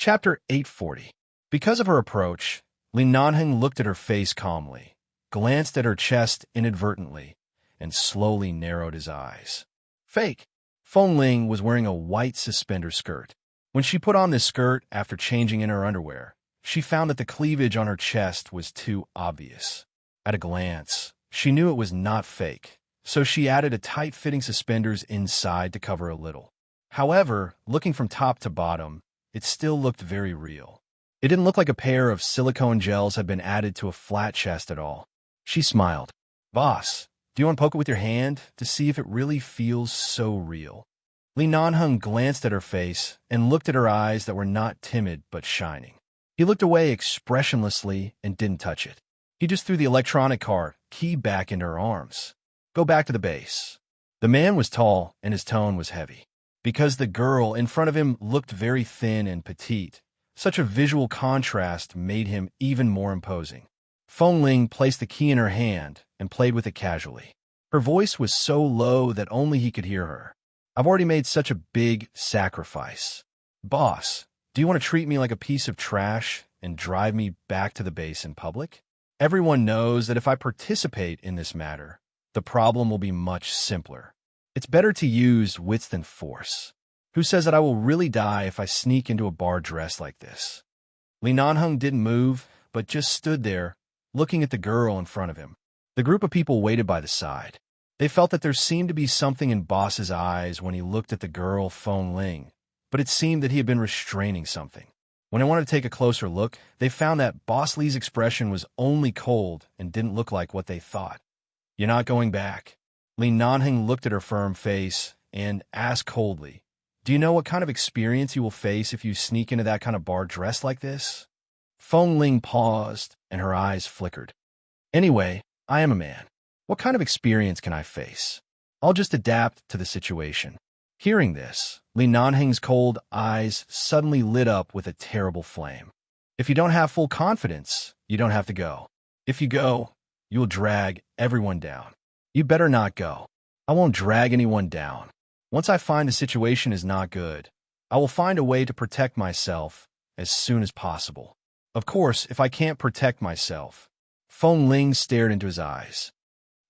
Chapter 840. Because of her approach, Li Nanheng looked at her face calmly, glanced at her chest inadvertently, and slowly narrowed his eyes. Fake. Feng Ling was wearing a white suspender skirt. When she put on this skirt after changing in her underwear, she found that the cleavage on her chest was too obvious. At a glance, she knew it was not fake, so she added a tight-fitting suspenders inside to cover a little. However, looking from top to bottom, it still looked very real. It didn't look like a pair of silicone gels had been added to a flat chest at all. She smiled. "Boss, do you want to poke it with your hand to see if it really feels so real?" Li Nanheng glanced at her face and looked at her eyes that were not timid but shining. He looked away expressionlessly and didn't touch it. He just threw the electronic car key back into her arms. "Go back to the base." The man was tall and his tone was heavy. Because the girl in front of him looked very thin and petite, such a visual contrast made him even more imposing. Feng Ling placed the key in her hand and played with it casually. Her voice was so low that only he could hear her. "I've already made such a big sacrifice. Boss, do you want to treat me like a piece of trash and drive me back to the base in public? Everyone knows that if I participate in this matter, the problem will be much simpler. It's better to use wits than force. Who says that I will really die if I sneak into a bar dressed like this?" Li Nanheng didn't move, but just stood there, looking at the girl in front of him. The group of people waited by the side. They felt that there seemed to be something in Boss's eyes when he looked at the girl Feng Ling, but it seemed that he had been restraining something. When they wanted to take a closer look, they found that Boss Li's expression was only cold and didn't look like what they thought. "You're not going back." Li Nanheng looked at her firm face and asked coldly, "Do you know what kind of experience you will face if you sneak into that kind of bar dressed like this?" Feng Ling paused, and her eyes flickered. "Anyway, I am a man. What kind of experience can I face? I'll just adapt to the situation." Hearing this, Li Nanheng's cold eyes suddenly lit up with a terrible flame. "If you don't have full confidence, you don't have to go. If you go, you will drag everyone down. You better not go." "I won't drag anyone down. Once I find the situation is not good, I will find a way to protect myself as soon as possible. Of course, if I can't protect myself." Feng Ling stared into his eyes.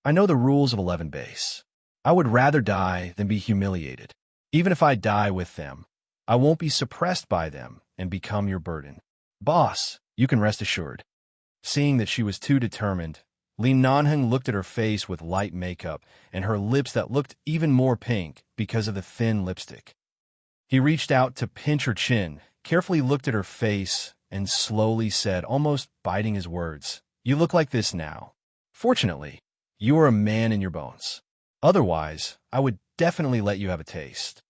"I know the rules of 11 base. I would rather die than be humiliated. Even if I die with them, I won't be suppressed by them and become your burden. Boss, you can rest assured." Seeing that she was too determined, Li Nanheng looked at her face with light makeup and her lips that looked even more pink because of the thin lipstick. He reached out to pinch her chin, carefully looked at her face, and slowly said, almost biting his words, "You look like this now. Fortunately, you are a man in your bones. Otherwise, I would definitely let you have a taste."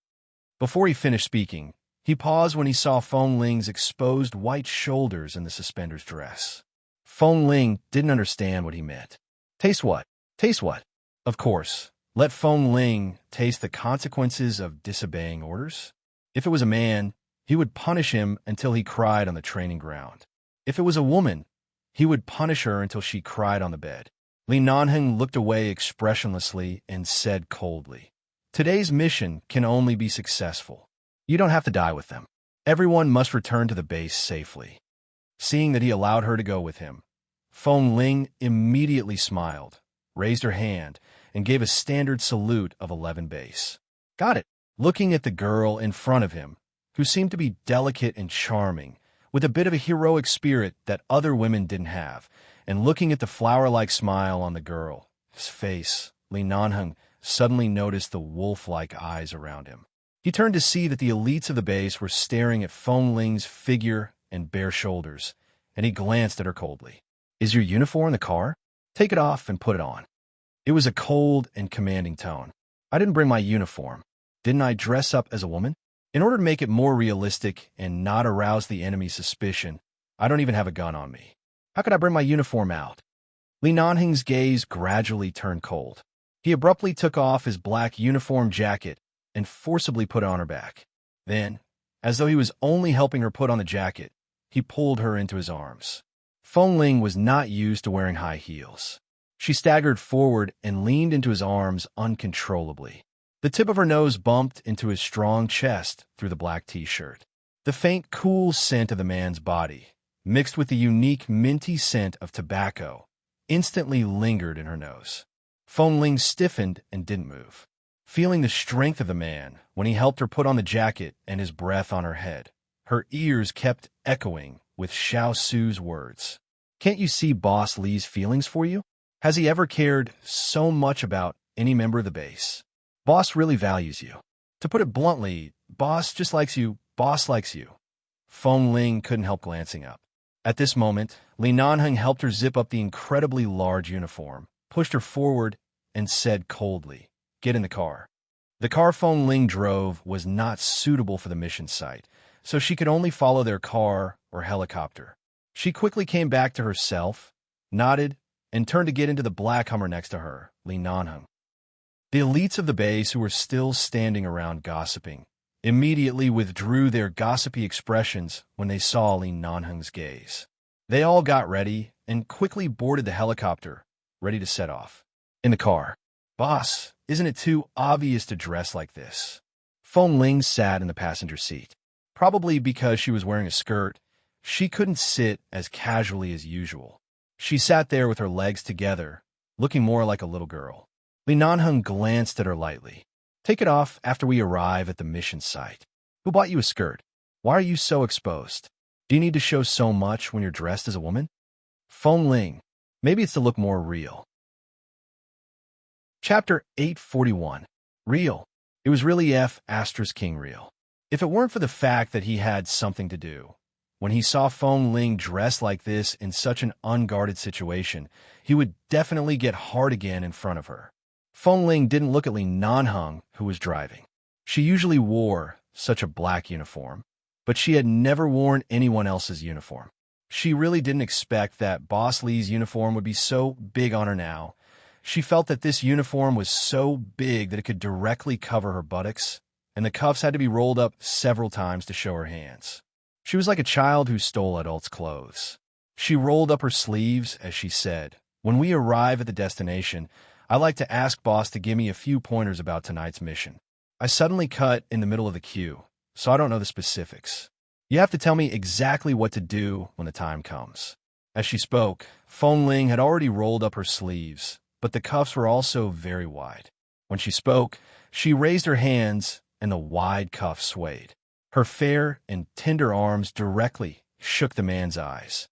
Before he finished speaking, he paused when he saw Feng Ling's exposed white shoulders in the suspenders dress. Feng Ling didn't understand what he meant. Taste what? Taste what? Of course, let Feng Ling taste the consequences of disobeying orders. If it was a man, he would punish him until he cried on the training ground. If it was a woman, he would punish her until she cried on the bed. Li Nanheng looked away expressionlessly and said coldly, "Today's mission can only be successful. You don't have to die with them. Everyone must return to the base safely." Seeing that he allowed her to go with him, Feng Ling immediately smiled, raised her hand, and gave a standard salute of 11 base. "Got it." Looking at the girl in front of him, who seemed to be delicate and charming, with a bit of a heroic spirit that other women didn't have, and looking at the flower-like smile on the girl's face, Li Nanheng suddenly noticed the wolf-like eyes around him. He turned to see that the elites of the base were staring at Feng Ling's figure and bare shoulders, and he glanced at her coldly. "Is your uniform in the car? Take it off and put it on." It was a cold and commanding tone. "I didn't bring my uniform. Didn't I dress up as a woman? In order to make it more realistic and not arouse the enemy's suspicion, I don't even have a gun on me. How could I bring my uniform out?" Li Nanheng's gaze gradually turned cold. He abruptly took off his black uniform jacket and forcibly put it on her back. Then, as though he was only helping her put on the jacket, he pulled her into his arms. Feng Ling was not used to wearing high heels. She staggered forward and leaned into his arms uncontrollably. The tip of her nose bumped into his strong chest through the black t-shirt. The faint, cool scent of the man's body, mixed with the unique minty scent of tobacco, instantly lingered in her nose. Feng Ling stiffened and didn't move, feeling the strength of the man when he helped her put on the jacket and his breath on her head. Her ears kept echoing with Xiao Su's words. Can't you see Boss Li's feelings for you? Has he ever cared so much about any member of the base? Boss really values you. To put it bluntly, Boss just likes you. Boss likes you. Feng Ling couldn't help glancing up. At this moment, Li Nanheng helped her zip up the incredibly large uniform, pushed her forward, and said coldly, "Get in the car." The car Feng Ling drove was not suitable for the mission site, so she could only follow their car or helicopter. She quickly came back to herself, nodded, and turned to get into the black Hummer next to her, Li Nanheng. The elites of the base who were still standing around gossiping immediately withdrew their gossipy expressions when they saw Li Nanheng's gaze. They all got ready and quickly boarded the helicopter, ready to set off. In the car, "Boss, isn't it too obvious to dress like this?" Feng Ling sat in the passenger seat. Probably because she was wearing a skirt, she couldn't sit as casually as usual. She sat there with her legs together, looking more like a little girl. Li Nanheng glanced at her lightly. "Take it off after we arrive at the mission site. Who bought you a skirt? Why are you so exposed? Do you need to show so much when you're dressed as a woman?" Feng Ling, maybe it's to look more real. Chapter 841. Real. It was really King real. If it weren't for the fact that he had something to do, when he saw Feng Ling dressed like this in such an unguarded situation, he would definitely get hard again in front of her. Feng Ling didn't look at Li Nanheng, who was driving. She usually wore such a black uniform, but she had never worn anyone else's uniform. She really didn't expect that Boss Li's uniform would be so big on her now. She felt that this uniform was so big that it could directly cover her buttocks, and the cuffs had to be rolled up several times to show her hands. She was like a child who stole adults' clothes. She rolled up her sleeves as she said, "When we arrive at the destination, I'd like to ask Boss to give me a few pointers about tonight's mission. I suddenly cut in the middle of the queue, so I don't know the specifics. You have to tell me exactly what to do when the time comes." As she spoke, Feng Ling had already rolled up her sleeves, but the cuffs were also very wide. When she spoke, she raised her hands and the wide cuffs swayed. Her fair and tender arms directly shook the man's eyes.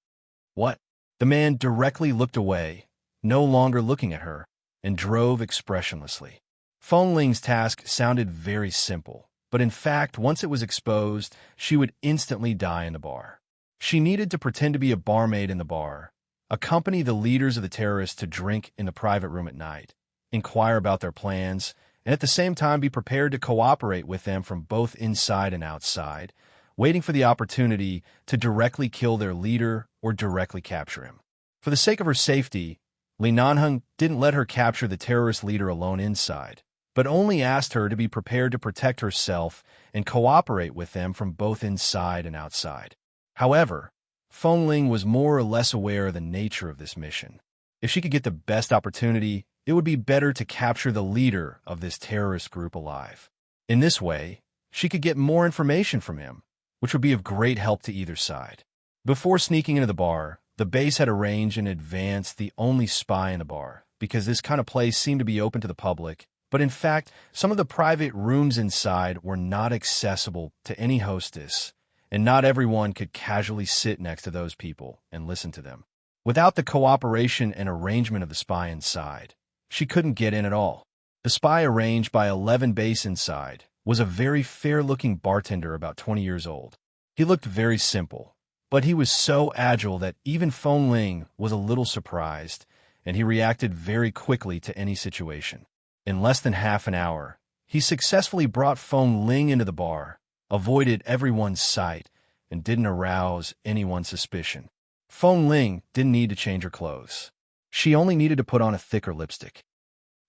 "What?" The man directly looked away, no longer looking at her, and drove expressionlessly. Feng Ling's task sounded very simple, but in fact, once it was exposed, she would instantly die in the bar. She needed to pretend to be a barmaid in the bar, accompany the leaders of the terrorists to drink in the private room at night, inquire about their plans, and at the same time be prepared to cooperate with them from both inside and outside, waiting for the opportunity to directly kill their leader or directly capture him. For the sake of her safety, Li Nanheng didn't let her capture the terrorist leader alone inside, but only asked her to be prepared to protect herself and cooperate with them from both inside and outside. However, Feng Ling was more or less aware of the nature of this mission. If she could get the best opportunity, it would be better to capture the leader of this terrorist group alive. In this way, she could get more information from him, which would be of great help to either side. Before sneaking into the bar, the base had arranged in advance the only spy in the bar, because this kind of place seemed to be open to the public, but in fact, some of the private rooms inside were not accessible to any hostess, and not everyone could casually sit next to those people and listen to them. Without the cooperation and arrangement of the spy inside, she couldn't get in at all. The spy arranged by 11 base inside was a very fair-looking bartender about 20 years old. He looked very simple, but he was so agile that even Feng Ling was a little surprised, and he reacted very quickly to any situation. In less than half an hour, he successfully brought Feng Ling into the bar, avoided everyone's sight, and didn't arouse anyone's suspicion. Feng Ling didn't need to change her clothes. She only needed to put on a thicker lipstick.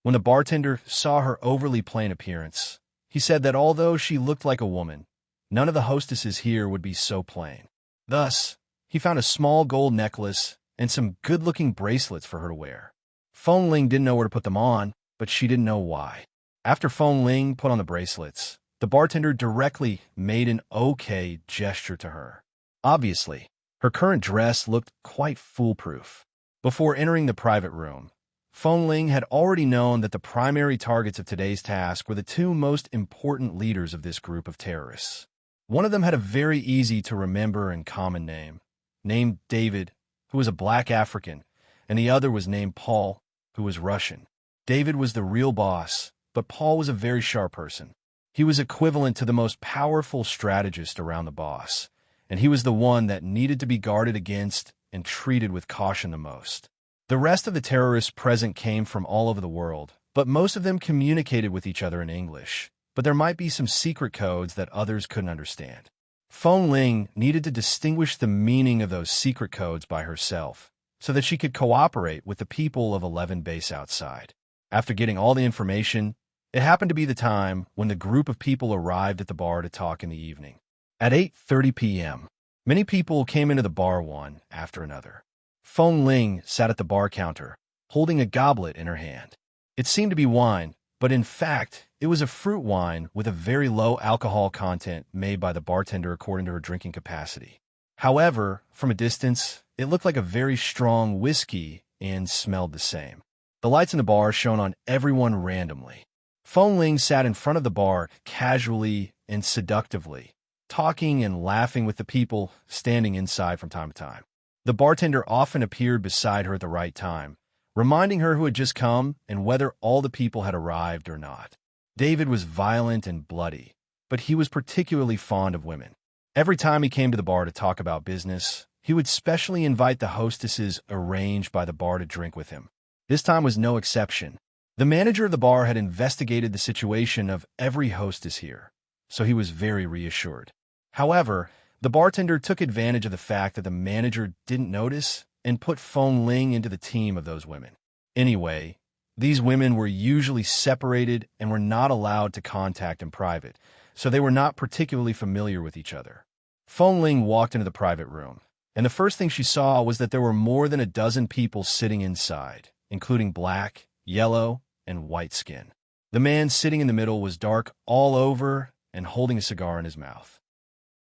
When the bartender saw her overly plain appearance, he said that although she looked like a woman, none of the hostesses here would be so plain. Thus, he found a small gold necklace and some good-looking bracelets for her to wear. Feng Ling didn't know where to put them on, but she didn't know why. After Feng Ling put on the bracelets, The bartender directly made an okay gesture to her. Obviously, her current dress looked quite foolproof. Before entering the private room, Feng Ling had already known that the primary targets of today's task were the two most important leaders of this group of terrorists. One of them had a very easy-to-remember and common name, named David, who was a black African, and the other was named Paul, who was Russian. David was the real boss, but Paul was a very sharp person. He was equivalent to the most powerful strategist around the boss, and he was the one that needed to be guarded against and treated with caution the most. The rest of the terrorists present came from all over the world, but most of them communicated with each other in English, but there might be some secret codes that others couldn't understand. Feng Ling needed to distinguish the meaning of those secret codes by herself, so that she could cooperate with the people of 11 Base outside. After getting all the information, it happened to be the time when the group of people arrived at the bar to talk in the evening. At 8:30 p.m., many people came into the bar one after another. Feng Ling sat at the bar counter, holding a goblet in her hand. It seemed to be wine, but in fact, it was a fruit wine with a very low alcohol content made by the bartender according to her drinking capacity. However, from a distance, it looked like a very strong whiskey and smelled the same. The lights in the bar shone on everyone randomly. Feng Ling sat in front of the bar casually and seductively, talking and laughing with the people standing inside from time to time. The bartender often appeared beside her at the right time, reminding her who had just come and whether all the people had arrived or not. David was violent and bloody, but he was particularly fond of women. Every time he came to the bar to talk about business, he would specially invite the hostesses arranged by the bar to drink with him. This time was no exception. The manager of the bar had investigated the situation of every hostess here, so he was very reassured. However, the bartender took advantage of the fact that the manager didn't notice and put Feng Ling into the team of those women. Anyway, these women were usually separated and were not allowed to contact in private, so they were not particularly familiar with each other. Feng Ling walked into the private room, and the first thing she saw was that there were more than a dozen people sitting inside, including black, yellow, and white skin. The man sitting in the middle was dark all over and holding a cigar in his mouth.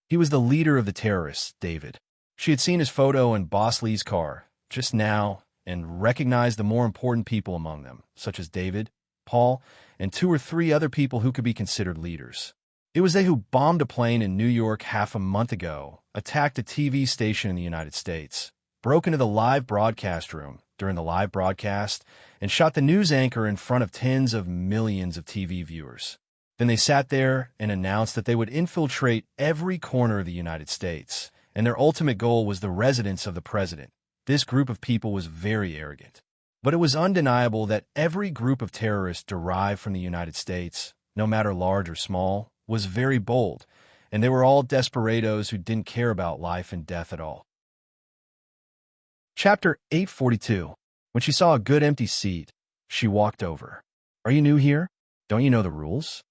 He was the leader of the terrorists, David. She had seen his photo in Boss Lee's car just now and recognized the more important people among them, such as David, Paul, and 2 or 3 other people who could be considered leaders. It was they who bombed a plane in New York half a month ago, attacked a TV station in the United States, broke into the live broadcast room during the live broadcast, and shot the news anchor in front of tens of millions of TV viewers. Then they sat there and announced that they would infiltrate every corner of the United States, and their ultimate goal was the residence of the president. This group of people was very arrogant. But it was undeniable that every group of terrorists derived from the United States, no matter large or small, was very bold, and they were all desperados who didn't care about life and death at all. Chapter 842. When she saw a good empty seat, she walked over. "Are you new here? Don't you know the rules?"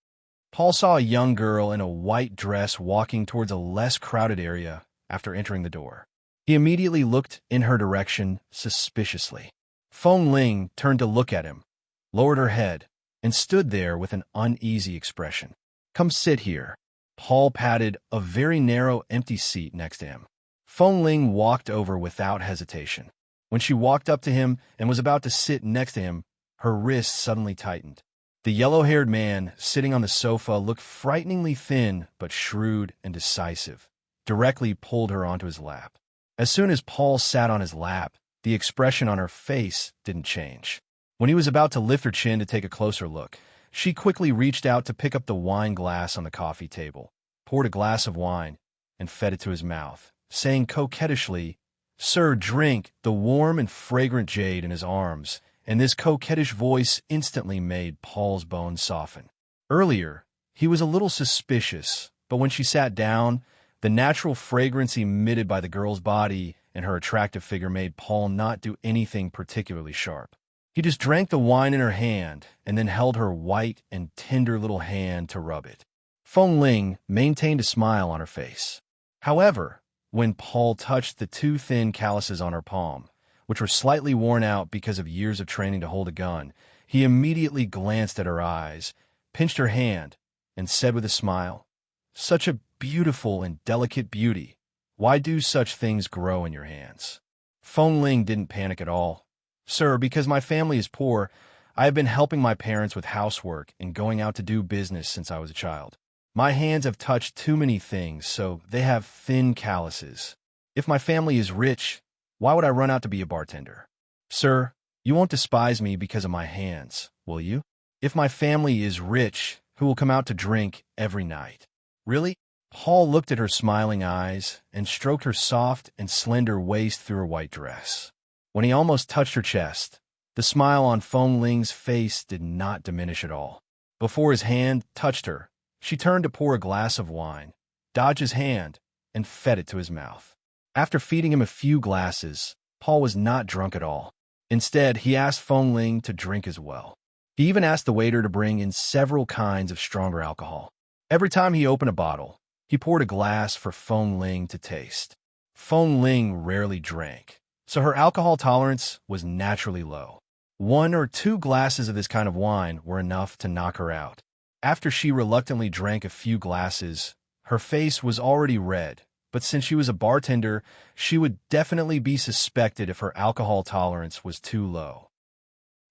Paul saw a young girl in a white dress walking towards a less crowded area after entering the door. He immediately looked in her direction suspiciously. Feng Ling turned to look at him, lowered her head, and stood there with an uneasy expression. "Come sit here." Paul patted a very narrow empty seat next to him. Feng Ling walked over without hesitation. When she walked up to him and was about to sit next to him, her wrists suddenly tightened. The yellow-haired man sitting on the sofa looked frighteningly thin but shrewd and decisive, directly pulled her onto his lap. As soon as Paul sat on his lap, the expression on her face didn't change. When he was about to lift her chin to take a closer look, she quickly reached out to pick up the wine glass on the coffee table, poured a glass of wine, and fed it to his mouth, saying coquettishly, "Sir, drink." The warm and fragrant jade in his arms, and this coquettish voice instantly made Paul's bones soften. Earlier, he was a little suspicious, but when she sat down, the natural fragrance emitted by the girl's body and her attractive figure made Paul not do anything particularly sharp. He just drank the wine in her hand and then held her white and tender little hand to rub it. Feng Ling maintained a smile on her face. However, when Paul touched the 2 thin calluses on her palm, which were slightly worn out because of years of training to hold a gun, he immediately glanced at her eyes, pinched her hand, and said with a smile, "Such a beautiful and delicate beauty. Why do such things grow in your hands?" Feng Ling didn't panic at all. "Sir, because my family is poor, I have been helping my parents with housework and going out to do business since I was a child. My hands have touched too many things, so they have thin calluses. If my family is rich, why would I run out to be a bartender? Sir, you won't despise me because of my hands, will you? If my family is rich, who will come out to drink every night?" "Really?" Paul looked at her smiling eyes and stroked her soft and slender waist through her white dress. When he almost touched her chest, the smile on Feng Ling's face did not diminish at all. Before his hand touched her, she turned to pour a glass of wine, dodged his hand, and fed it to his mouth. After feeding him a few glasses, Paul was not drunk at all. Instead, he asked Feng Ling to drink as well. He even asked the waiter to bring in several kinds of stronger alcohol. Every time he opened a bottle, he poured a glass for Feng Ling to taste. Feng Ling rarely drank, so her alcohol tolerance was naturally low. 1 or 2 glasses of this kind of wine were enough to knock her out. After she reluctantly drank a few glasses, her face was already red, but since she was a bartender, she would definitely be suspected if her alcohol tolerance was too low.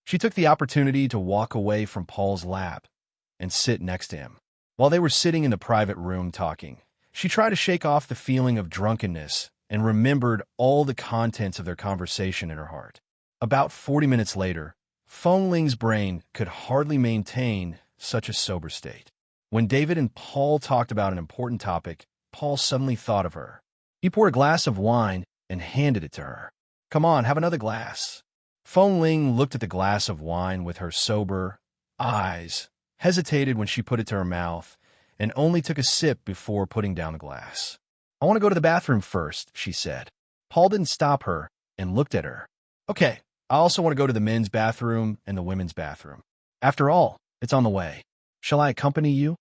She took the opportunity to walk away from Paul's lap and sit next to him. While they were sitting in the private room talking, she tried to shake off the feeling of drunkenness and remembered all the contents of their conversation in her heart. About 40 minutes later, Feng Ling's brain could hardly maintain such a sober state. When David and Paul talked about an important topic, Paul suddenly thought of her. He poured a glass of wine and handed it to her. "Come on, have another glass." Feng Ling looked at the glass of wine with her sober eyes, hesitated when she put it to her mouth, and only took a sip before putting down the glass. "I want to go to the bathroom first," she said. Paul didn't stop her and looked at her. "Okay, I also want to go to the men's bathroom and the women's bathroom. After all, it's on the way. Shall I accompany you?"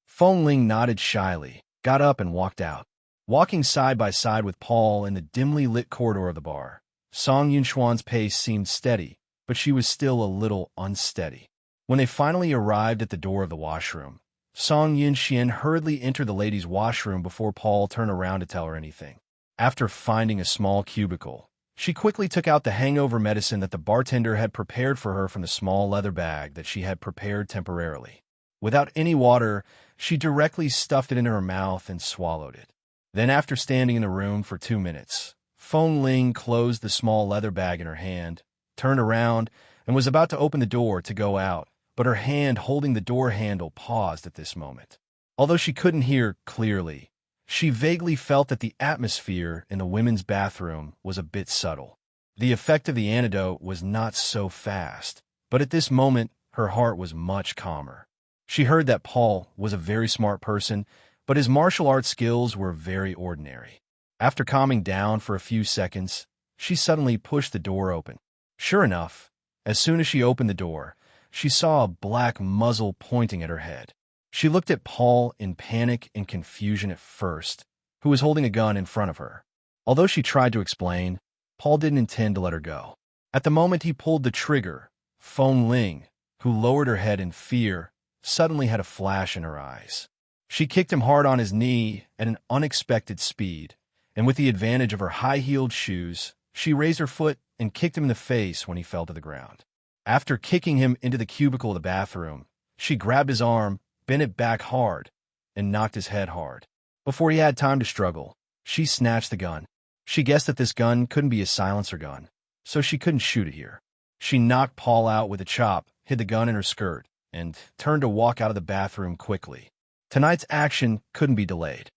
Feng Ling nodded shyly, got up and walked out. Walking side by side with Paul in the dimly lit corridor of the bar, Song Yunxuan's pace seemed steady, but she was still a little unsteady. When they finally arrived at the door of the washroom, Song Yunxian hurriedly entered the ladies' washroom before Paul turned around to tell her anything. After finding a small cubicle, she quickly took out the hangover medicine that the bartender had prepared for her from the small leather bag that she had prepared temporarily. Without any water, she directly stuffed it into her mouth and swallowed it. Then, after standing in the room for 2 minutes, Feng Ling closed the small leather bag in her hand, turned around, and was about to open the door to go out, but her hand holding the door handle paused at this moment. Although she couldn't hear clearly, she vaguely felt that the atmosphere in the women's bathroom was a bit subtle. The effect of the antidote was not so fast, but at this moment, her heart was much calmer. She heard that Paul was a very smart person, but his martial arts skills were very ordinary. After calming down for a few seconds, she suddenly pushed the door open. Sure enough, as soon as she opened the door, she saw a black muzzle pointing at her head. She looked at Paul in panic and confusion at first, who was holding a gun in front of her. Although she tried to explain, Paul didn't intend to let her go. At the moment he pulled the trigger, Feng Ling, who lowered her head in fear, suddenly had a flash in her eyes. She kicked him hard on his knee at an unexpected speed, and with the advantage of her high-heeled shoes, she raised her foot and kicked him in the face when he fell to the ground. After kicking him into the cubicle of the bathroom, she grabbed his arm, bent it back hard, and knocked his head hard. Before he had time to struggle, she snatched the gun. She guessed that this gun couldn't be a silencer gun, so she couldn't shoot it here. She knocked Paul out with a chop, hid the gun in her skirt, and turned to walk out of the bathroom quickly. Tonight's action couldn't be delayed.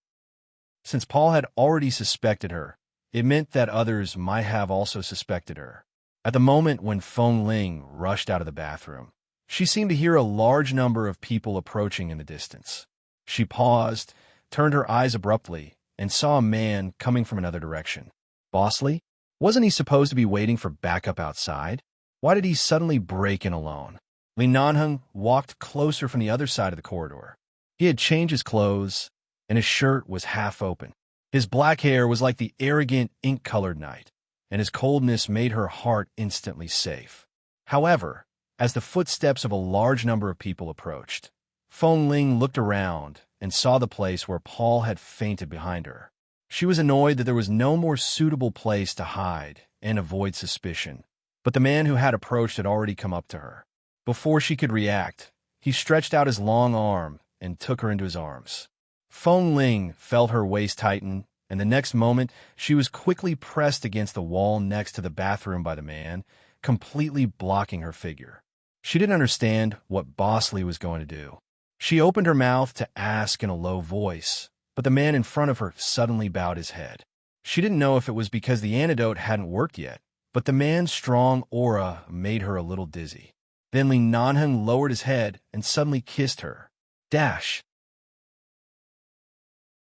Since Paul had already suspected her, it meant that others might have also suspected her. At the moment when Feng Ling rushed out of the bathroom, she seemed to hear a large number of people approaching in the distance. She paused, turned her eyes abruptly, and saw a man coming from another direction. Bosley? Wasn't he supposed to be waiting for backup outside? Why did he suddenly break in alone? Li Nanheng walked closer from the other side of the corridor. He had changed his clothes, and his shirt was half open. His black hair was like the arrogant, ink-colored night, and his coldness made her heart instantly safe. However, as the footsteps of a large number of people approached, Feng Ling looked around and saw the place where Paul had fainted behind her. She was annoyed that there was no more suitable place to hide and avoid suspicion, but the man who had approached had already come up to her. Before she could react, he stretched out his long arm and took her into his arms. Feng Ling felt her waist tighten, and the next moment she was quickly pressed against the wall next to the bathroom by the man, completely blocking her figure. She didn't understand what Bosley was going to do. She opened her mouth to ask in a low voice, but the man in front of her suddenly bowed his head. She didn't know if it was because the antidote hadn't worked yet, but the man's strong aura made her a little dizzy. Then Li Nanheng lowered his head and suddenly kissed her. Dash.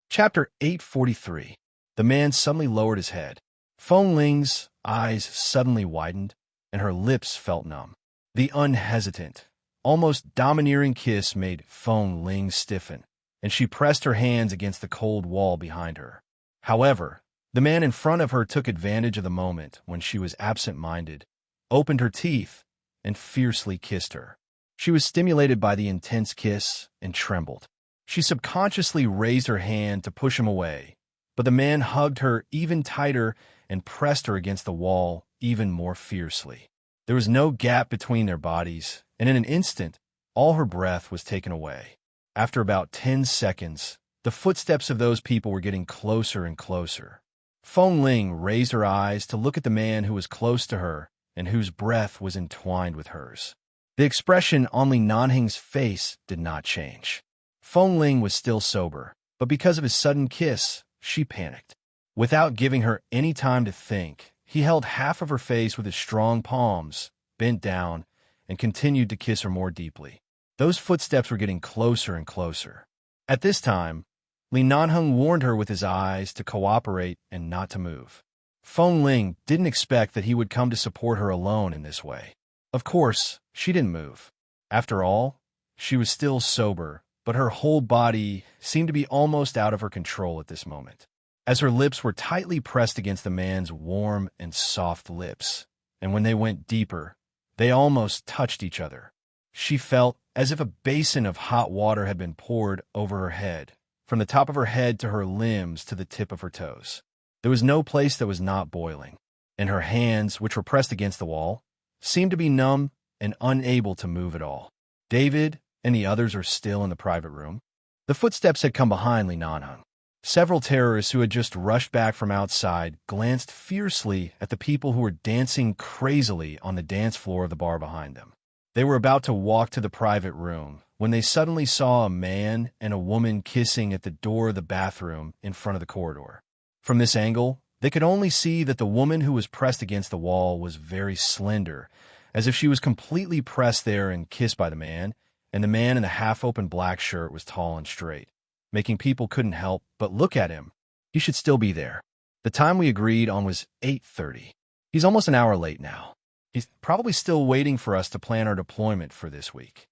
Chapter 843. The man suddenly lowered his head. Feng Ling's eyes suddenly widened, and her lips felt numb. The unhesitant, almost domineering kiss made Feng Ling stiffen, and she pressed her hands against the cold wall behind her. However, the man in front of her took advantage of the moment when she was absent-minded, opened her teeth, and fiercely kissed her. She was stimulated by the intense kiss and trembled. She subconsciously raised her hand to push him away, but the man hugged her even tighter and pressed her against the wall even more fiercely. There was no gap between their bodies, and in an instant, all her breath was taken away. After about 10 seconds, the footsteps of those people were getting closer and closer. Feng Ling raised her eyes to look at the man who was close to her and whose breath was entwined with hers. The expression on Li Nanheng's face did not change. Feng Ling was still sober, but because of his sudden kiss, she panicked. Without giving her any time to think, he held half of her face with his strong palms, bent down, and continued to kiss her more deeply. Those footsteps were getting closer and closer. At this time, Li Nanheng warned her with his eyes to cooperate and not to move. Feng Ling didn't expect that he would come to support her alone in this way. Of course, she didn't move. After all, she was still sober, but her whole body seemed to be almost out of her control at this moment. As her lips were tightly pressed against the man's warm and soft lips, and when they went deeper, they almost touched each other. She felt as if a basin of hot water had been poured over her head, from the top of her head to her limbs to the tip of her toes. There was no place that was not boiling, and her hands, which were pressed against the wall, seemed to be numb and unable to move at all. David and the others are still in the private room. The footsteps had come behind Li Nanheng. Several terrorists who had just rushed back from outside glanced fiercely at the people who were dancing crazily on the dance floor of the bar behind them. They were about to walk to the private room when they suddenly saw a man and a woman kissing at the door of the bathroom in front of the corridor. From this angle, they could only see that the woman who was pressed against the wall was very slender, as if she was completely pressed there and kissed by the man, and the man in the half-open black shirt was tall and straight, making people couldn't help but look at him. He should still be there. The time we agreed on was 8:30. He's almost an hour late now. He's probably still waiting for us to plan our deployment for this week.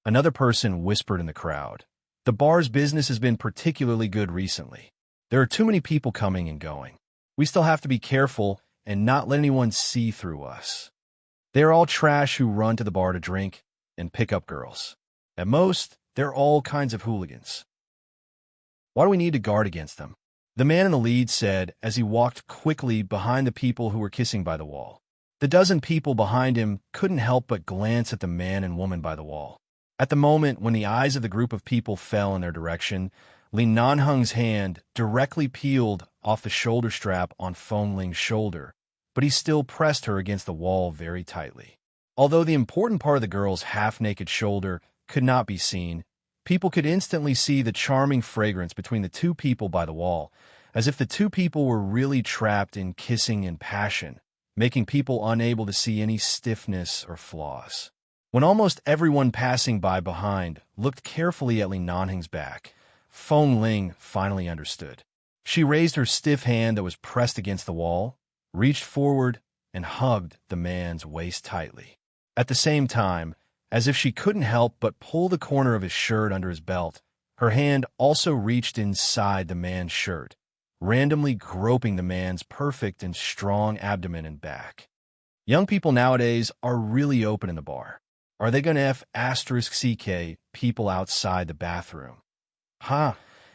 Another person whispered in the crowd. The bar's business has been particularly good recently. There are too many people coming and going. We still have to be careful and not let anyone see through us. They are all trash who run to the bar to drink and pick up girls. At most, they're all kinds of hooligans. Why do we need to guard against them? The man in the lead said as he walked quickly behind the people who were kissing by the wall. The dozen people behind him couldn't help but glance at the man and woman by the wall. At the moment when the eyes of the group of people fell in their direction, Li Nanheng's hand directly peeled off the shoulder strap on Feng Ling's shoulder, but he still pressed her against the wall very tightly. Although the important part of the girl's half-naked shoulder could not be seen, people could instantly see the charming fragrance between the two people by the wall, as if the two people were really trapped in kissing and passion, making people unable to see any stiffness or flaws. When almost everyone passing by behind looked carefully at Li Nanheng's back, Feng Ling finally understood. She raised her stiff hand that was pressed against the wall, reached forward, and hugged the man's waist tightly. At the same time, as if she couldn't help but pull the corner of his shirt under his belt, her hand also reached inside the man's shirt, randomly groping the man's perfect and strong abdomen and back. Young people nowadays are really open in the bar. Are they going to F***CK people outside the bathroom? Huh.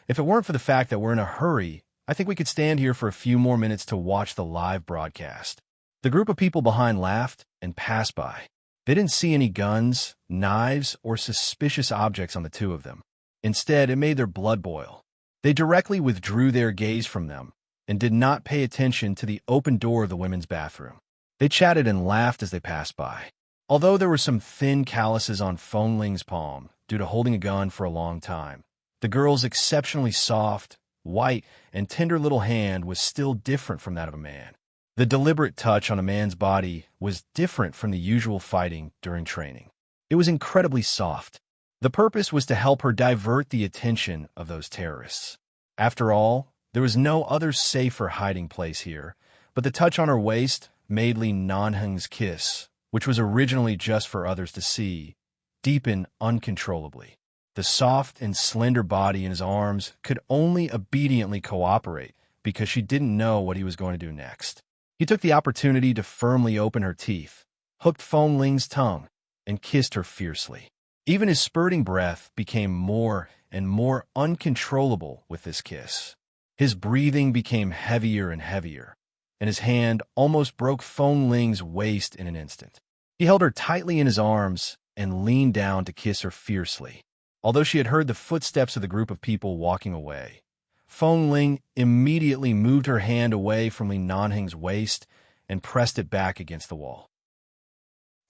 If it weren't for the fact that we're in a hurry, I think we could stand here for a few more minutes to watch the live broadcast. The group of people behind laughed and passed by. They didn't see any guns, knives, or suspicious objects on the two of them. Instead, it made their blood boil. They directly withdrew their gaze from them and did not pay attention to the open door of the women's bathroom. They chatted and laughed as they passed by. Although there were some thin calluses on Feng Ling's palm due to holding a gun for a long time, the girl's exceptionally soft, white, and tender little hand was still different from that of a man. The deliberate touch on a man's body was different from the usual fighting during training. It was incredibly soft. The purpose was to help her divert the attention of those terrorists. After all, there was no other safer hiding place here, but the touch on her waist made Li Nanheng's kiss, which was originally just for others to see, deepen uncontrollably. The soft and slender body in his arms could only obediently cooperate because she didn't know what he was going to do next. He took the opportunity to firmly open her teeth, hooked Feng Ling's tongue, and kissed her fiercely. Even his spurting breath became more and more uncontrollable with this kiss. His breathing became heavier and heavier, and his hand almost broke Feng Ling's waist in an instant. He held her tightly in his arms and leaned down to kiss her fiercely. Although she had heard the footsteps of the group of people walking away, Feng Ling immediately moved her hand away from Li Nanheng's waist and pressed it back against the wall.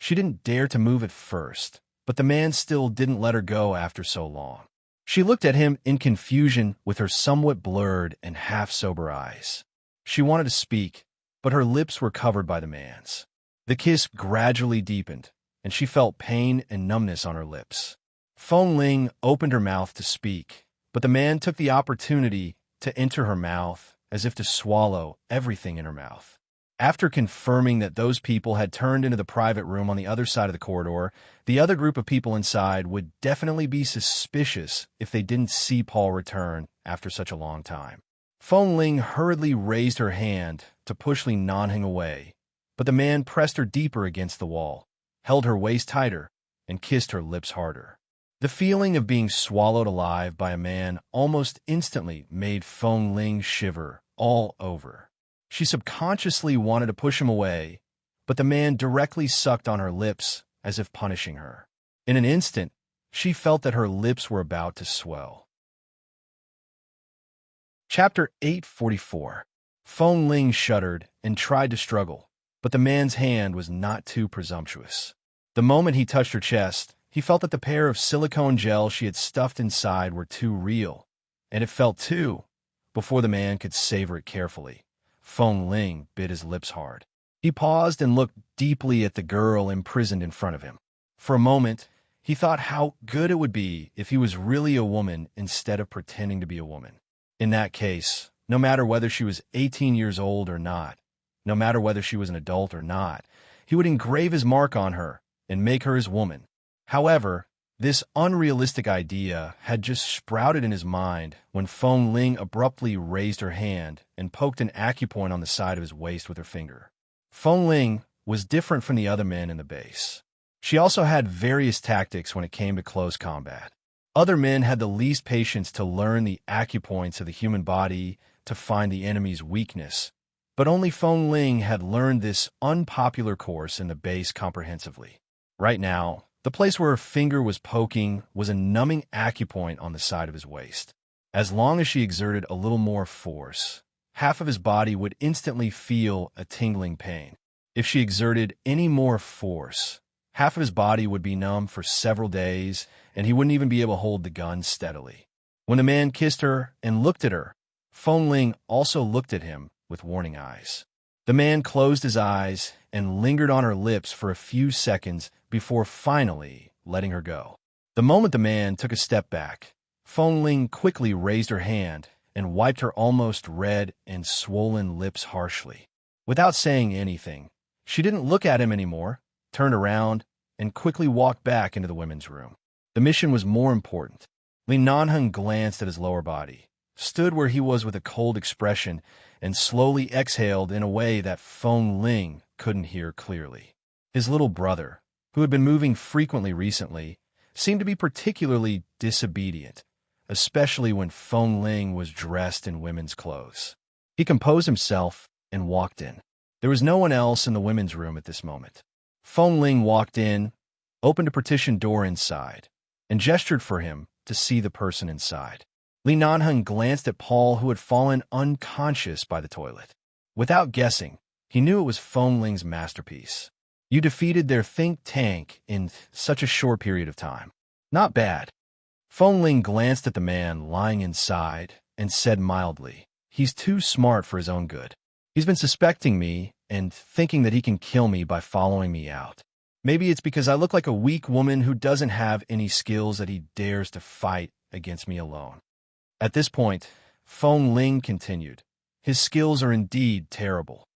She didn't dare to move at first, but the man still didn't let her go after so long. She looked at him in confusion with her somewhat blurred and half-sober eyes. She wanted to speak, but her lips were covered by the man's. The kiss gradually deepened, and she felt pain and numbness on her lips. Feng Ling opened her mouth to speak, but the man took the opportunity to enter her mouth as if to swallow everything in her mouth. After confirming that those people had turned into the private room on the other side of the corridor, the other group of people inside would definitely be suspicious if they didn't see Paul return after such a long time. Feng Ling hurriedly raised her hand to push Li Nanheng away, but the man pressed her deeper against the wall, held her waist tighter, and kissed her lips harder. The feeling of being swallowed alive by a man almost instantly made Feng Ling shiver all over. She subconsciously wanted to push him away, but the man directly sucked on her lips as if punishing her. In an instant, she felt that her lips were about to swell. Chapter 844. Feng Ling shuddered and tried to struggle, but the man's hand was not too presumptuous. The moment he touched her chest, he felt that the pair of silicone gel she had stuffed inside were too real, and it felt too, before the man could savor it carefully. Feng Ling bit his lips hard. He paused and looked deeply at the girl imprisoned in front of him. For a moment, he thought how good it would be if he was really a woman instead of pretending to be a woman. In that case, no matter whether she was 18 years old or not, no matter whether she was an adult or not, he would engrave his mark on her and make her his woman. However, this unrealistic idea had just sprouted in his mind when Feng Ling abruptly raised her hand and poked an acupoint on the side of his waist with her finger. Feng Ling was different from the other men in the base. She also had various tactics when it came to close combat. Other men had the least patience to learn the acupoints of the human body to find the enemy's weakness, but only Feng Ling had learned this unpopular course in the base comprehensively. Right now, the place where her finger was poking was a numbing acupoint on the side of his waist. As long as she exerted a little more force, half of his body would instantly feel a tingling pain. If she exerted any more force, half of his body would be numb for several days, and he wouldn't even be able to hold the gun steadily. When the man kissed her and looked at her, Feng Ling also looked at him with warning eyes. The man closed his eyes and lingered on her lips for a few seconds before finally letting her go. The moment the man took a step back, Feng Ling quickly raised her hand and wiped her almost red and swollen lips harshly. Without saying anything, she didn't look at him anymore, turned around, and quickly walked back into the women's room. The mission was more important. Li Nanheng glanced at his lower body, stood where he was with a cold expression, and slowly exhaled in a way that Feng Ling couldn't hear clearly. His little brother, who had been moving frequently recently, seemed to be particularly disobedient, especially when Feng Ling was dressed in women's clothes. He composed himself and walked in. There was no one else in the women's room at this moment. Feng Ling walked in, opened a partition door inside, and gestured for him to see the person inside. Li Nanheng glanced at Paul, who had fallen unconscious by the toilet. Without guessing, he knew it was Feng Ling's masterpiece. You defeated their think tank in such a short period of time. Not bad. Feng Ling glanced at the man lying inside and said mildly, "He's too smart for his own good. He's been suspecting me and thinking that he can kill me by following me out. Maybe it's because I look like a weak woman who doesn't have any skills that he dares to fight against me alone." At this point, Feng Ling continued, "His skills are indeed terrible.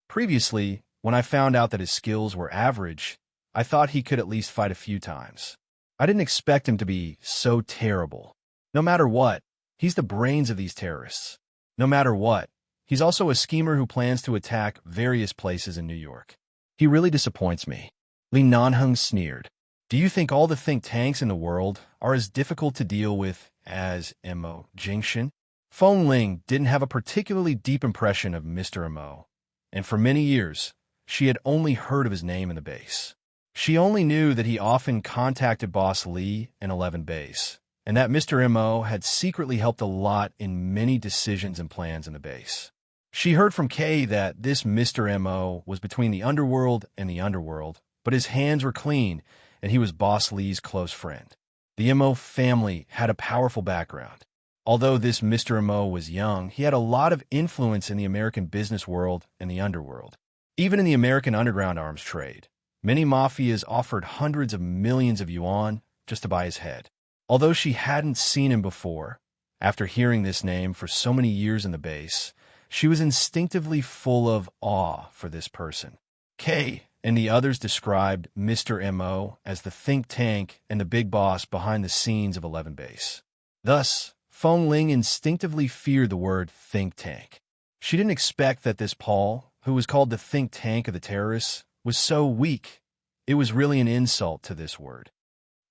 Previously, when I found out that his skills were average, I thought he could at least fight a few times. I didn't expect him to be so terrible. No matter what, he's the brains of these terrorists. No matter what, he's also a schemer who plans to attack various places in New York. He really disappoints me." Li Nanheng sneered. "Do you think all the think tanks in the world are as difficult to deal with as Mo Jingshan?" Feng Ling didn't have a particularly deep impression of Mr. Mo, and for many years, she had only heard of his name in the base. She only knew that he often contacted Boss Li in 11 Base, and that Mr. Mo had secretly helped a lot in many decisions and plans in the base. She heard from Kay that this Mr. Mo was between the underworld and the underworld, but his hands were clean, and he was Boss Li's close friend. The Mo family had a powerful background. Although this Mr. Mo was young, he had a lot of influence in the American business world and the underworld. Even in the American underground arms trade, many mafias offered hundreds of millions of yuan just to buy his head. Although she hadn't seen him before, after hearing this name for so many years in the base, she was instinctively full of awe for this person. Kay and the others described Mr. Mo as the think tank and the big boss behind the scenes of 11 Base. Thus, Feng Ling instinctively feared the word think tank. She didn't expect that this Paul, who was called the think tank of the terrorists, was so weak. It was really an insult to this word.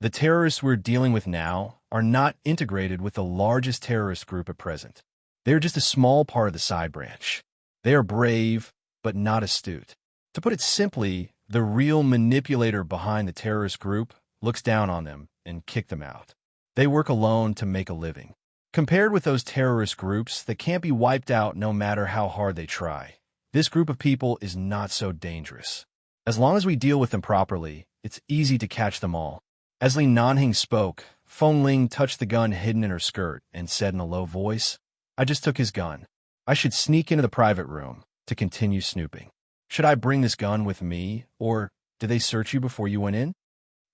The terrorists we're dealing with now are not integrated with the largest terrorist group at present. They are just a small part of the side branch. They are brave, but not astute. To put it simply, the real manipulator behind the terrorist group looks down on them and kicks them out. They work alone to make a living. Compared with those terrorist groups that can't be wiped out no matter how hard they try, this group of people is not so dangerous. As long as we deal with them properly, it's easy to catch them all. As Li Nanheng spoke, Feng Ling touched the gun hidden in her skirt and said in a low voice, "I just took his gun. I should sneak into the private room to continue snooping. Should I bring this gun with me, or did they search you before you went in?"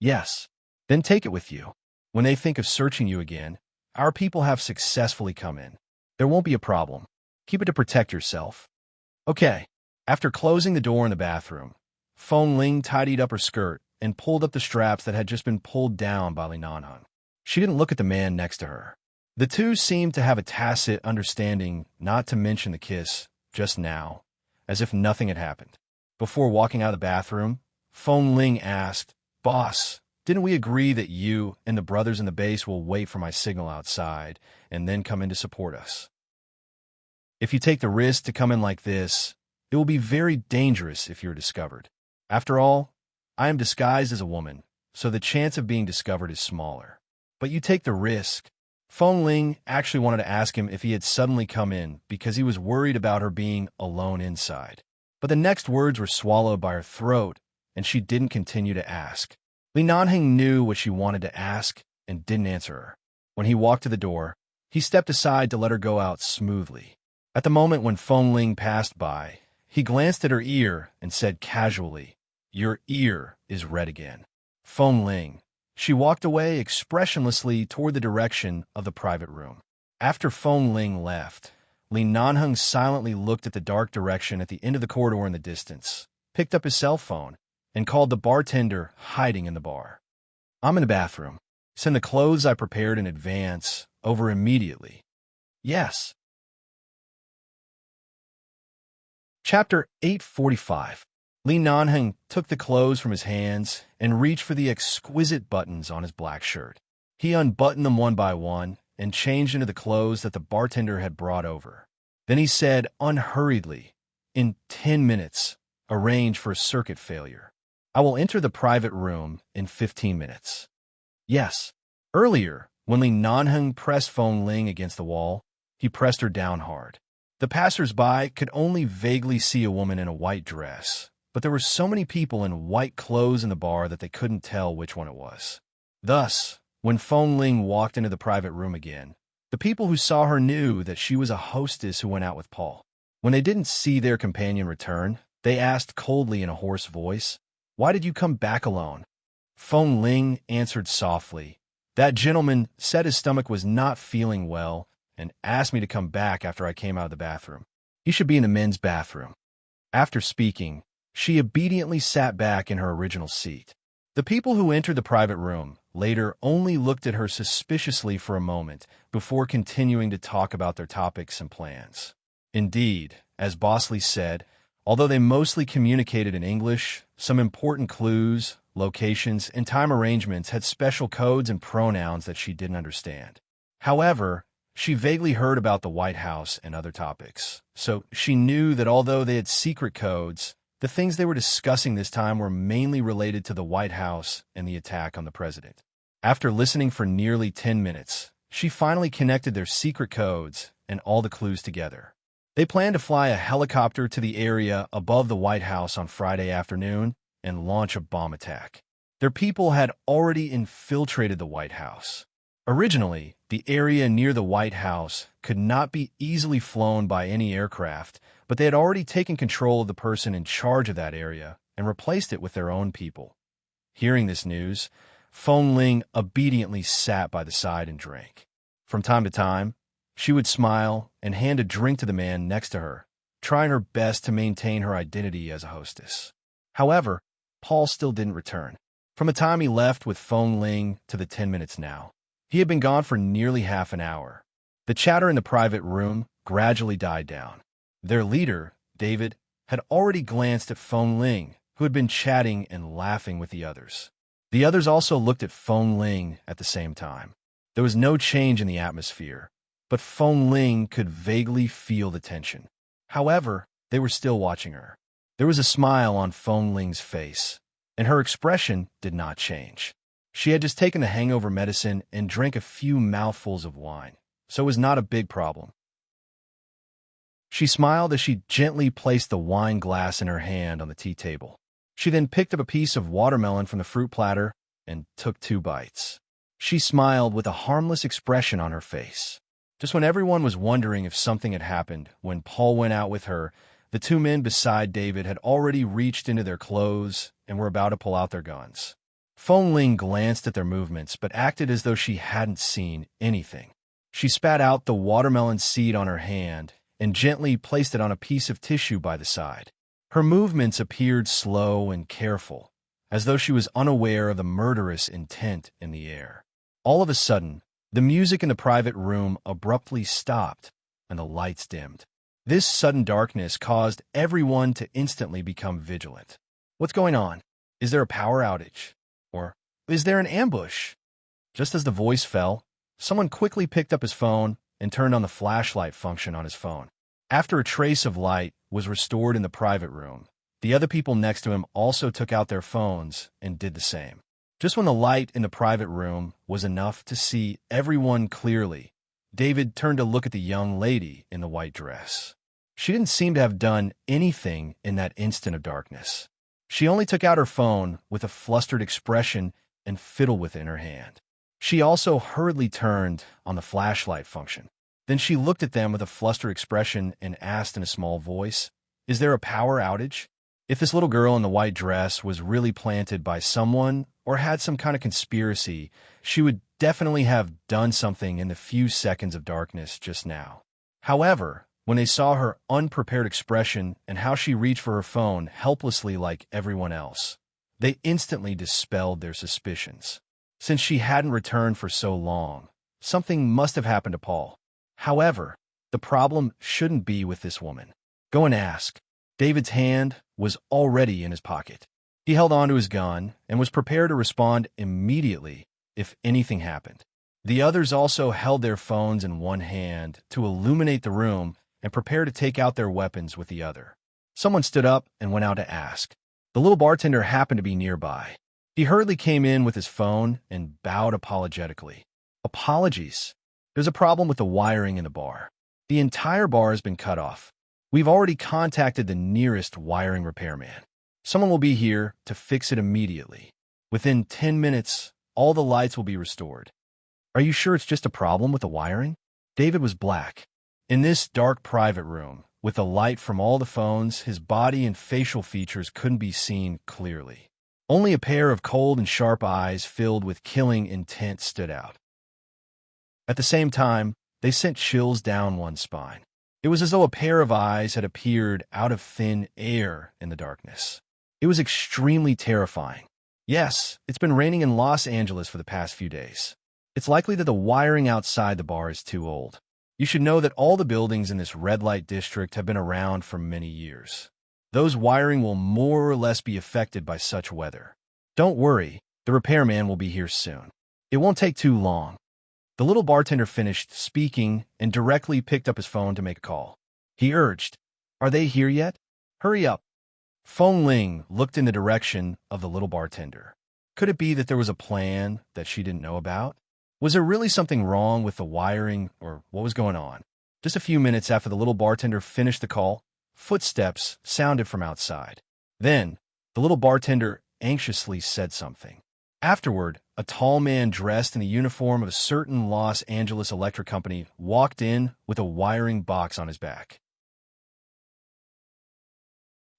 "Yes." "Then take it with you. When they think of searching you again, our people have successfully come in. There won't be a problem. Keep it to protect yourself." "Okay." After closing the door in the bathroom, Feng Ling tidied up her skirt and pulled up the straps that had just been pulled down by Li Nanheng. She didn't look at the man next to her. The two seemed to have a tacit understanding not to mention the kiss just now, as if nothing had happened. Before walking out of the bathroom, Feng Ling asked, "Boss, didn't we agree that you and the brothers in the base will wait for my signal outside and then come in to support us? If you take the risk to come in like this, it will be very dangerous if you're discovered. After all, I am disguised as a woman, so the chance of being discovered is smaller. But you take the risk." Feng Ling actually wanted to ask him if he had suddenly come in because he was worried about her being alone inside. But the next words were swallowed by her throat, and she didn't continue to ask. Li Nanheng knew what she wanted to ask and didn't answer her. When he walked to the door, he stepped aside to let her go out smoothly. At the moment when Feng Ling passed by, he glanced at her ear and said casually, "Your ear is red again." Feng Ling. She walked away expressionlessly toward the direction of the private room. After Feng Ling left, Li Nanheng silently looked at the dark direction at the end of the corridor in the distance, picked up his cell phone, and called the bartender hiding in the bar. "I'm in the bathroom. Send the clothes I prepared in advance over immediately." "Yes." Chapter 845. Li Nanheng took the clothes from his hands and reached for the exquisite buttons on his black shirt. He unbuttoned them one by one and changed into the clothes that the bartender had brought over. Then he said unhurriedly, "In 10 minutes, arrange for a circuit failure. I will enter the private room in 15 minutes. Yes." Earlier, when Li Nanheng pressed Feng Ling against the wall, he pressed her down hard. The passers-by could only vaguely see a woman in a white dress, but there were so many people in white clothes in the bar that they couldn't tell which one it was. Thus, when Feng Ling walked into the private room again, the people who saw her knew that she was a hostess who went out with Paul. When they didn't see their companion return, they asked coldly in a hoarse voice, "Why did you come back alone?" Feng Ling answered softly, "That gentleman said his stomach was not feeling well and asked me to come back after I came out of the bathroom. He should be in the men's bathroom." After speaking, she obediently sat back in her original seat. The people who entered the private room later only looked at her suspiciously for a moment before continuing to talk about their topics and plans. Indeed, as Bosley said, although they mostly communicated in English, some important clues, locations, and time arrangements had special codes and pronouns that she didn't understand. However, she vaguely heard about the White House and other topics, so she knew that although they had secret codes, the things they were discussing this time were mainly related to the White House and the attack on the president. After listening for nearly 10 minutes, she finally connected their secret codes and all the clues together. They planned to fly a helicopter to the area above the White House on Friday afternoon and launch a bomb attack. Their people had already infiltrated the White House. Originally, the area near the White House could not be easily flown by any aircraft, but they had already taken control of the person in charge of that area and replaced it with their own people. Hearing this news, Feng Ling obediently sat by the side and drank. From time to time, she would smile and hand a drink to the man next to her, trying her best to maintain her identity as a hostess. However, Paul still didn't return. From the time he left with Feng Ling to the 10 minutes now, he had been gone for nearly half an hour. The chatter in the private room gradually died down. Their leader, David, had already glanced at Feng Ling, who had been chatting and laughing with the others. The others also looked at Feng Ling at the same time. There was no change in the atmosphere, but Feng Ling could vaguely feel the tension. However, they were still watching her. There was a smile on Feng Ling's face, and her expression did not change. She had just taken the hangover medicine and drank a few mouthfuls of wine, so it was not a big problem. She smiled as she gently placed the wine glass in her hand on the tea table. She then picked up a piece of watermelon from the fruit platter and took 2 bites. She smiled with a harmless expression on her face. Just when everyone was wondering if something had happened, when Paul went out with her, the 2 men beside David had already reached into their clothes and were about to pull out their guns. Feng Ling glanced at their movements but acted as though she hadn't seen anything. She spat out the watermelon seed on her hand and gently placed it on a piece of tissue by the side. Her movements appeared slow and careful, as though she was unaware of the murderous intent in the air. All of a sudden, the music in the private room abruptly stopped and the lights dimmed. This sudden darkness caused everyone to instantly become vigilant. What's going on? Is there a power outage? Or is there an ambush? Just as the voice fell, someone quickly picked up his phone and turned on the flashlight function on his phone. After a trace of light was restored in the private room, the other people next to him also took out their phones and did the same. Just when the light in the private room was enough to see everyone clearly, David turned to look at the young lady in the white dress. She didn't seem to have done anything in that instant of darkness. She only took out her phone with a flustered expression and fiddled with it in her hand. She also hurriedly turned on the flashlight function. Then she looked at them with a flustered expression and asked in a small voice, "Is there a power outage?" If this little girl in the white dress was really planted by someone or had some kind of conspiracy, she would definitely have done something in the few seconds of darkness just now. However, when they saw her unprepared expression and how she reached for her phone helplessly like everyone else, they instantly dispelled their suspicions. Since she hadn't returned for so long, something must have happened to Paul. However, the problem shouldn't be with this woman. Go and ask. David's hand was already in his pocket. He held onto his gun and was prepared to respond immediately if anything happened. The others also held their phones in one hand to illuminate the room and prepare to take out their weapons with the other. Someone stood up and went out to ask. The little bartender happened to be nearby. He hurriedly came in with his phone and bowed apologetically. Apologies. There's a problem with the wiring in the bar. The entire bar has been cut off. We've already contacted the nearest wiring repairman. Someone will be here to fix it immediately. Within 10 minutes, all the lights will be restored. Are you sure it's just a problem with the wiring? David was black. In this dark private room, with the light from all the phones, his body and facial features couldn't be seen clearly. Only a pair of cold and sharp eyes filled with killing intent stood out. At the same time, they sent chills down one's spine. It was as though a pair of eyes had appeared out of thin air in the darkness. It was extremely terrifying. Yes, it's been raining in Los Angeles for the past few days. It's likely that the wiring outside the bar is too old. You should know that all the buildings in this red light district have been around for many years. Those wiring will more or less be affected by such weather. Don't worry, the repairman will be here soon. It won't take too long. The little bartender finished speaking and directly picked up his phone to make a call. He urged, "Are they here yet? Hurry up." Feng Ling looked in the direction of the little bartender. Could it be that there was a plan that she didn't know about? Was there really something wrong with the wiring, or what was going on? Just a few minutes after the little bartender finished the call, footsteps sounded from outside. Then, the little bartender anxiously said something. Afterward, a tall man dressed in the uniform of a certain Los Angeles electric company walked in with a wiring box on his back.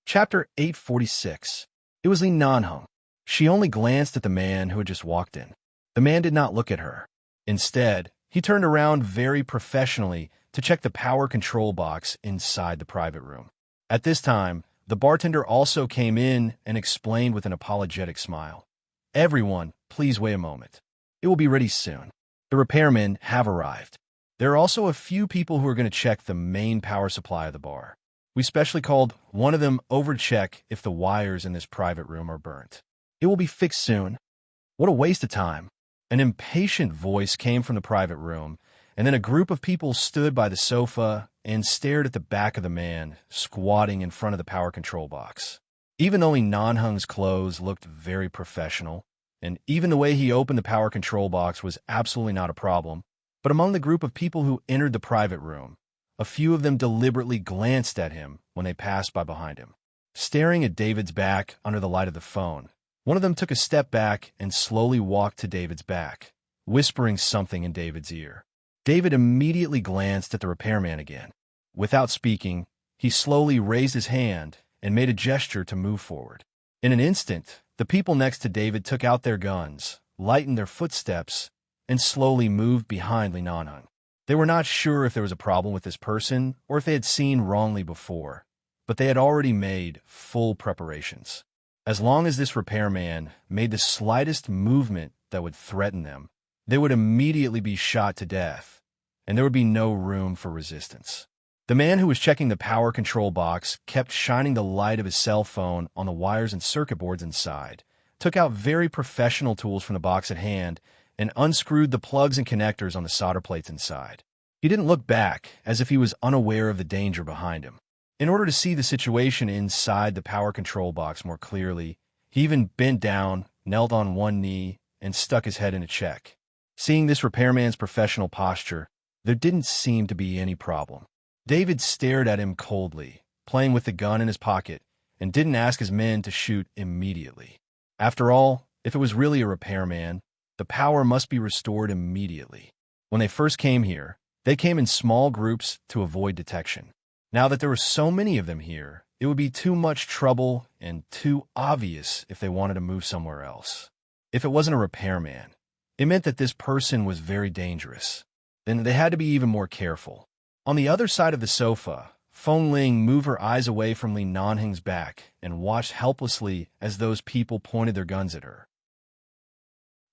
Chapter 846. It was Li Nanheng. She only glanced at the man who had just walked in. The man did not look at her. Instead, he turned around very professionally to check the power control box inside the private room. At this time, the bartender also came in and explained with an apologetic smile. "Everyone, please wait a moment. It will be ready soon. The repairmen have arrived. There are also a few people who are going to check the main power supply of the bar. We specially called one of them over to check if the wires in this private room are burnt. It will be fixed soon." What a waste of time. An impatient voice came from the private room, and then a group of people stood by the sofa and stared at the back of the man squatting in front of the power control box. Even though Li Nanheng's clothes looked very professional, and even the way he opened the power control box was absolutely not a problem, but among the group of people who entered the private room, a few of them deliberately glanced at him when they passed by behind him. Staring at David's back under the light of the phone, one of them took a step back and slowly walked to David's back, whispering something in David's ear. David immediately glanced at the repairman again. Without speaking, he slowly raised his hand and made a gesture to move forward. In an instant, the people next to David took out their guns, lightened their footsteps, and slowly moved behind Li Nanheng. They were not sure if there was a problem with this person or if they had seen wrongly before, but they had already made full preparations. As long as this repairman made the slightest movement that would threaten them, they would immediately be shot to death, and there would be no room for resistance. The man who was checking the power control box kept shining the light of his cell phone on the wires and circuit boards inside, took out very professional tools from the box at hand, and unscrewed the plugs and connectors on the solder plates inside. He didn't look back, as if he was unaware of the danger behind him. In order to see the situation inside the power control box more clearly, he even bent down, knelt on one knee, and stuck his head in a check. Seeing this repairman's professional posture, there didn't seem to be any problem. David stared at him coldly, playing with the gun in his pocket, and didn't ask his men to shoot immediately. After all, if it was really a repairman, the power must be restored immediately. When they first came here, they came in small groups to avoid detection. Now that there were so many of them here, it would be too much trouble and too obvious if they wanted to move somewhere else. If it wasn't a repairman, it meant that this person was very dangerous. Then they had to be even more careful. On the other side of the sofa, Feng Ling moved her eyes away from Li Nanheng's back and watched helplessly as those people pointed their guns at her.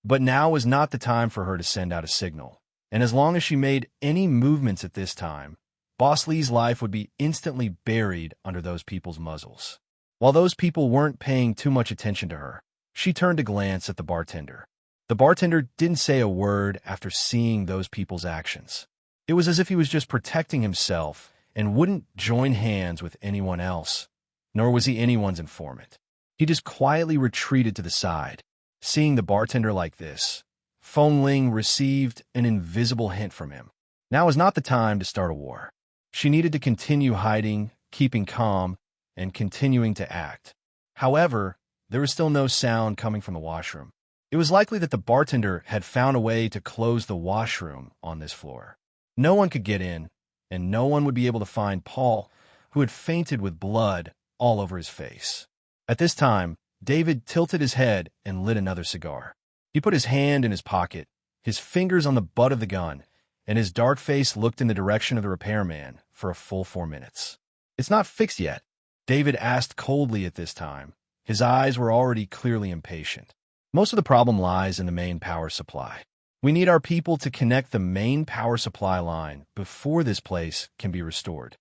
But now was not the time for her to send out a signal, and as long as she made any movements at this time, Boss Lee's life would be instantly buried under those people's muzzles. While those people weren't paying too much attention to her, she turned to glance at the bartender. The bartender didn't say a word after seeing those people's actions. It was as if he was just protecting himself and wouldn't join hands with anyone else, nor was he anyone's informant. He just quietly retreated to the side. Seeing the bartender like this, Feng Ling received an invisible hint from him. Now is not the time to start a war. She needed to continue hiding, keeping calm, and continuing to act. However, there was still no sound coming from the washroom. It was likely that the bartender had found a way to close the washroom on this floor. No one could get in, and no one would be able to find Paul, who had fainted with blood all over his face. At this time, David tilted his head and lit another cigar. He put his hand in his pocket, his fingers on the butt of the gun, and his dark face looked in the direction of the repairman for a full 4 minutes. "It's not fixed yet," David asked coldly at this time. His eyes were already clearly impatient. "Most of the problem lies in the main power supply. We need our people to connect the main power supply line before this place can be restored."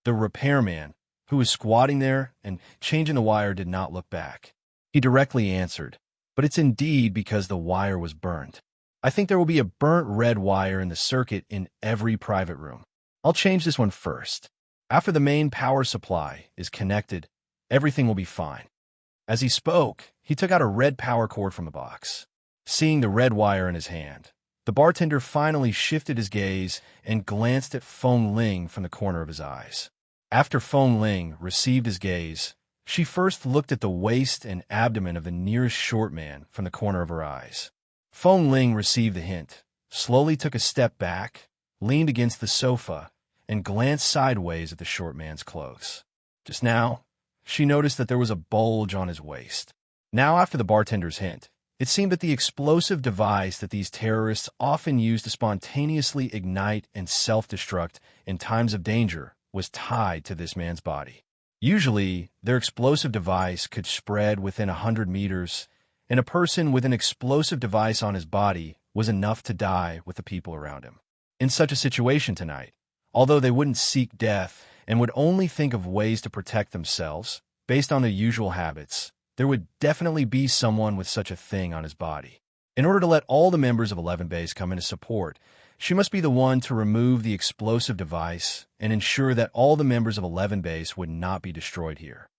The repairman, who was squatting there and changing the wire, did not look back. He directly answered, "But it's indeed because the wire was burnt. I think there will be a burnt red wire in the circuit in every private room. I'll change this one first. After the main power supply is connected, everything will be fine." As he spoke, he took out a red power cord from the box. Seeing the red wire in his hand, the bartender finally shifted his gaze and glanced at Feng Ling from the corner of his eyes. After Feng Ling received his gaze, she first looked at the waist and abdomen of the nearest short man from the corner of her eyes. Feng Ling received the hint, slowly took a step back, leaned against the sofa, and glanced sideways at the short man's clothes. Just now, she noticed that there was a bulge on his waist. Now, after the bartender's hint, it seemed that the explosive device that these terrorists often use to spontaneously ignite and self-destruct in times of danger was tied to this man's body. Usually, their explosive device could spread within 100 meters, and a person with an explosive device on his body was enough to die with the people around him. In such a situation tonight, although they wouldn't seek death and would only think of ways to protect themselves based on their usual habits, there would definitely be someone with such a thing on his body. In order to let all the members of 11 Base come into support, she must be the one to remove the explosive device and ensure that all the members of 11 Base would not be destroyed here.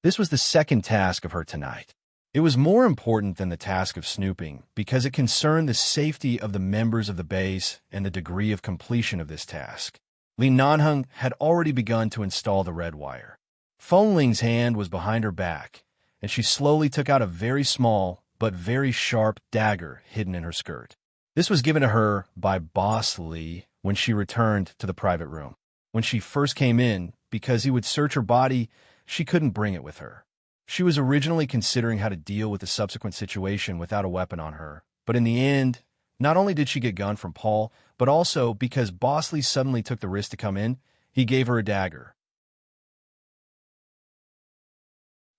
This was the second task of her tonight. It was more important than the task of snooping because it concerned the safety of the members of the base and the degree of completion of this task. Li Nanheng had already begun to install the red wire. Feng Ling's hand was behind her back, and she slowly took out a very small but very sharp dagger hidden in her skirt. This was given to her by Boss Li when she returned to the private room. When she first came in, because he would search her body, she couldn't bring it with her. She was originally considering how to deal with the subsequent situation without a weapon on her, but in the end, not only did she get gunned from Paul, but also because Boss Lee suddenly took the risk to come in, he gave her a dagger.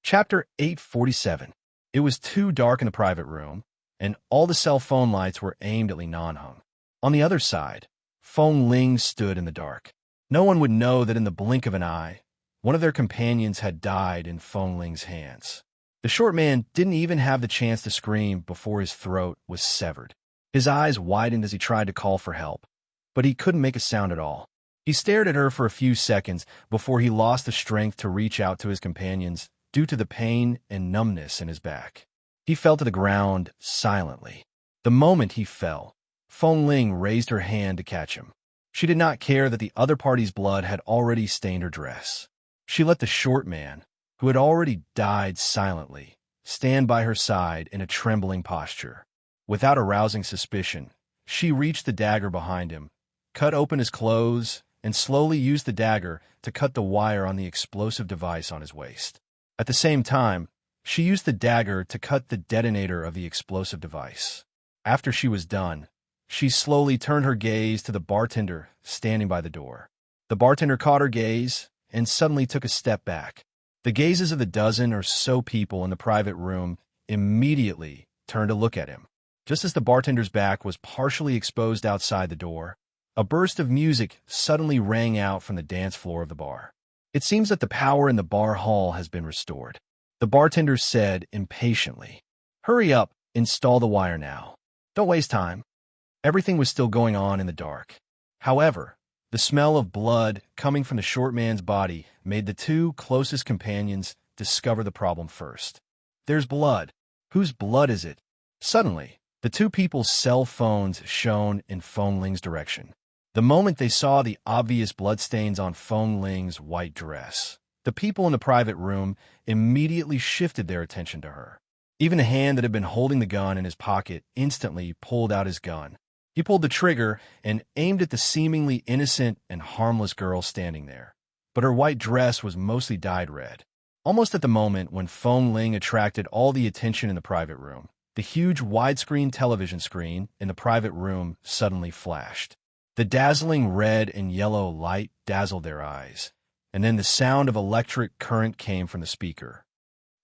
Chapter 847. It was too dark in the private room, and all the cell phone lights were aimed at Li Nanheng. On the other side, Feng Ling stood in the dark. No one would know that in the blink of an eye, one of their companions had died in Feng Ling's hands. The short man didn't even have the chance to scream before his throat was severed. His eyes widened as he tried to call for help, but he couldn't make a sound at all. He stared at her for a few seconds before he lost the strength to reach out to his companions due to the pain and numbness in his back. He fell to the ground silently. The moment he fell, Feng Ling raised her hand to catch him. She did not care that the other party's blood had already stained her dress. She let the short man, who had already died silently, stand by her side in a trembling posture. Without arousing suspicion, she reached the dagger behind him, cut open his clothes, and slowly used the dagger to cut the wire on the explosive device on his waist. At the same time, she used the dagger to cut the detonator of the explosive device. After she was done, she slowly turned her gaze to the bartender standing by the door. The bartender caught her gaze and suddenly took a step back. The gazes of the dozen or so people in the private room immediately turned to look at him. Just as the bartender's back was partially exposed outside the door, A burst of music suddenly rang out from the dance floor of the bar. It seems that the power in the bar hall has been restored, the bartender said impatiently. Hurry up, install the wire now. Don't waste time. Everything was still going on in the dark. However, the smell of blood coming from the short man's body made the two closest companions discover the problem first. There's blood. Whose blood is it? Suddenly, the two people's cell phones shone in Feng Ling's direction. The moment they saw the obvious bloodstains on Feng Ling's white dress, the people in the private room immediately shifted their attention to her. Even the hand that had been holding the gun in his pocket instantly pulled out his gun. He pulled the trigger and aimed at the seemingly innocent and harmless girl standing there. But her white dress was mostly dyed red. Almost at the moment when Feng Ling attracted all the attention in the private room, the huge widescreen television screen in the private room suddenly flashed. The dazzling red and yellow light dazzled their eyes, and then the sound of electric current came from the speaker.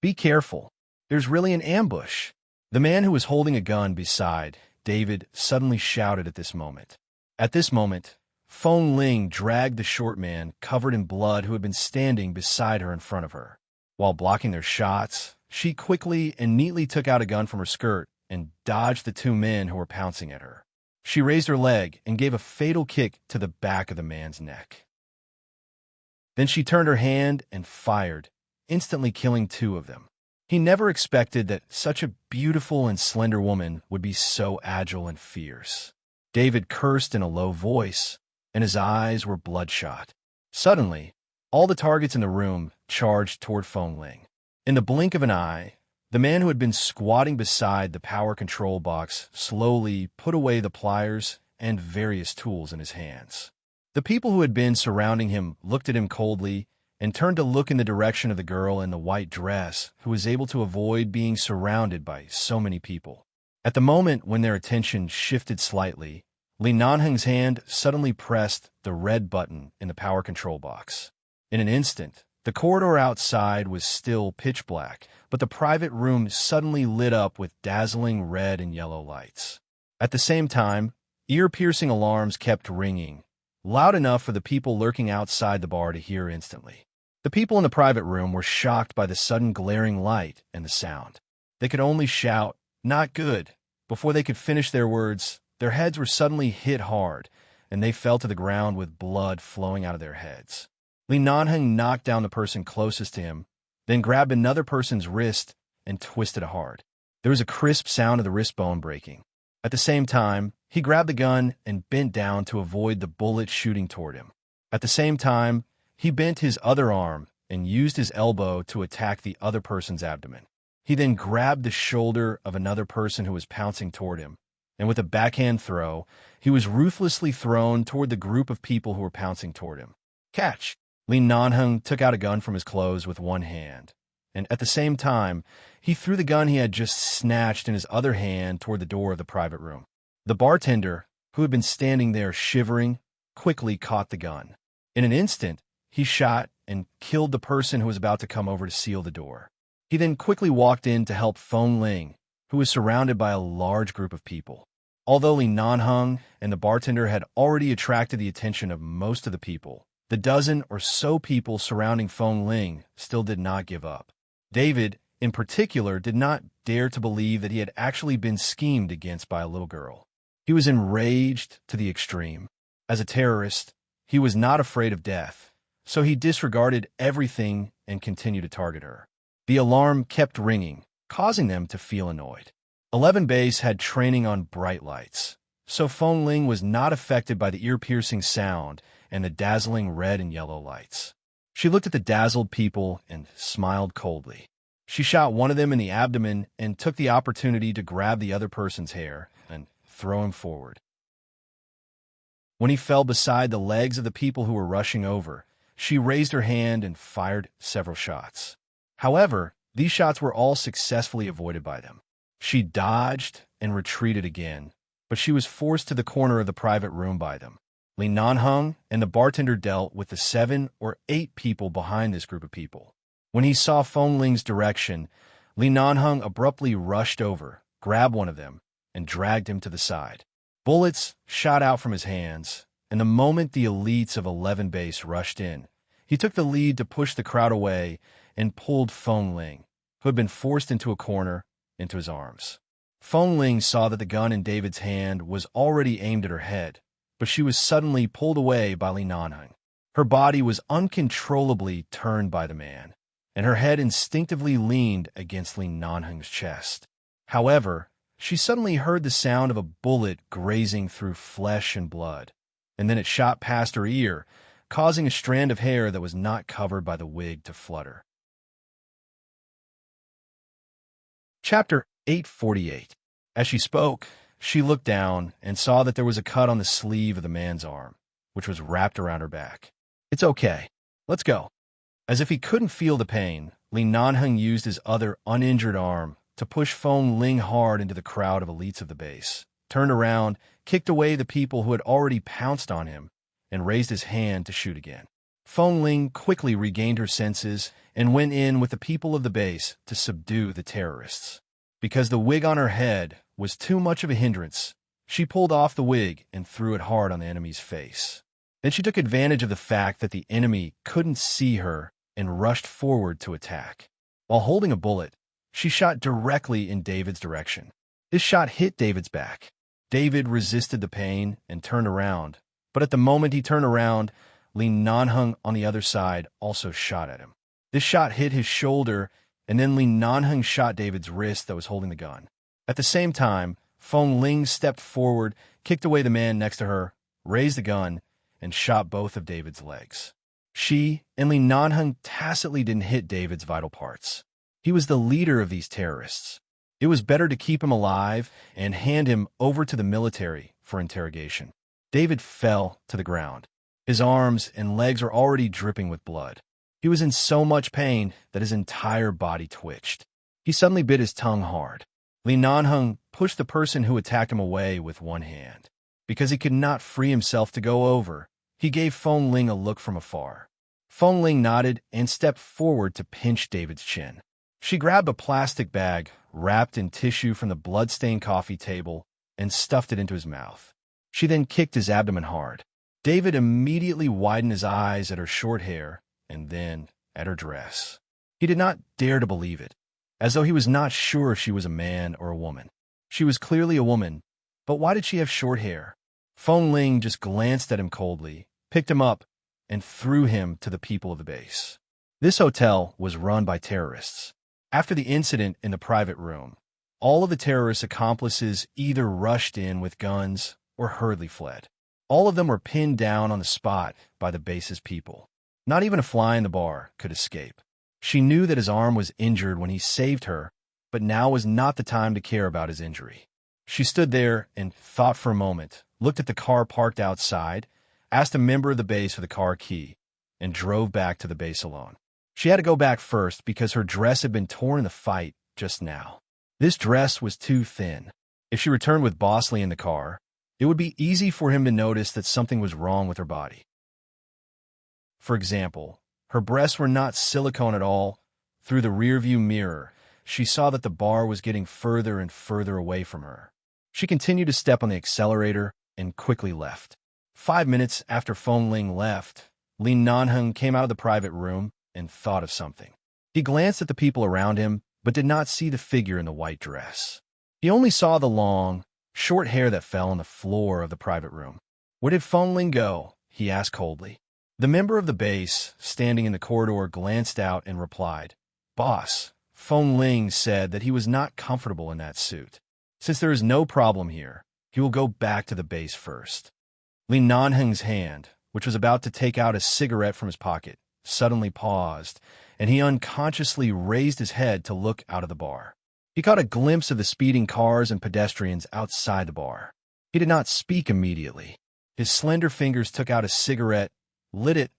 Be careful. There's really an ambush. The man who was holding a gun beside David suddenly shouted at this moment. At this moment, Feng Ling dragged the short man covered in blood who had been standing beside her in front of her. While blocking their shots, she quickly and neatly took out a gun from her skirt and dodged the two men who were pouncing at her. She raised her leg and gave a fatal kick to the back of the man's neck. Then she turned her hand and fired, instantly killing two of them. He never expected that such a beautiful and slender woman would be so agile and fierce. David cursed in a low voice, and his eyes were bloodshot. Suddenly, all the targets in the room charged toward Feng Ling. In the blink of an eye, the man who had been squatting beside the power control box slowly put away the pliers and various tools in his hands. The people who had been surrounding him looked at him coldly and turned to look in the direction of the girl in the white dress, who was able to avoid being surrounded by so many people. At the moment when their attention shifted slightly, Li Nanheng's hand suddenly pressed the red button in the power control box. In an instant, the corridor outside was still pitch black, but the private room suddenly lit up with dazzling red and yellow lights. At the same time, ear-piercing alarms kept ringing, loud enough for the people lurking outside the bar to hear instantly. The people in the private room were shocked by the sudden glaring light and the sound. They could only shout, "Not good." Before they could finish their words, their heads were suddenly hit hard, and they fell to the ground with blood flowing out of their heads. Li Nanheng knocked down the person closest to him, then grabbed another person's wrist and twisted it hard. There was a crisp sound of the wrist bone breaking. At the same time, he grabbed the gun and bent down to avoid the bullet shooting toward him. At the same time, he bent his other arm and used his elbow to attack the other person's abdomen. He then grabbed the shoulder of another person who was pouncing toward him, and with a backhand throw, he was ruthlessly thrown toward the group of people who were pouncing toward him. Catch! Li Nanheng took out a gun from his clothes with one hand, and at the same time, he threw the gun he had just snatched in his other hand toward the door of the private room. The bartender, who had been standing there shivering, quickly caught the gun. In an instant, he shot and killed the person who was about to come over to seal the door. He then quickly walked in to help Feng Ling, who was surrounded by a large group of people. Although Li Nanheng and the bartender had already attracted the attention of most of the people, the dozen or so people surrounding Feng Ling still did not give up. David, in particular, did not dare to believe that he had actually been schemed against by a little girl. He was enraged to the extreme. As a terrorist, he was not afraid of death, so he disregarded everything and continued to target her. The alarm kept ringing, causing them to feel annoyed. 11 Base had training on bright lights, so Feng Ling was not affected by the ear-piercing sound and the dazzling red and yellow lights. She looked at the dazzled people and smiled coldly. She shot one of them in the abdomen and took the opportunity to grab the other person's hair and throw him forward. When he fell beside the legs of the people who were rushing over, she raised her hand and fired several shots. However, these shots were all successfully avoided by them. She dodged and retreated again, but she was forced to the corner of the private room by them. Li Nanheng and the bartender dealt with the 7 or 8 people behind this group of people. When he saw Feng Ling's direction, Li Nanheng abruptly rushed over, grabbed one of them, and dragged him to the side. Bullets shot out from his hands, and the moment the elites of 11 Base rushed in, he took the lead to push the crowd away and pulled Feng Ling, who had been forced into a corner, into his arms. Feng Ling saw that the gun in David's hand was already aimed at her head, but she was suddenly pulled away by Li Nanheng. Her body was uncontrollably turned by the man, and her head instinctively leaned against Li Nanheng's chest. However, she suddenly heard the sound of a bullet grazing through flesh and blood, and then it shot past her ear, causing a strand of hair that was not covered by the wig to flutter. Chapter 848. As she spoke, she looked down and saw that there was a cut on the sleeve of the man's arm, which was wrapped around her back. "It's okay. Let's go." As if he couldn't feel the pain, Li Nanheng used his other uninjured arm to push Feng Ling hard into the crowd of elites of the base, turned around, kicked away the people who had already pounced on him, and raised his hand to shoot again. Feng Ling quickly regained her senses and went in with the people of the base to subdue the terrorists. Because the wig on her head was too much of a hindrance, she pulled off the wig and threw it hard on the enemy's face. Then she took advantage of the fact that the enemy couldn't see her and rushed forward to attack. While holding a bullet, she shot directly in David's direction. This shot hit David's back. David resisted the pain and turned around, but at the moment he turned around, Li Nanheng on the other side also shot at him. This shot hit his shoulder, and then Li Nanheng shot David's wrist that was holding the gun. At the same time, Feng Ling stepped forward, kicked away the man next to her, raised the gun, and shot both of David's legs. She and Li Nanheng tacitly didn't hit David's vital parts. He was the leader of these terrorists. It was better to keep him alive and hand him over to the military for interrogation. David fell to the ground. His arms and legs were already dripping with blood. He was in so much pain that his entire body twitched. He suddenly bit his tongue hard. Li Nanheng pushed the person who attacked him away with one hand. Because he could not free himself to go over, he gave Feng Ling a look from afar. Feng Ling nodded and stepped forward to pinch David's chin. She grabbed a plastic bag wrapped in tissue from the blood-stained coffee table and stuffed it into his mouth. She then kicked his abdomen hard. David immediately widened his eyes at her short hair and then at her dress. He did not dare to believe it, as though he was not sure if she was a man or a woman. She was clearly a woman, but why did she have short hair? Feng Ling just glanced at him coldly, picked him up, and threw him to the people of the base. This hotel was run by terrorists. After the incident in the private room, all of the terrorists' accomplices either rushed in with guns or hurriedly fled. All of them were pinned down on the spot by the base's people. Not even a fly in the bar could escape. She knew that his arm was injured when he saved her, but now was not the time to care about his injury. She stood there and thought for a moment, looked at the car parked outside, asked a member of the base for the car key, and drove back to the base alone. She had to go back first because her dress had been torn in the fight just now. This dress was too thin. If she returned with Bosley in the car, it would be easy for him to notice that something was wrong with her body. For example, her breasts were not silicone at all. Through the rearview mirror, she saw that the bar was getting further and further away from her. She continued to step on the accelerator and quickly left. 5 minutes after Feng Ling left, Li Nanheng came out of the private room and thought of something. He glanced at the people around him, but did not see the figure in the white dress. He only saw the long, short hair that fell on the floor of the private room. "Where did Feng Ling go?" he asked coldly. The member of the base, standing in the corridor, glanced out and replied, "Boss, Feng Ling said that he was not comfortable in that suit. Since there is no problem here, he will go back to the base first." Li Nanheng's hand, which was about to take out a cigarette from his pocket, suddenly paused, and he unconsciously raised his head to look out of the bar. He caught a glimpse of the speeding cars and pedestrians outside the bar. He did not speak immediately. His slender fingers took out a cigarette, lit it,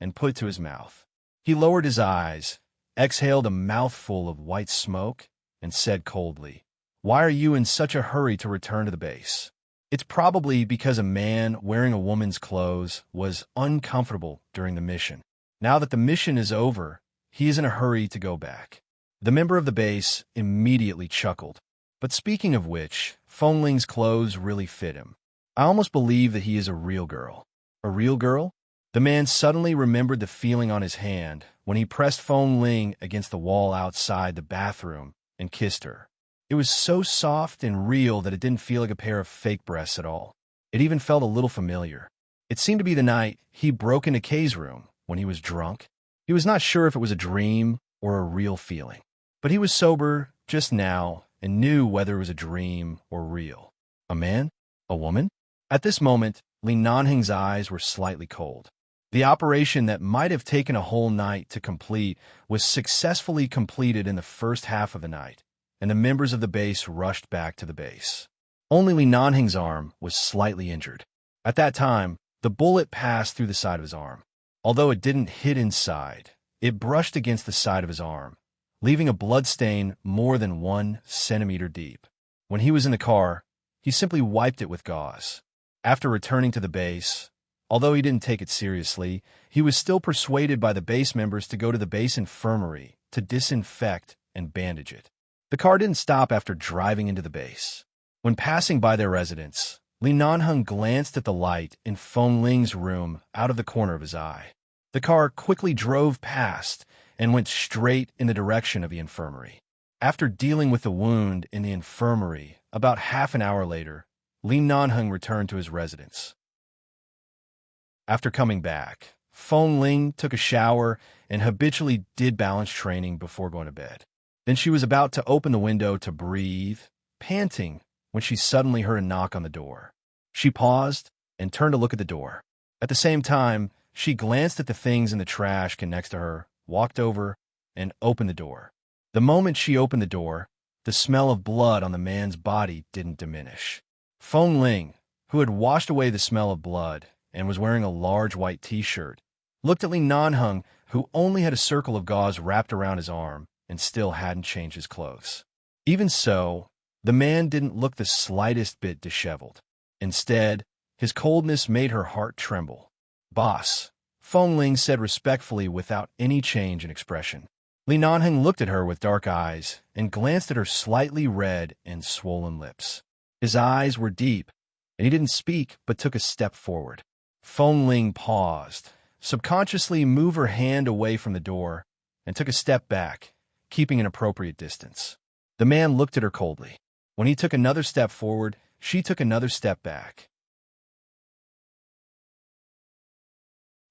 and put it to his mouth. He lowered his eyes, exhaled a mouthful of white smoke, and said coldly, "Why are you in such a hurry to return to the base?" It's probably because a man wearing a woman's clothes was uncomfortable during the mission. Now that the mission is over, he is in a hurry to go back. The member of the base immediately chuckled. But speaking of which, Feng Ling's clothes really fit him. I almost believe that he is a real girl. A real girl? The man suddenly remembered the feeling on his hand when he pressed Feng Ling against the wall outside the bathroom and kissed her. It was so soft and real that it didn't feel like a pair of fake breasts at all. It even felt a little familiar. It seemed to be the night he broke into Kay's room when he was drunk. He was not sure if it was a dream or a real feeling. But he was sober just now and knew whether it was a dream or real. A man? A woman? At this moment, Li Nanheng's eyes were slightly cold. The operation that might have taken a whole night to complete was successfully completed in the first half of the night, and the members of the base rushed back to the base. Only Li Nanheng's arm was slightly injured. At that time, the bullet passed through the side of his arm. Although it didn't hit inside, it brushed against the side of his arm, leaving a blood stain more than 1 centimeter deep. When he was in the car, he simply wiped it with gauze. After returning to the base, although he didn't take it seriously, he was still persuaded by the base members to go to the base infirmary to disinfect and bandage it. The car didn't stop after driving into the base. When passing by their residence, Li Nanheng glanced at the light in Feng Ling's room out of the corner of his eye. The car quickly drove past and went straight in the direction of the infirmary. After dealing with the wound in the infirmary, about half an hour later, Li Nanheng returned to his residence. After coming back, Feng Ling took a shower and habitually did balance training before going to bed. Then she was about to open the window to breathe, panting, when she suddenly heard a knock on the door. She paused and turned to look at the door. At the same time, she glanced at the things in the trash can next to her, walked over, and opened the door. The moment she opened the door, the smell of blood on the man's body didn't diminish. Feng Ling, who had washed away the smell of blood and was wearing a large white t-shirt, looked at Li Nanheng, who only had a circle of gauze wrapped around his arm and still hadn't changed his clothes. Even so, the man didn't look the slightest bit disheveled. Instead, his coldness made her heart tremble. "Boss," Feng Ling said respectfully without any change in expression. Li Nanheng looked at her with dark eyes and glanced at her slightly red and swollen lips. His eyes were deep, and he didn't speak but took a step forward. Feng Ling paused, subconsciously moved her hand away from the door, and took a step back, keeping an appropriate distance. The man looked at her coldly. When he took another step forward, she took another step back.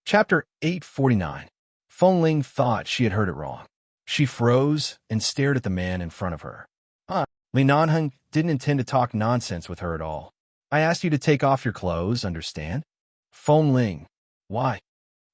Chapter 849. Feng Ling thought she had heard it wrong. She froze and stared at the man in front of her. Li Nanheng didn't intend to talk nonsense with her at all. "I asked you to take off your clothes, understand?" Feng Ling. "Why?"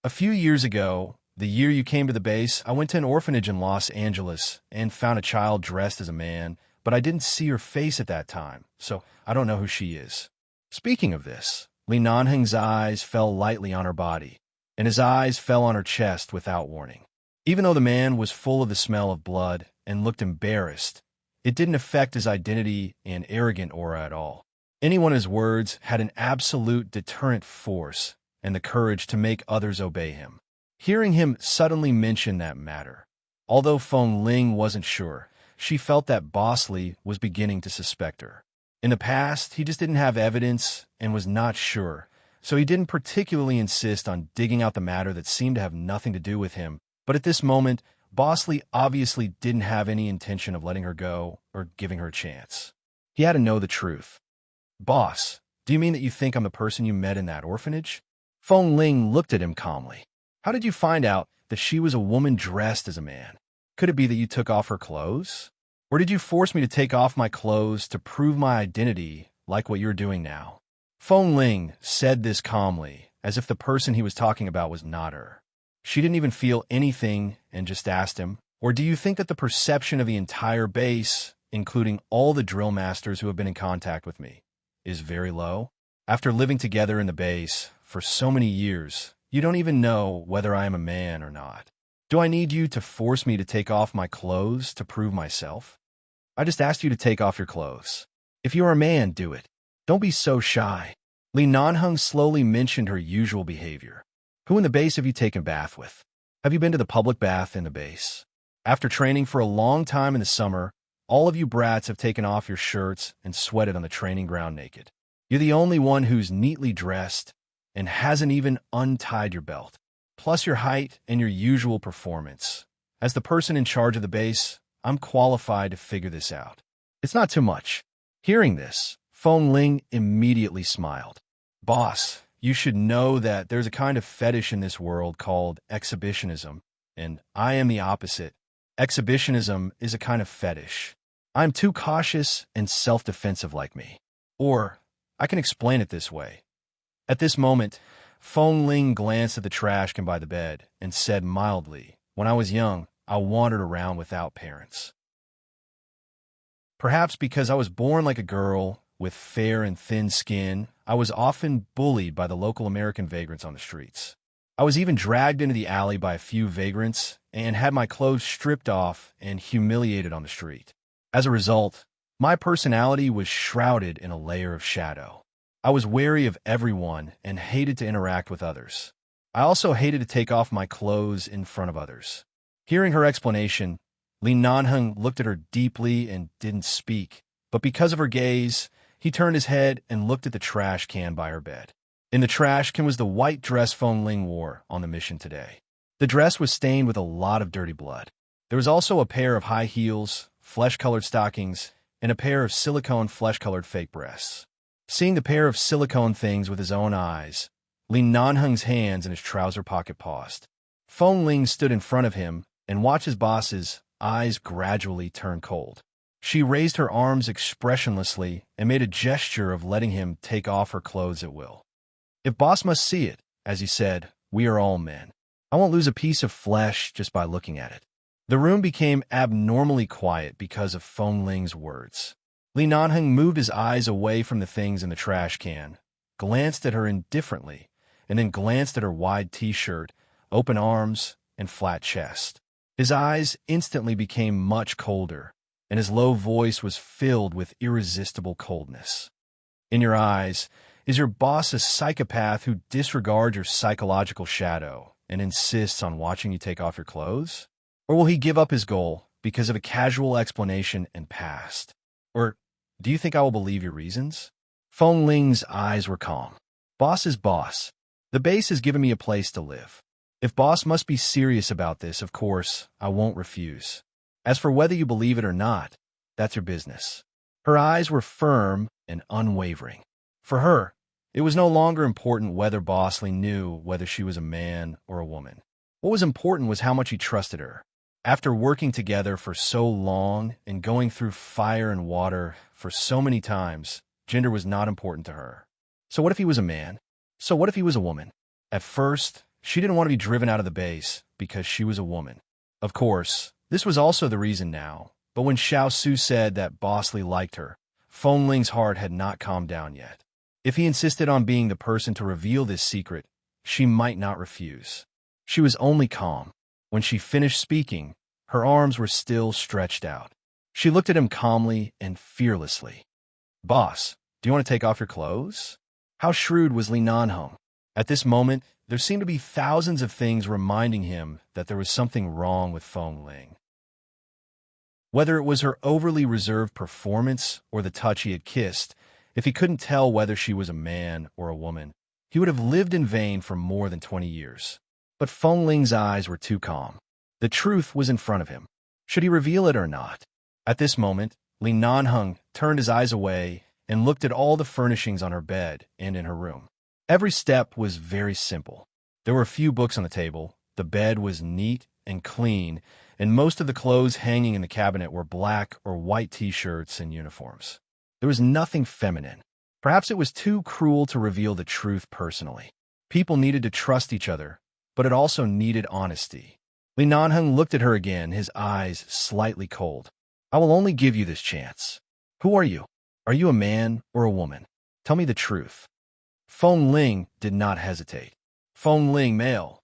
"A few years ago, the year you came to the base, I went to an orphanage in Los Angeles and found a child dressed as a man, but I didn't see her face at that time, so I don't know who she is." Speaking of this, Li Nanheng's eyes fell lightly on her body, and his eyes fell on her chest without warning. Even though the man was full of the smell of blood and looked embarrassed, it didn't affect his identity and arrogant aura at all. Anyone in his words had an absolute deterrent force and the courage to make others obey him. Hearing him suddenly mention that matter, although Feng Ling wasn't sure, she felt that Boss Li was beginning to suspect her. In the past, he just didn't have evidence and was not sure, so he didn't particularly insist on digging out the matter that seemed to have nothing to do with him. But at this moment, Boss Li obviously didn't have any intention of letting her go or giving her a chance. He had to know the truth. "Boss, do you mean that you think I'm the person you met in that orphanage?" Feng Ling looked at him calmly. "How did you find out that she was a woman dressed as a man? Could it be that you took off her clothes? Or did you force me to take off my clothes to prove my identity like what you're doing now?" Feng Ling said this calmly, as if the person he was talking about was not her. She didn't even feel anything and just asked him, "Or do you think that the perception of the entire base, including all the drill masters who have been in contact with me, is very low? After living together in the base for so many years, you don't even know whether I am a man or not. Do I need you to force me to take off my clothes to prove myself? I just asked you to take off your clothes. If you are a man, do it. Don't be so shy." Li Nanheng slowly mentioned her usual behavior. "Who in the base have you taken a bath with? Have you been to the public bath in the base? After training for a long time in the summer, all of you brats have taken off your shirts and sweated on the training ground naked. You're the only one who's neatly dressed, and hasn't even untied your belt. Plus your height and your usual performance. As the person in charge of the base, I'm qualified to figure this out. It's not too much. Hearing this, Feng Ling immediately smiled. Boss, you should know that there's a kind of fetish in this world called exhibitionism, and I am the opposite. Exhibitionism is a kind of fetish. I'm too cautious and self-defensive like me. Or, I can explain it this way. At this moment, Feng Ling glanced at the trash can by the bed and said mildly, "When I was young, I wandered around without parents. Perhaps because I was born like a girl, with fair and thin skin, I was often bullied by the local American vagrants on the streets. I was even dragged into the alley by a few vagrants and had my clothes stripped off and humiliated on the street. As a result, my personality was shrouded in a layer of shadow. I was wary of everyone and hated to interact with others. I also hated to take off my clothes in front of others." Hearing her explanation, Li Nanheng looked at her deeply and didn't speak, but because of her gaze, he turned his head and looked at the trash can by her bed. In the trash can was the white dress Feng Ling wore on the mission today. The dress was stained with a lot of dirty blood. There was also a pair of high heels, flesh-colored stockings, and a pair of silicone flesh-colored fake breasts. Seeing the pair of silicone things with his own eyes, Li Nanheng's hands in his trouser pocket paused. Feng Ling stood in front of him and watched his boss's eyes gradually turn cold. She raised her arms expressionlessly and made a gesture of letting him take off her clothes at will. "If boss must see it, as he said, we are all men. I won't lose a piece of flesh just by looking at it." The room became abnormally quiet because of Feng Ling's words. Li Nanheng moved his eyes away from the things in the trash can, glanced at her indifferently, and then glanced at her wide t-shirt, open arms, and flat chest. His eyes instantly became much colder, and his low voice was filled with irresistible coldness. "In your eyes, is your boss a psychopath who disregards your psychological shadow and insists on watching you take off your clothes? Or will he give up his goal because of a casual explanation and pass? Or do you think I will believe your reasons?" Feng Ling's eyes were calm. "Boss is boss. The base has given me a place to live. If boss must be serious about this, of course, I won't refuse. As for whether you believe it or not, that's your business." Her eyes were firm and unwavering. For her, it was no longer important whether Bosley knew whether she was a man or a woman. What was important was how much he trusted her. After working together for so long and going through fire and water for so many times, gender was not important to her. So what if he was a man? So what if he was a woman? At first, she didn't want to be driven out of the base because she was a woman. Of course, this was also the reason now, but when Xiao Su said that Bosley liked her, Feng Ling's heart had not calmed down yet. If he insisted on being the person to reveal this secret, she might not refuse. She was only calm. When she finished speaking, her arms were still stretched out. She looked at him calmly and fearlessly. "Boss, do you want to take off your clothes?" How shrewd was Li Nanheng. At this moment, there seemed to be thousands of things reminding him that there was something wrong with Feng Ling. Whether it was her overly reserved performance or the touch he had kissed, if he couldn't tell whether she was a man or a woman, he would have lived in vain for more than 20 years. But Feng Ling's eyes were too calm. The truth was in front of him. Should he reveal it or not? At this moment, Li Nanheng turned his eyes away and looked at all the furnishings on her bed and in her room. Every step was very simple. There were a few books on the table, the bed was neat and clean, and most of the clothes hanging in the cabinet were black or white t-shirts and uniforms. There was nothing feminine. Perhaps it was too cruel to reveal the truth personally. People needed to trust each other, but it also needed honesty. Li Nanheng looked at her again, his eyes slightly cold. "I will only give you this chance. Who are you? Are you a man or a woman? Tell me the truth." Feng Ling did not hesitate. Feng Ling, male.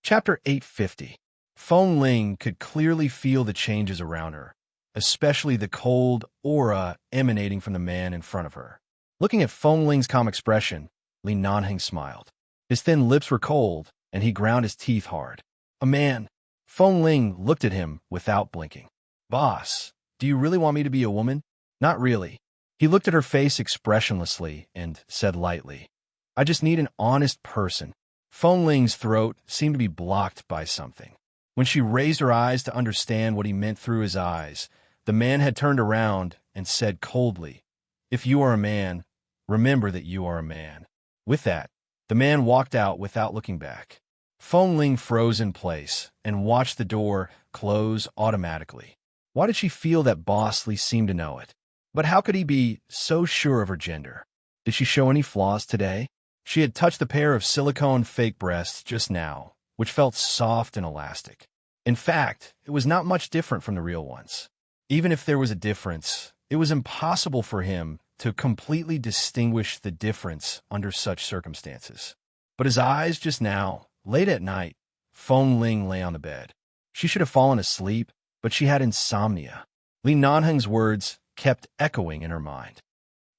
Chapter 850. Feng Ling could clearly feel the changes around her, especially the cold aura emanating from the man in front of her. Looking at Feng Ling's calm expression, Li Nanheng smiled. His thin lips were cold, and he ground his teeth hard. "A man." Feng Ling looked at him without blinking. "Boss, do you really want me to be a woman?" "Not really. He looked at her face expressionlessly and said lightly, "I just need an honest person." Feng Ling's throat seemed to be blocked by something. When she raised her eyes to understand what he meant through his eyes, the man had turned around and said coldly, "If you are a man, remember that you are a man." With that, the man walked out without looking back. Feng Ling froze in place and watched the door close automatically. Why did she feel that Boss Lee seemed to know it? But how could he be so sure of her gender? Did she show any flaws today? She had touched the pair of silicone fake breasts just now, which felt soft and elastic. In fact, it was not much different from the real ones. Even if there was a difference, it was impossible for him to completely distinguish the difference under such circumstances. But his eyes just now, late at night, Feng Ling lay on the bed. She should have fallen asleep, but she had insomnia. Li Nanheng's words kept echoing in her mind.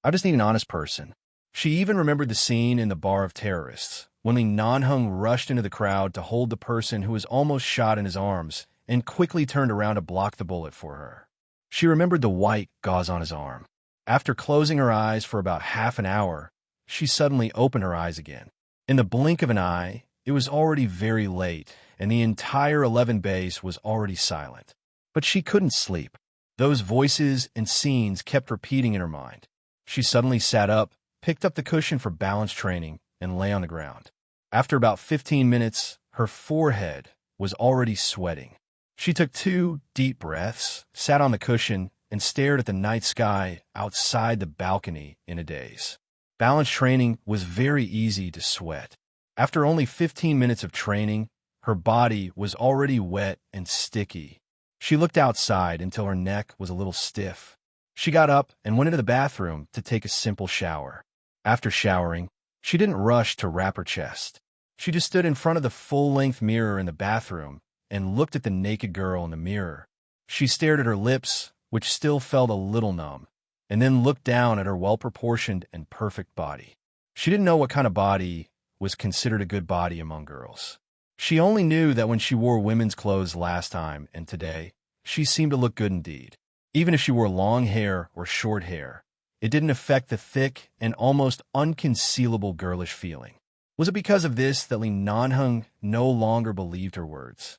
"I just need an honest person." She even remembered the scene in the Bar of Terrorists, when Li Nanheng rushed into the crowd to hold the person who was almost shot in his arms and quickly turned around to block the bullet for her. She remembered the white gauze on his arm. After closing her eyes for about half an hour, she suddenly opened her eyes again. In the blink of an eye, it was already very late, and the entire 11 base was already silent. But she couldn't sleep. Those voices and scenes kept repeating in her mind. She suddenly sat up, picked up the cushion for balance training, and lay on the ground. After about 15 minutes, her forehead was already sweating. She took 2 deep breaths, sat on the cushion, and stared at the night sky outside the balcony in a daze. Balance training was very easy to sweat. After only 15 minutes of training, her body was already wet and sticky. She looked outside until her neck was a little stiff. She got up and went into the bathroom to take a simple shower. After showering, she didn't rush to wrap her chest. She just stood in front of the full-length mirror in the bathroom and looked at the naked girl in the mirror. She stared at her lips, which still felt a little numb, and then looked down at her well-proportioned and perfect body. She didn't know what kind of body was considered a good body among girls. She only knew that when she wore women's clothes last time and today, she seemed to look good indeed. Even if she wore long hair or short hair, it didn't affect the thick and almost unconcealable girlish feeling. Was it because of this that Li Nanheng no longer believed her words?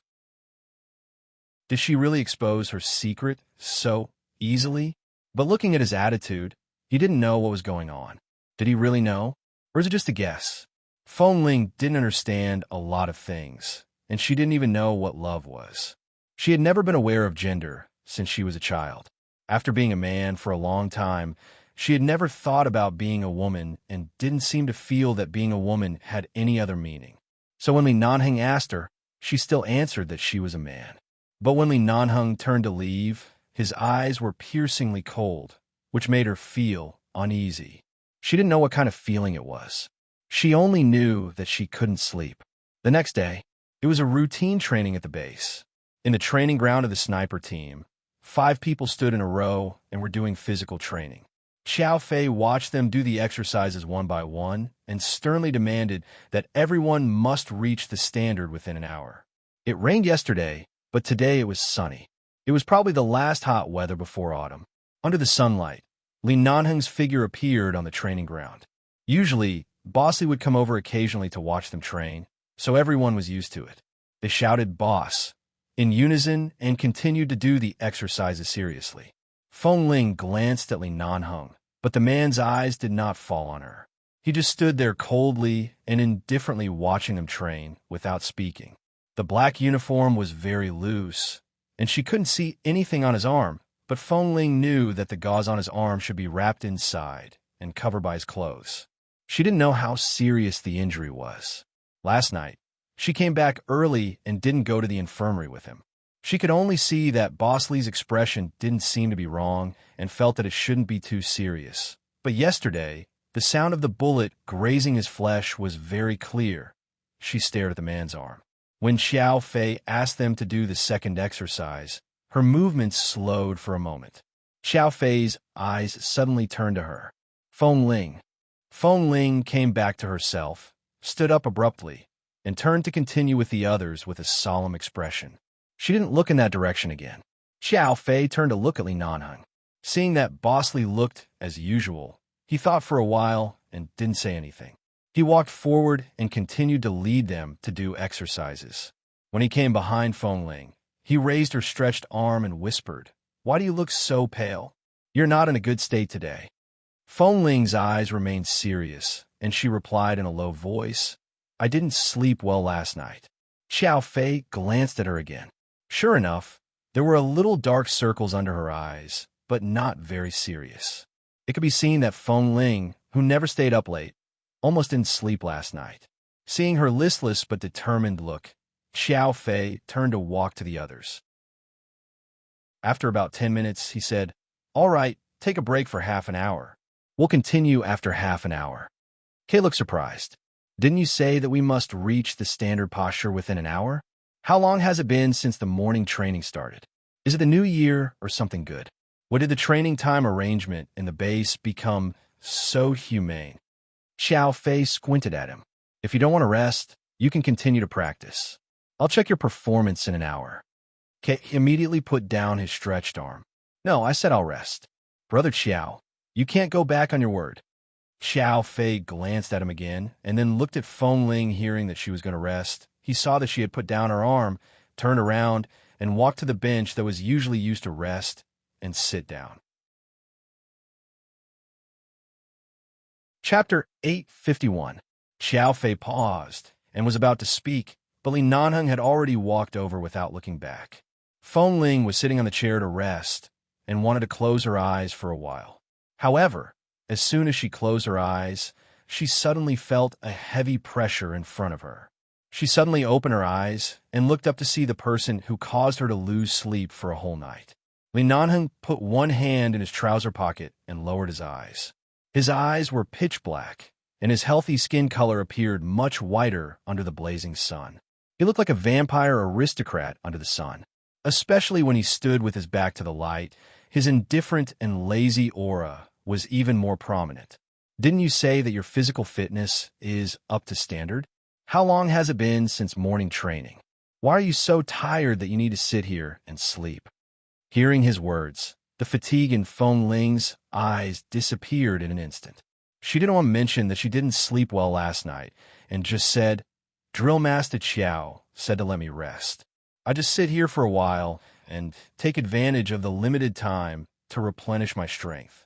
Did she really expose her secret so easily? But looking at his attitude, he didn't know what was going on. Did he really know? Or is it just a guess? Feng Ling didn't understand a lot of things, and she didn't even know what love was. She had never been aware of gender since she was a child. After being a man for a long time, she had never thought about being a woman and didn't seem to feel that being a woman had any other meaning. So when Li Nanheng asked her, she still answered that she was a man. But when Li Nanheng turned to leave, his eyes were piercingly cold, which made her feel uneasy. She didn't know what kind of feeling it was. She only knew that she couldn't sleep. The next day, it was a routine training at the base. In the training ground of the sniper team, 5 people stood in a row and were doing physical training. Xiao Fei watched them do the exercises one by one and sternly demanded that everyone must reach the standard within an hour. It rained yesterday, but today it was sunny. It was probably the last hot weather before autumn. Under the sunlight, Li Nanheng's figure appeared on the training ground. Usually, Bossy would come over occasionally to watch them train, so everyone was used to it. They shouted "Boss" in unison and continued to do the exercises seriously. Feng Ling glanced at Li Nanheng, but the man's eyes did not fall on her. He just stood there coldly and indifferently watching them train without speaking. The black uniform was very loose, and she couldn't see anything on his arm, but Feng Ling knew that the gauze on his arm should be wrapped inside and covered by his clothes. She didn't know how serious the injury was. Last night, she came back early and didn't go to the infirmary with him. She could only see that Boss Lee's expression didn't seem to be wrong and felt that it shouldn't be too serious. But yesterday, the sound of the bullet grazing his flesh was very clear. She stared at the man's arm. When Xiao Fei asked them to do the second exercise, her movements slowed for a moment. Xiao Fei's eyes suddenly turned to her. Feng Ling. Feng Ling came back to herself, stood up abruptly, and turned to continue with the others with a solemn expression. She didn't look in that direction again. Xiao Fei turned to look at Li Nanheng. Seeing that Boss Lee looked as usual, he thought for a while and didn't say anything. He walked forward and continued to lead them to do exercises. When he came behind Feng Ling, he raised her stretched arm and whispered, "Why do you look so pale? You're not in a good state today." Feng Ling's eyes remained serious, and she replied in a low voice, "I didn't sleep well last night." Xiao Fei glanced at her again. Sure enough, there were a little dark circles under her eyes, but not very serious. It could be seen that Feng Ling, who never stayed up late, almost didn't sleep last night. Seeing her listless but determined look, Xiao Fei turned to walk to the others. After about 10 minutes, he said, "All right, take a break for half an hour. We'll continue after half an hour." Kay looked surprised. "Didn't you say that we must reach the standard posture within an hour? How long has it been since the morning training started? Is it the new year or something good? What did the training time arrangement in the base become so humane?" Xiao Fei squinted at him. "If you don't want to rest, you can continue to practice. I'll check your performance in an hour." Kay immediately put down his stretched arm. "No, I said I'll rest. Brother Xiao, you can't go back on your word." Xiao Fei glanced at him again and then looked at Feng Ling. Hearing that she was going to rest, he saw that she had put down her arm, turned around, and walked to the bench that was usually used to rest and sit down. Chapter 851. Xiao Fei paused and was about to speak, but Li Nanheng had already walked over without looking back. Feng Ling was sitting on the chair to rest and wanted to close her eyes for a while. However, as soon as she closed her eyes, she suddenly felt a heavy pressure in front of her. She suddenly opened her eyes and looked up to see the person who caused her to lose sleep for a whole night. Li Nanheng put one hand in his trouser pocket and lowered his eyes. His eyes were pitch black, and his healthy skin color appeared much whiter under the blazing sun. He looked like a vampire aristocrat under the sun, especially when he stood with his back to the light. His indifferent and lazy aura was even more prominent. "Didn't you say that your physical fitness is up to standard? How long has it been since morning training? Why are you so tired that you need to sit here and sleep?" Hearing his words, the fatigue in Feng Ling's eyes disappeared in an instant. She didn't want to mention that she didn't sleep well last night and just said, "Drill Master Qiao said to let me rest. I just sit here for a while and take advantage of the limited time to replenish my strength."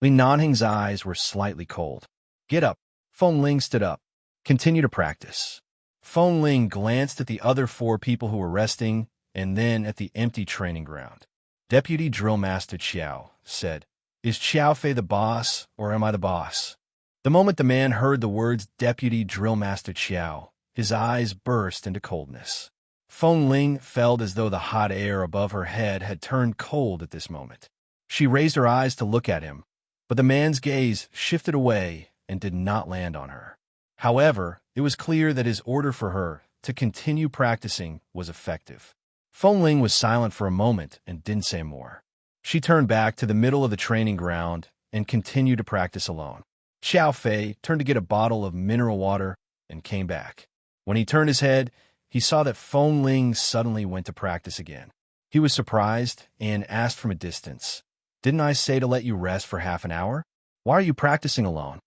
Li Nanheng's eyes were slightly cold. "Get up." Feng Ling stood up. "Continue to practice." Feng Ling glanced at the other 4 people who were resting and then at the empty training ground. Deputy Drill Master Qiao said, "Is Xiao Fei the boss, or am I the boss?" The moment the man heard the words Deputy Drill Master Qiao, his eyes burst into coldness. Feng Ling felt as though the hot air above her head had turned cold at this moment. She raised her eyes to look at him, but the man's gaze shifted away and did not land on her. However, it was clear that his order for her to continue practicing was effective. Feng Ling was silent for a moment and didn't say more. She turned back to the middle of the training ground and continued to practice alone. Xiao Fei turned to get a bottle of mineral water and came back. When he turned his head, he saw that Feng Ling suddenly went to practice again. He was surprised and asked from a distance, "Didn't I say to let you rest for half an hour? Why are you practicing alone?"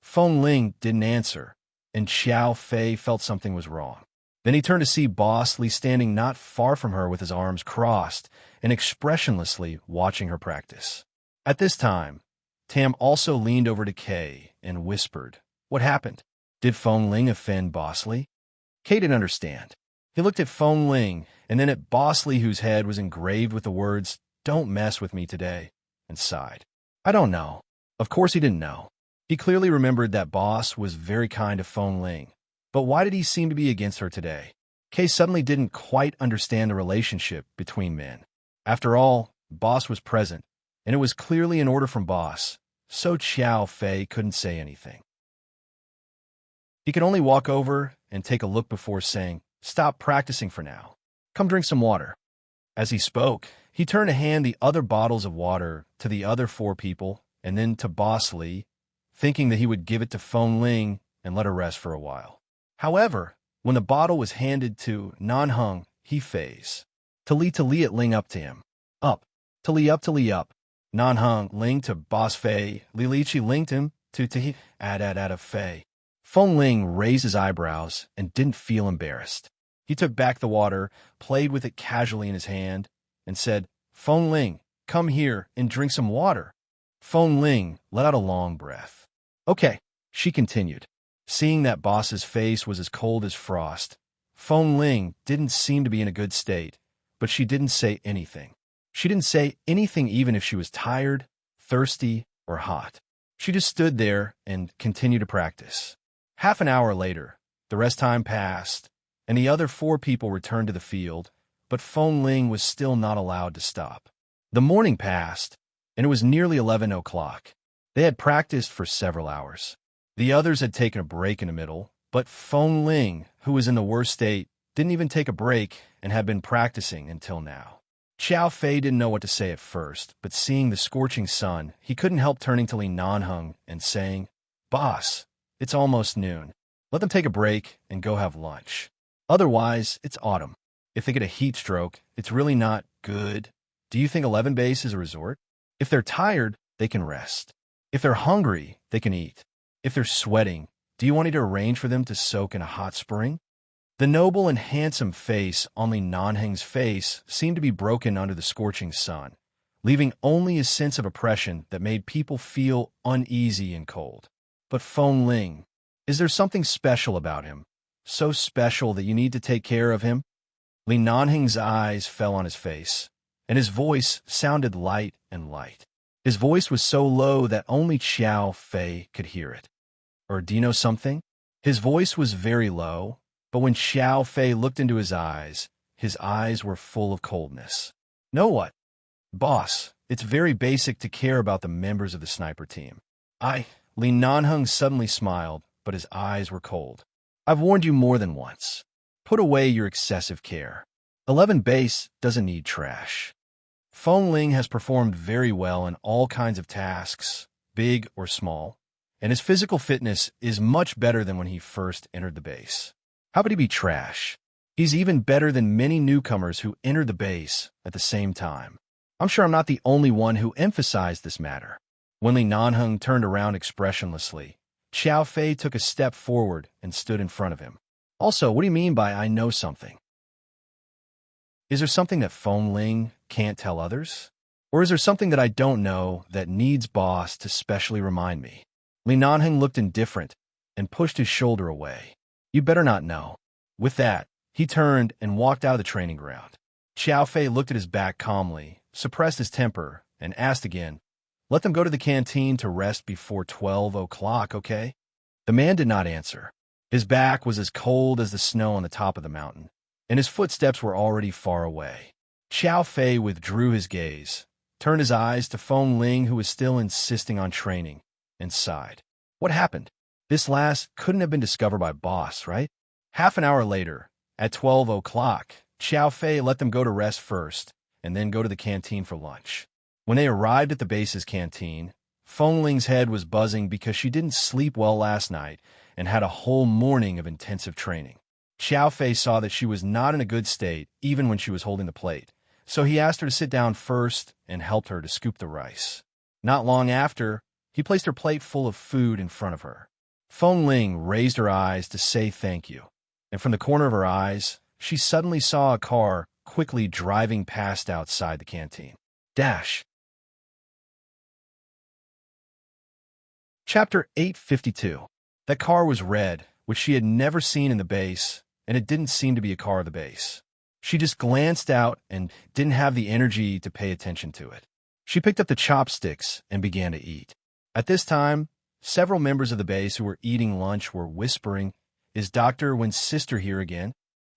Feng Ling didn't answer, and Xiao Fei felt something was wrong. Then he turned to see Boss Lee standing not far from her with his arms crossed and expressionlessly watching her practice. At this time, Tam also leaned over to Kay and whispered, "What happened? Did Feng Ling offend Boss Lee?" Kay didn't understand. He looked at Feng Ling and then at Boss Lee, whose head was engraved with the words, "Don't mess with me today," and sighed. "I don't know." Of course he didn't know. He clearly remembered that Boss was very kind to Feng Ling. But why did he seem to be against her today? Kay suddenly didn't quite understand the relationship between men. After all, Boss was present, and it was clearly an order from Boss, so Xiao Fei couldn't say anything. He could only walk over and take a look before saying, "Stop practicing for now. Come drink some water." As he spoke, he turned to hand the other bottles of water to the other 4 people and then to Boss Lee, thinking that he would give it to Feng Ling and let her rest for a while. However, when the bottle was handed to Nanheng, he phased. To Li it ling up to him. Up, to Li up, Nan Hung Ling to Boss Fei. Li Lichi linked him to Tahi Ad of Fei. Feng Ling raised his eyebrows and didn't feel embarrassed. He took back the water, played with it casually in his hand, and said, Feng Ling, come here and drink some water. Feng Ling let out a long breath. Okay, she continued. Seeing that Boss's face was as cold as frost, Feng Ling didn't seem to be in a good state, but she didn't say anything. She didn't say anything even if she was tired, thirsty, or hot. She just stood there and continued to practice. Half an hour later, the rest time passed, and the other 4 people returned to the field, but Feng Ling was still not allowed to stop. The morning passed, and it was nearly 11 o'clock. They had practiced for several hours. The others had taken a break in the middle, but Feng Ling, who was in the worst state, didn't even take a break and had been practicing until now. Xiao Fei didn't know what to say at first, but seeing the scorching sun, he couldn't help turning to Li Nanheng and saying, Boss, it's almost noon. Let them take a break and go have lunch. Otherwise, it's autumn. If they get a heat stroke, it's really not good. Do you think 11 Base is a resort? If they're tired, they can rest. If they're hungry, they can eat. If they're sweating, do you want me to arrange for them to soak in a hot spring? The noble and handsome face on Li Nanheng's face seemed to be broken under the scorching sun, leaving only a sense of oppression that made people feel uneasy and cold. But Feng Ling, is there something special about him? So special that you need to take care of him? Li Nanheng's eyes fell on his face, and his voice sounded light and light. His voice was so low that only Xiao Fei could hear it. Or do you know something? His voice was very low, but when Xiao Fei looked into his eyes were full of coldness. Know what? Boss, it's very basic to care about the members of the sniper team. Li Nanheng suddenly smiled, but his eyes were cold. I've warned you more than once. Put away your excessive care. 11 Base doesn't need trash. Feng Ling has performed very well in all kinds of tasks, big or small, and his physical fitness is much better than when he first entered the base. How could he be trash? He's even better than many newcomers who entered the base at the same time. I'm sure I'm not the only one who emphasized this matter. When Li Nanheng turned around expressionlessly, Xiao Fei took a step forward and stood in front of him. Also, what do you mean by I know something? Is there something that Feng Ling can't tell others? Or is there something that I don't know that needs Boss to specially remind me? Li Nanheng looked indifferent and pushed his shoulder away. You better not know. With that, he turned and walked out of the training ground. Xiao Fei looked at his back calmly, suppressed his temper, and asked again, Let them go to the canteen to rest before 12 o'clock, okay? The man did not answer. His back was as cold as the snow on the top of the mountain, and his footsteps were already far away. Xiao Fei withdrew his gaze, turned his eyes to Feng Ling, who was still insisting on training, and sighed. What happened? This last couldn't have been discovered by Boss, right? Half an hour later, at 12 o'clock, Xiao Fei let them go to rest first, and then go to the canteen for lunch. When they arrived at the base's canteen, Feng Ling's head was buzzing because she didn't sleep well last night and had a whole morning of intensive training. Xiao Fei saw that she was not in a good state even when she was holding the plate, so he asked her to sit down first and helped her to scoop the rice. Not long after, he placed her plate full of food in front of her. Feng Ling raised her eyes to say thank you, and from the corner of her eyes, she suddenly saw a car quickly driving past outside the canteen. Chapter 852. That car was red, which she had never seen in the base, and it didn't seem to be a car of the base. She just glanced out and didn't have the energy to pay attention to it. She picked up the chopsticks and began to eat. At this time, several members of the base who were eating lunch were whispering, Is Dr. Wen's sister here again?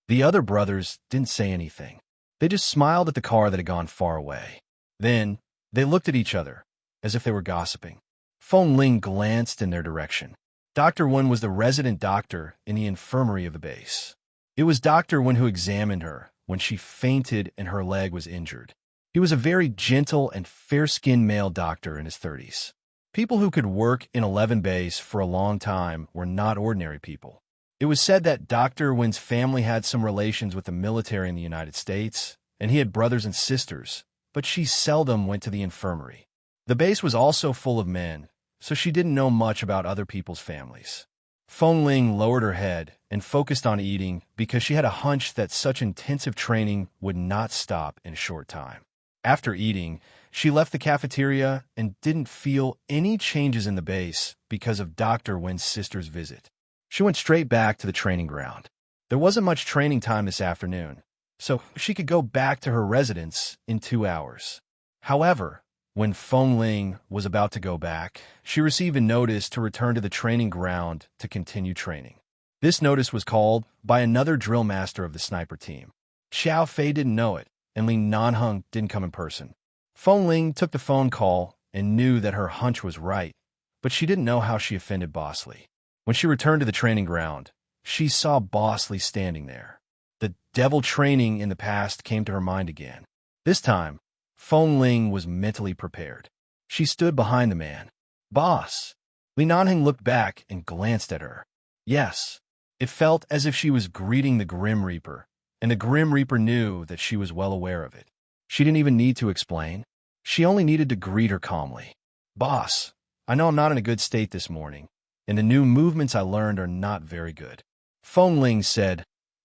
The other brothers didn't say anything. They just smiled at the car that had gone far away. Then, they looked at each other, as if they were gossiping. Feng Ling glanced in their direction. Dr. Wen was the resident doctor in the infirmary of the base. It was Dr. Wen who examined her when she fainted and her leg was injured. He was a very gentle and fair-skinned male doctor in his 30s. People who could work in 11 Base for a long time were not ordinary people. It was said that Dr. Wen's family had some relations with the military in the United States, and he had brothers and sisters, but she seldom went to the infirmary. The base was also full of men, so she didn't know much about other people's families. Feng Ling lowered her head and focused on eating because she had a hunch that such intensive training would not stop in a short time. After eating, she left the cafeteria and didn't feel any changes in the base because of Dr. Wen's sister's visit. She went straight back to the training ground. There wasn't much training time this afternoon, so she could go back to her residence in 2 hours. However, when Feng Ling was about to go back, she received a notice to return to the training ground to continue training. This notice was called by another drill master of the sniper team. Xiao Fei didn't know it, and Li Nanheng didn't come in person. Feng Ling took the phone call and knew that her hunch was right, but she didn't know how she offended Boss Li. When she returned to the training ground, she saw Boss Li standing there. The devil training in the past came to her mind again. This time, Feng Ling was mentally prepared. She stood behind the man. "Boss!" Li Nanheng looked back and glanced at her. Yes, it felt as if she was greeting the Grim Reaper, and the Grim Reaper knew that she was well aware of it. She didn't even need to explain. She only needed to greet her calmly. "Boss, I know I'm not in a good state this morning, and the new movements I learned are not very good." Feng Ling said,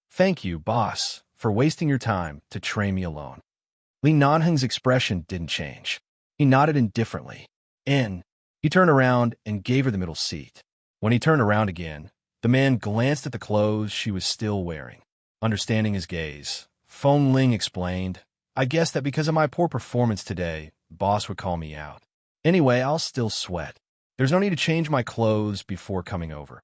"Thank you, boss, for wasting your time to train me alone." Li Nanheng's expression didn't change. He nodded indifferently. He turned around and gave her the middle seat. When he turned around again, the man glanced at the clothes she was still wearing. Understanding his gaze, Feng Ling explained, "I guess that because of my poor performance today, boss would call me out. Anyway, I'll still sweat. There's no need to change my clothes before coming over."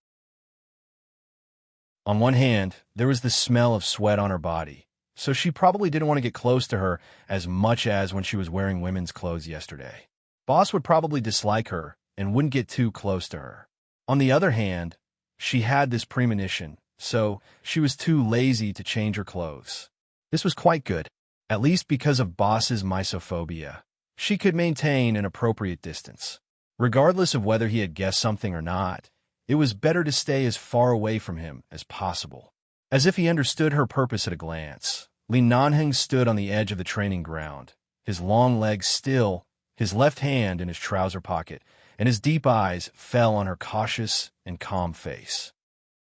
On one hand, there was the smell of sweat on her body, so she probably didn't want to get close to her as much as when she was wearing women's clothes yesterday. Boss would probably dislike her and wouldn't get too close to her. On the other hand, she had this premonition, so she was too lazy to change her clothes. This was quite good, at least because of Boss's misophobia. She could maintain an appropriate distance. Regardless of whether he had guessed something or not, it was better to stay as far away from him as possible. As if he understood her purpose at a glance, Li Nanheng stood on the edge of the training ground, his long legs still, his left hand in his trouser pocket, and his deep eyes fell on her cautious and calm face.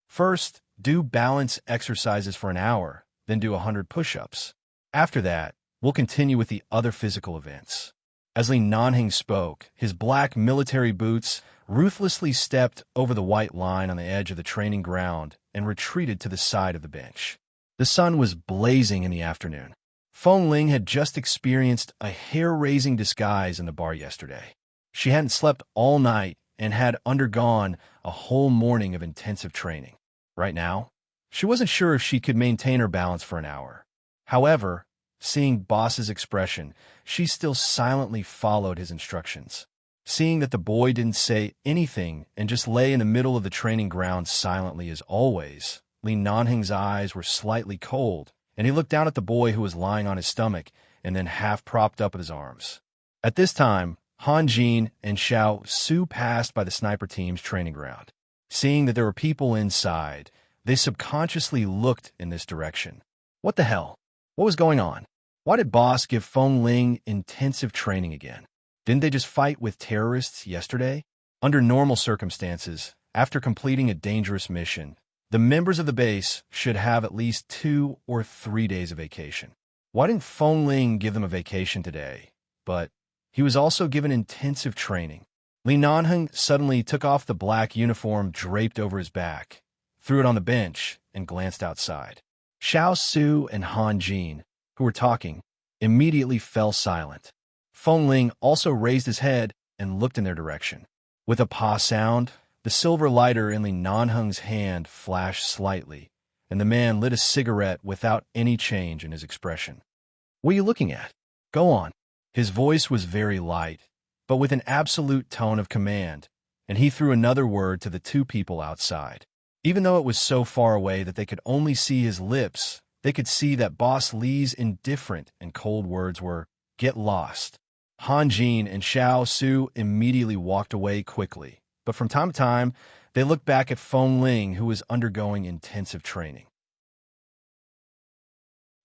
"First, do balance exercises for an hour, then do 100 push-ups. After that, we'll continue with the other physical events." As Li Nanheng spoke, his black military boots ruthlessly stepped over the white line on the edge of the training ground and retreated to the side of the bench. The sun was blazing in the afternoon. Feng Ling had just experienced a hair-raising disguise in the bar yesterday. She hadn't slept all night and had undergone a whole morning of intensive training. Right now, she wasn't sure if she could maintain her balance for an hour. However, seeing Boss's expression, she still silently followed his instructions. Seeing that the boy didn't say anything and just lay in the middle of the training ground silently as always, Li Nanheng's eyes were slightly cold, and he looked down at the boy who was lying on his stomach and then half propped up with his arms. At this time, Han Jin and Xiao Su passed by the sniper team's training ground. Seeing that there were people inside, they subconsciously looked in this direction. What the hell? What was going on? Why did Boss give Feng Ling intensive training again? Didn't they just fight with terrorists yesterday? Under normal circumstances, after completing a dangerous mission, the members of the base should have at least 2 or 3 days of vacation. Why didn't Feng Ling give them a vacation today? But he was also given intensive training. Li Nanheng suddenly took off the black uniform draped over his back, threw it on the bench, and glanced outside. Xiao Su and Han Jin, who were talking, immediately fell silent. Feng Ling also raised his head and looked in their direction. With a pa sound, the silver lighter in Li Nanheng's hand flashed slightly, and the man lit a cigarette without any change in his expression. "What are you looking at? Go on." His voice was very light, but with an absolute tone of command, and he threw another word to the 2 people outside. Even though it was so far away that they could only see his lips, they could see that Boss Li's indifferent and cold words were, "Get lost." Han Jin and Xiao Su immediately walked away quickly, but from time to time, they looked back at Feng Ling, who was undergoing intensive training.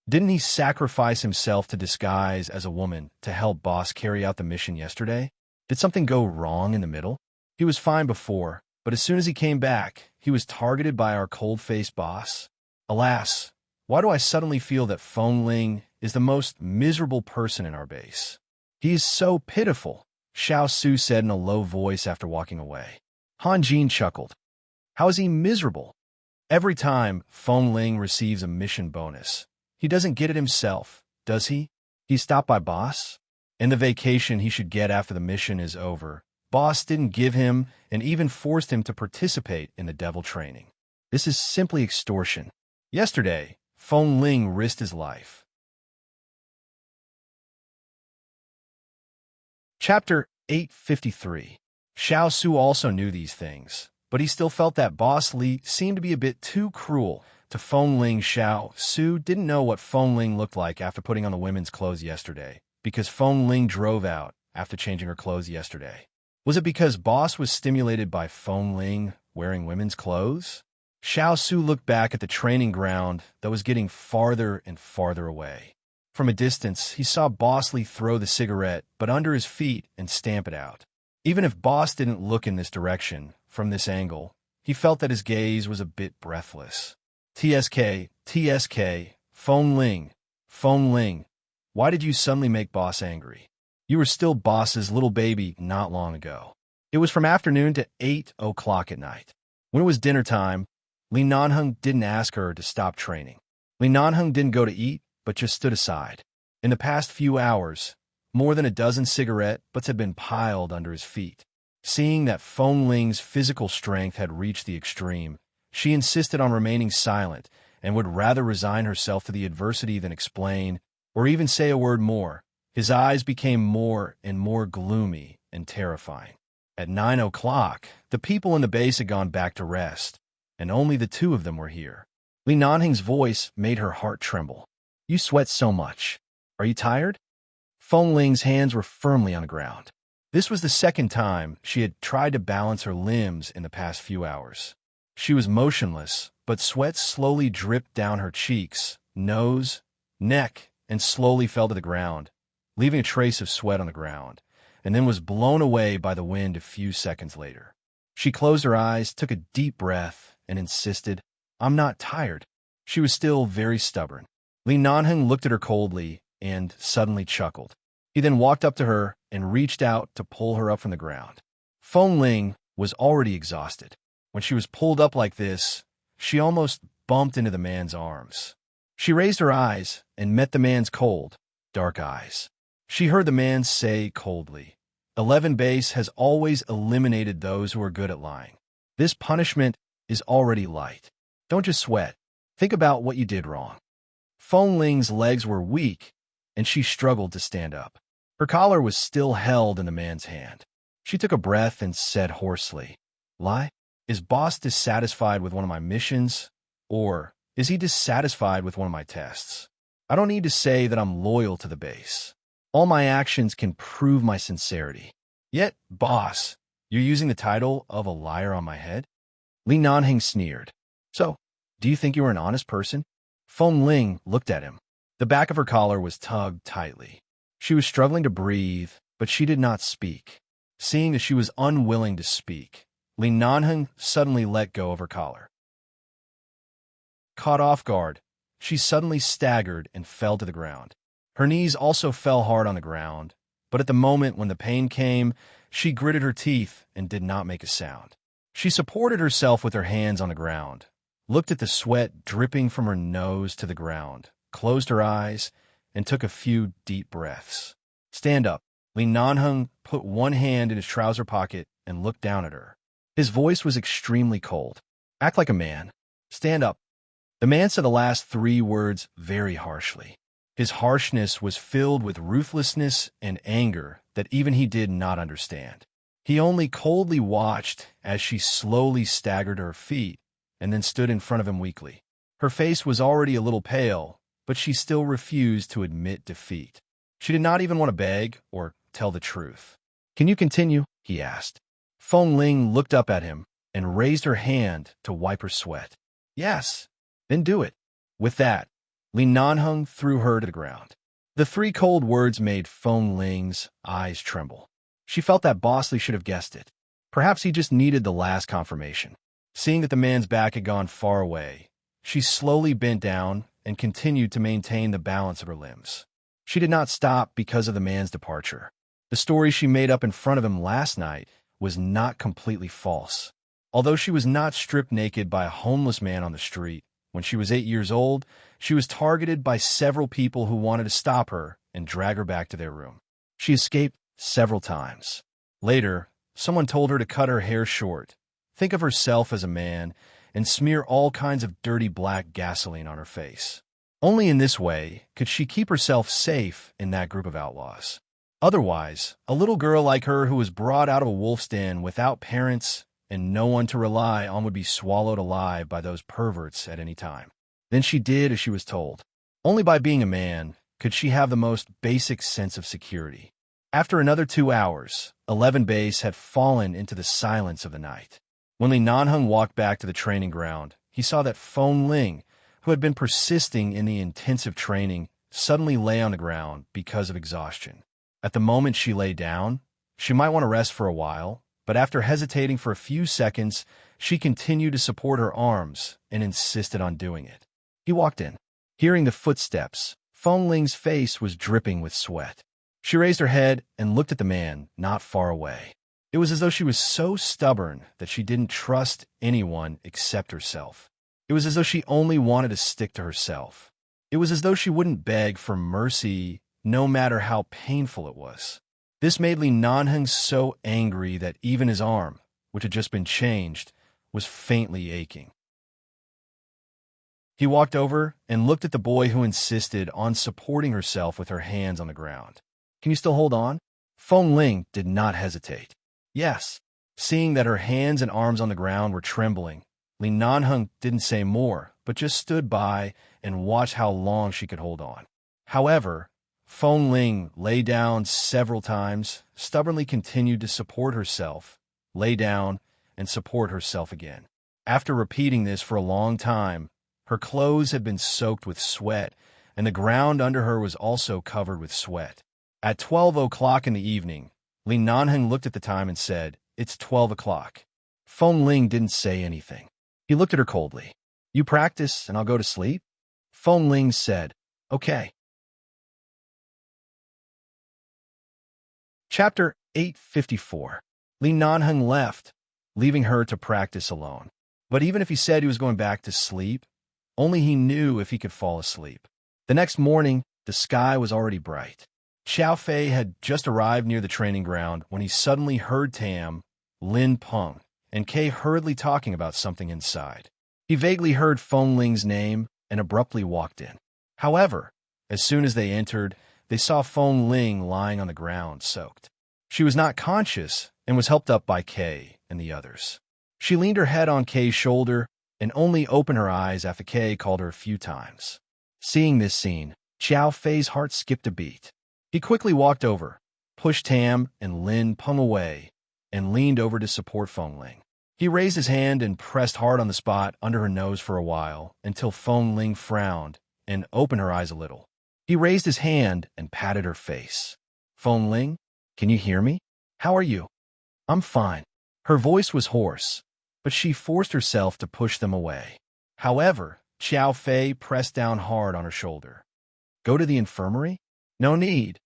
Didn't he sacrifice himself to disguise as a woman to help Boss carry out the mission yesterday? Did something go wrong in the middle? He was fine before, but as soon as he came back, he was targeted by our cold-faced boss. Alas, why do I suddenly feel that Feng Ling is the most miserable person in our base? He is so pitiful, Xiao Su said in a low voice after walking away. Han Jin chuckled. How is he miserable? Every time Feng Ling receives a mission bonus, he doesn't get it himself, does he? He's stopped by boss? And the vacation he should get after the mission is over, boss didn't give him and even forced him to participate in the devil training. This is simply extortion. Yesterday, Feng Ling risked his life. Chapter 853. Xiao Su also knew these things, but he still felt that Boss Li seemed to be a bit too cruel to Feng Ling. Xiao Su didn't know what Feng Ling looked like after putting on the women's clothes yesterday, because Feng Ling drove out after changing her clothes yesterday. Was it because Boss was stimulated by Feng Ling wearing women's clothes? Xiao Su looked back at the training ground that was getting farther and farther away. From a distance, he saw Boss Li throw the cigarette but under his feet and stamp it out. Even if Boss didn't look in this direction, from this angle, he felt that his gaze was a bit breathless. TSK, Feng Ling, why did you suddenly make Boss angry? You were still Boss's little baby not long ago. It was from afternoon to 8 o'clock at night. When it was dinner time, Li Nanheng didn't ask her to stop training. Li Nanheng didn't go to eat, but just stood aside. In the past few hours, more than a dozen cigarette butts had been piled under his feet. Seeing that Feng Ling's physical strength had reached the extreme, she insisted on remaining silent and would rather resign herself to the adversity than explain or even say a word more. His eyes became more and more gloomy and terrifying. At 9 o'clock, the people in the base had gone back to rest, and only the two of them were here. Li Nanheng's voice made her heart tremble. You sweat so much. Are you tired? Feng Ling's hands were firmly on the ground. This was the second time she had tried to balance her limbs in the past few hours. She was motionless, but sweat slowly dripped down her cheeks, nose, neck, and slowly fell to the ground, leaving a trace of sweat on the ground, and then was blown away by the wind a few seconds later. She closed her eyes, took a deep breath, and insisted, I'm not tired. She was still very stubborn. Li Nanheng looked at her coldly and suddenly chuckled. He then walked up to her and reached out to pull her up from the ground. Feng Ling was already exhausted. When she was pulled up like this, she almost bumped into the man's arms. She raised her eyes and met the man's cold, dark eyes. She heard the man say coldly, 11 base has always eliminated those who are good at lying. This punishment is already light. Don't just sweat. Think about what you did wrong. Feng Ling's legs were weak, and she struggled to stand up. Her collar was still held in the man's hand. She took a breath and said hoarsely, Lie? Is Boss dissatisfied with one of my missions? Or is he dissatisfied with one of my tests? I don't need to say that I'm loyal to the base. All my actions can prove my sincerity. Yet, Boss, you're using the title of a liar on my head? Li Nanheng sneered. So, do you think you are an honest person? Feng Ling looked at him. The back of her collar was tugged tightly. She was struggling to breathe, but she did not speak. Seeing that she was unwilling to speak, Li Nanheng suddenly let go of her collar. Caught off guard, she suddenly staggered and fell to the ground. Her knees also fell hard on the ground, but at the moment when the pain came, she gritted her teeth and did not make a sound. She supported herself with her hands on the ground, looked at the sweat dripping from her nose to the ground, closed her eyes, and took a few deep breaths. Stand up. Li Nanheng put one hand in his trouser pocket and looked down at her. His voice was extremely cold. Act like a man. Stand up. The man said the last 3 words very harshly. His harshness was filled with ruthlessness and anger that even he did not understand. He only coldly watched as she slowly staggered to her feet and then stood in front of him weakly. Her face was already a little pale, but she still refused to admit defeat. She did not even want to beg or tell the truth. Can you continue? He asked. Feng Ling looked up at him and raised her hand to wipe her sweat. Yes, then do it. With that, Li Nanheng threw her to the ground. The 3 cold words made Feng Ling's eyes tremble. She felt that Boss Lee should have guessed it. Perhaps he just needed the last confirmation. Seeing that the man's back had gone far away, she slowly bent down and continued to maintain the balance of her limbs. She did not stop because of the man's departure. The story she made up in front of him last night was not completely false. Although she was not stripped naked by a homeless man on the street, when she was 8 years old, she was targeted by several people who wanted to stop her and drag her back to their room. She escaped several times. Later, someone told her to cut her hair short, think of herself as a man, and smear all kinds of dirty black gasoline on her face. Only in this way could she keep herself safe in that group of outlaws. Otherwise, a little girl like her who was brought out of a wolf's den without parents and no one to rely on would be swallowed alive by those perverts at any time. Then she did as she was told. Only by being a man could she have the most basic sense of security. After another 2 hours, 11 Base had fallen into the silence of the night. When Li Nanheng walked back to the training ground, he saw that Feng Ling, who had been persisting in the intensive training, suddenly lay on the ground because of exhaustion. At the moment she lay down, she might want to rest for a while, but after hesitating for a few seconds, she continued to support her arms and insisted on doing it. He walked in. Hearing the footsteps, Feng Ling's face was dripping with sweat. She raised her head and looked at the man not far away. It was as though she was so stubborn that she didn't trust anyone except herself. It was as though she only wanted to stick to herself. It was as though she wouldn't beg for mercy no matter how painful it was. This made Li Nanheng so angry that even his arm, which had just been changed, was faintly aching. He walked over and looked at the boy who insisted on supporting herself with her hands on the ground. "Can you still hold on?" Feng Ling did not hesitate. "Yes." Seeing that her hands and arms on the ground were trembling, Li Nanheng didn't say more, but just stood by and watched how long she could hold on. However, Feng Ling lay down several times, stubbornly continued to support herself, lay down, and support herself again. After repeating this for a long time, her clothes had been soaked with sweat, and the ground under her was also covered with sweat. At 12 o'clock in the evening, Li Nanheng looked at the time and said, "It's 12 o'clock." Feng Ling didn't say anything. He looked at her coldly. "You practice and I'll go to sleep?" Feng Ling said, "Okay." Chapter 854. Li Nanheng left, leaving her to practice alone. But even if he said he was going back to sleep, only he knew if he could fall asleep. The next morning, the sky was already bright. Xiao Fei had just arrived near the training ground when he suddenly heard Tam, Lin Peng, and Kay hurriedly talking about something inside. He vaguely heard Feng Ling's name and abruptly walked in. However, as soon as they entered, they saw Feng Ling lying on the ground, soaked. She was not conscious and was helped up by Kay and the others. She leaned her head on Kay's shoulder and only opened her eyes after Kay called her a few times. Seeing this scene, Xiao Fei's heart skipped a beat. He quickly walked over, pushed Tam and Lin Peng away, and leaned over to support Feng Ling. He raised his hand and pressed hard on the spot under her nose for a while until Feng Ling frowned and opened her eyes a little. He raised his hand and patted her face. "Feng Ling, can you hear me? How are you?" "I'm fine." Her voice was hoarse, but she forced herself to push them away. However, Xiao Fei pressed down hard on her shoulder. "Go to the infirmary?" "No need."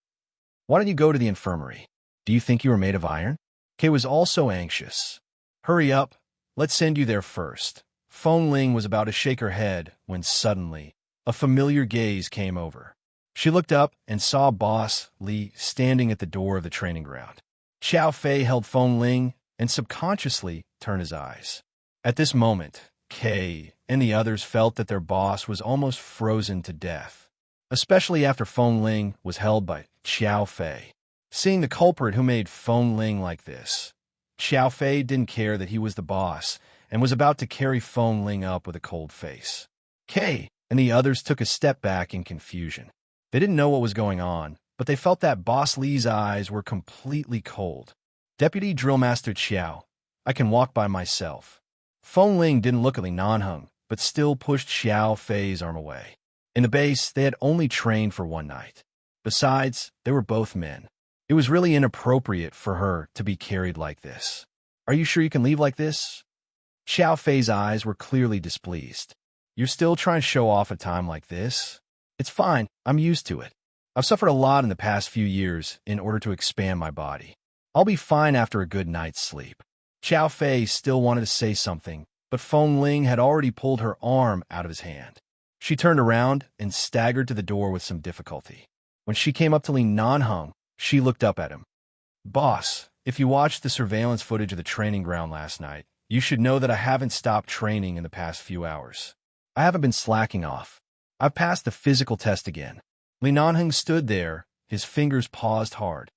"Why don't you go to the infirmary? Do you think you are made of iron?" Kay was also anxious. "Hurry up. Let's send you there first." Feng Ling was about to shake her head when suddenly a familiar gaze came over. She looked up and saw Boss Li standing at the door of the training ground. Xiao Fei held Feng Ling and subconsciously turned his eyes. At this moment, Kay and the others felt that their boss was almost frozen to death, especially after Feng Ling was held by Xiao Fei. Seeing the culprit who made Feng Ling like this, Xiao Fei didn't care that he was the boss and was about to carry Feng Ling up with a cold face. Kay and the others took a step back in confusion. They didn't know what was going on, but they felt that Boss Li's eyes were completely cold. "Deputy Drillmaster Xiao, I can walk by myself." Feng Ling didn't look at Li Nanheng, but still pushed Xiao Fei's arm away. In the base, they had only trained for one night. Besides, they were both men. It was really inappropriate for her to be carried like this. Are you sure you can leave like this? Xiao Fei's eyes were clearly displeased. You're still trying to show off a time like this? It's fine. I'm used to it. I've suffered a lot in the past few years in order to expand my body. I'll be fine after a good night's sleep. Xiao Fei still wanted to say something, but Feng Ling had already pulled her arm out of his hand. She turned around and staggered to the door with some difficulty. When she came up to Li Nanheng, she looked up at him. Boss, if you watched the surveillance footage of the training ground last night, you should know that I haven't stopped training in the past few hours. I haven't been slacking off. I've passed the physical test again. Li Nanheng stood there, his fingers paused hard.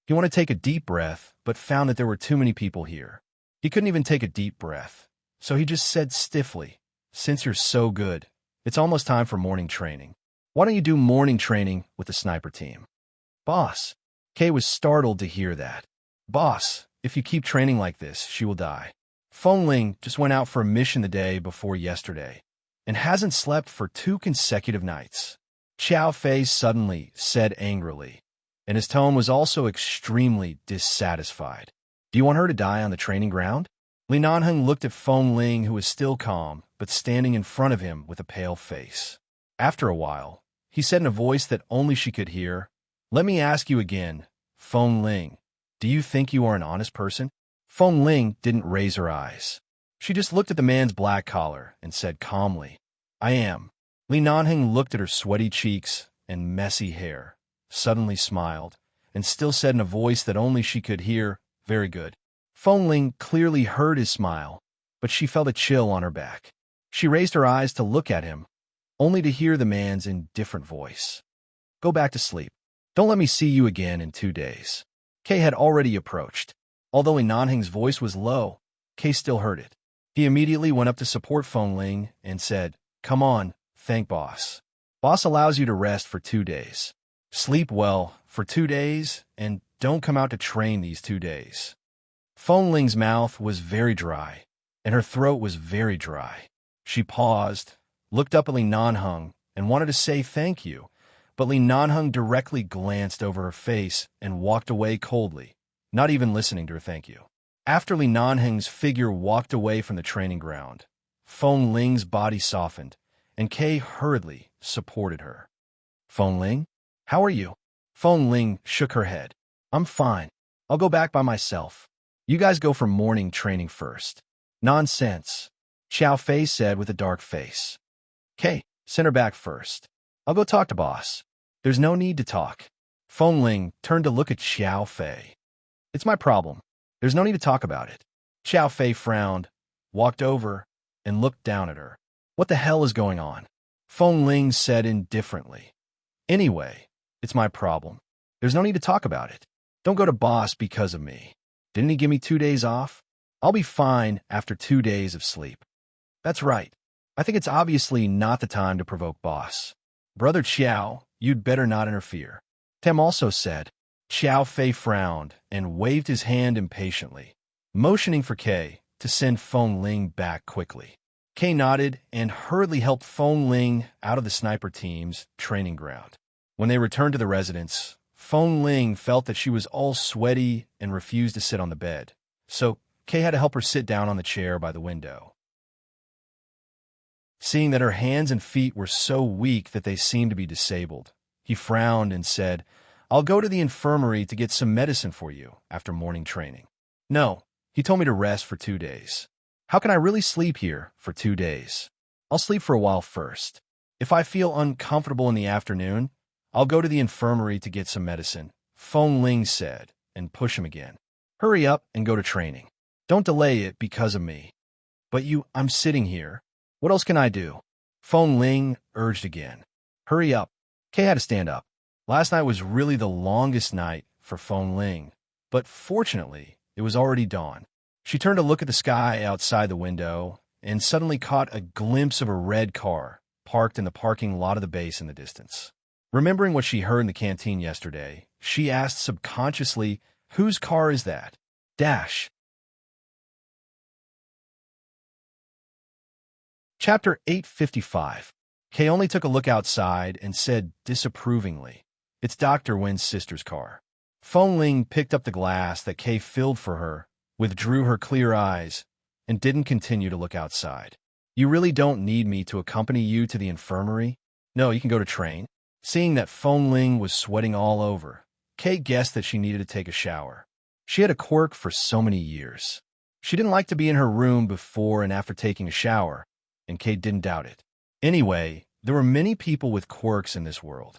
He wanted to take a deep breath, but found that there were too many people here. He couldn't even take a deep breath, so he just said stiffly, Since you're so good, it's almost time for morning training. Why don't you do morning training with the sniper team? Boss. Kay was startled to hear that. Boss, if you keep training like this, she will die. Feng Ling just went out for a mission the day before yesterday and hasn't slept for 2 consecutive nights. Xiao Fei suddenly said angrily, and his tone was also extremely dissatisfied. Do you want her to die on the training ground? Li Nanheng looked at Feng Ling, who was still calm, but standing in front of him with a pale face. After a while, he said in a voice that only she could hear, Let me ask you again, Feng Ling, do you think you are an honest person? Feng Ling didn't raise her eyes. She just looked at the man's black collar and said calmly, I am. Li Nanheng looked at her sweaty cheeks and messy hair, suddenly smiled, and still said in a voice that only she could hear, Very good. Feng Ling clearly heard his smile, but she felt a chill on her back. She raised her eyes to look at him, only to hear the man's indifferent voice. Go back to sleep. Don't let me see you again in 2 days. Kay had already approached. Although Li Nanheng's voice was low, Kay still heard it. He immediately went up to support Feng Ling and said, Come on, thank boss. Boss allows you to rest for 2 days. Sleep well for 2 days and don't come out to train these 2 days. Feng Ling's mouth was very dry, and her throat was very dry. She paused, looked up at Li Nanheng, and wanted to say thank you, but Li Nanheng directly glanced over her face and walked away coldly, not even listening to her thank you. After Li Nanheng's figure walked away from the training ground, Feng Ling's body softened, and Kay hurriedly supported her. Feng Ling, how are you? Feng Ling shook her head. I'm fine. I'll go back by myself. You guys go for morning training first. Nonsense, Xiao Fei said with a dark face. Kay, send her back first. I'll go talk to boss. There's no need to talk. Feng Ling turned to look at Xiao Fei. It's my problem. There's no need to talk about it. Xiao Fei frowned, walked over, and looked down at her. What the hell is going on? Feng Ling said indifferently. Anyway, it's my problem. There's no need to talk about it. Don't go to boss because of me. Didn't he give me 2 days off? I'll be fine after 2 days of sleep. That's right. I think it's obviously not the time to provoke boss. Brother Qiao, you'd better not interfere. Tem also said. Xiao Fei frowned and waved his hand impatiently, motioning for Kay to send Feng Ling back quickly. Kay nodded and hurriedly helped Feng Ling out of the sniper team's training ground. When they returned to the residence, Feng Ling felt that she was all sweaty and refused to sit on the bed, so Kay had to help her sit down on the chair by the window. Seeing that her hands and feet were so weak that they seemed to be disabled, he frowned and said, I'll go to the infirmary to get some medicine for you after morning training. No, he told me to rest for 2 days. How can I really sleep here for 2 days? I'll sleep for a while first. If I feel uncomfortable in the afternoon, I'll go to the infirmary to get some medicine, Feng Ling said, and push him again. Hurry up and go to training. Don't delay it because of me. But I'm sitting here. What else can I do? Feng Ling urged again. Hurry up. Kay had to stand up. Last night was really the longest night for Feng Ling, but fortunately, it was already dawn. She turned to look at the sky outside the window and suddenly caught a glimpse of a red car parked in the parking lot of the base in the distance. Remembering what she heard in the canteen yesterday, she asked subconsciously, Whose car is that? Dash. Chapter 855. Kay only took a look outside and said disapprovingly, It's Dr. Wen's sister's car. Feng Ling picked up the glass that Kay filled for her, withdrew her clear eyes, and didn't continue to look outside. You really don't need me to accompany you to the infirmary? No, you can go to train. Seeing that Feng Ling was sweating all over, Kay guessed that she needed to take a shower. She had a quirk for so many years. She didn't like to be in her room before and after taking a shower, and Kay didn't doubt it. Anyway, there were many people with quirks in this world.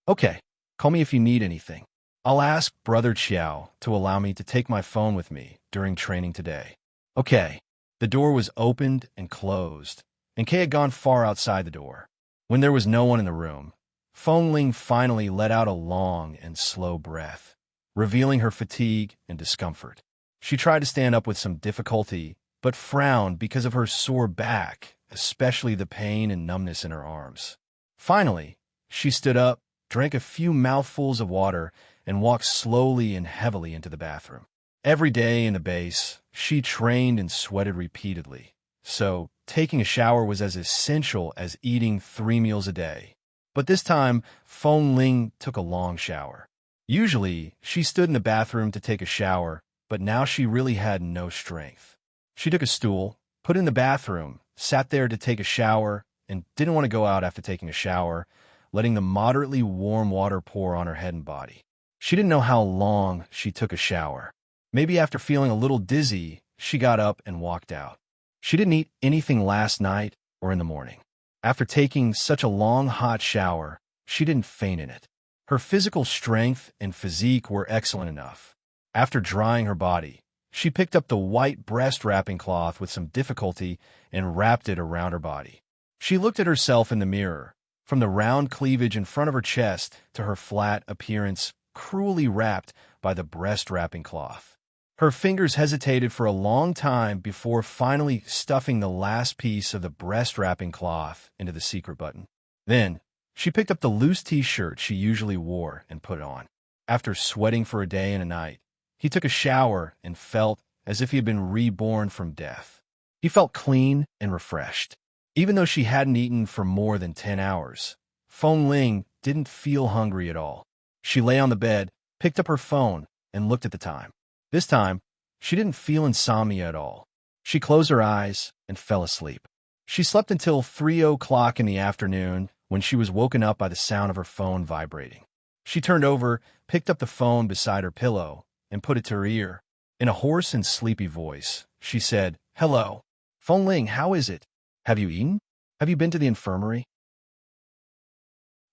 Okay, call me if you need anything. I'll ask Brother Qiao to allow me to take my phone with me during training today. Okay. The door was opened and closed, and Kay had gone far outside the door. When there was no one in the room, Feng Ling finally let out a long and slow breath, revealing her fatigue and discomfort. She tried to stand up with some difficulty, but frowned because of her sore back, especially the pain and numbness in her arms. Finally, she stood up, drank a few mouthfuls of water, and walked slowly and heavily into the bathroom. Every day in the base, she trained and sweated repeatedly, so taking a shower was as essential as eating 3 meals a day. But this time, Feng Ling took a long shower. Usually, she stood in the bathroom to take a shower, but now she really had no strength. She took a stool, put it in the bathroom, sat there to take a shower, and didn't want to go out after taking a shower, letting the moderately warm water pour on her head and body. She didn't know how long she took a shower. Maybe after feeling a little dizzy, she got up and walked out. She didn't eat anything last night or in the morning. After taking such a long hot shower, she didn't faint in it. Her physical strength and physique were excellent enough. After drying her body, she picked up the white breast wrapping cloth with some difficulty and wrapped it around her body. She looked at herself in the mirror, from the round cleavage in front of her chest to her flat appearance cruelly wrapped by the breast wrapping cloth. Her fingers hesitated for a long time before finally stuffing the last piece of the breast wrapping cloth into the secret button. Then, she picked up the loose t-shirt she usually wore and put it on. After sweating for a day and a night, he took a shower and felt as if he had been reborn from death. He felt clean and refreshed. Even though she hadn't eaten for more than 10 hours, Feng Ling didn't feel hungry at all. She lay on the bed, picked up her phone, and looked at the time. This time, she didn't feel insomnia at all. She closed her eyes and fell asleep. She slept until 3 o'clock in the afternoon when she was woken up by the sound of her phone vibrating. She turned over, picked up the phone beside her pillow, and put it to her ear. In a hoarse and sleepy voice, she said, "Hello. Feng Ling, how is it? Have you eaten? Have you been to the infirmary?"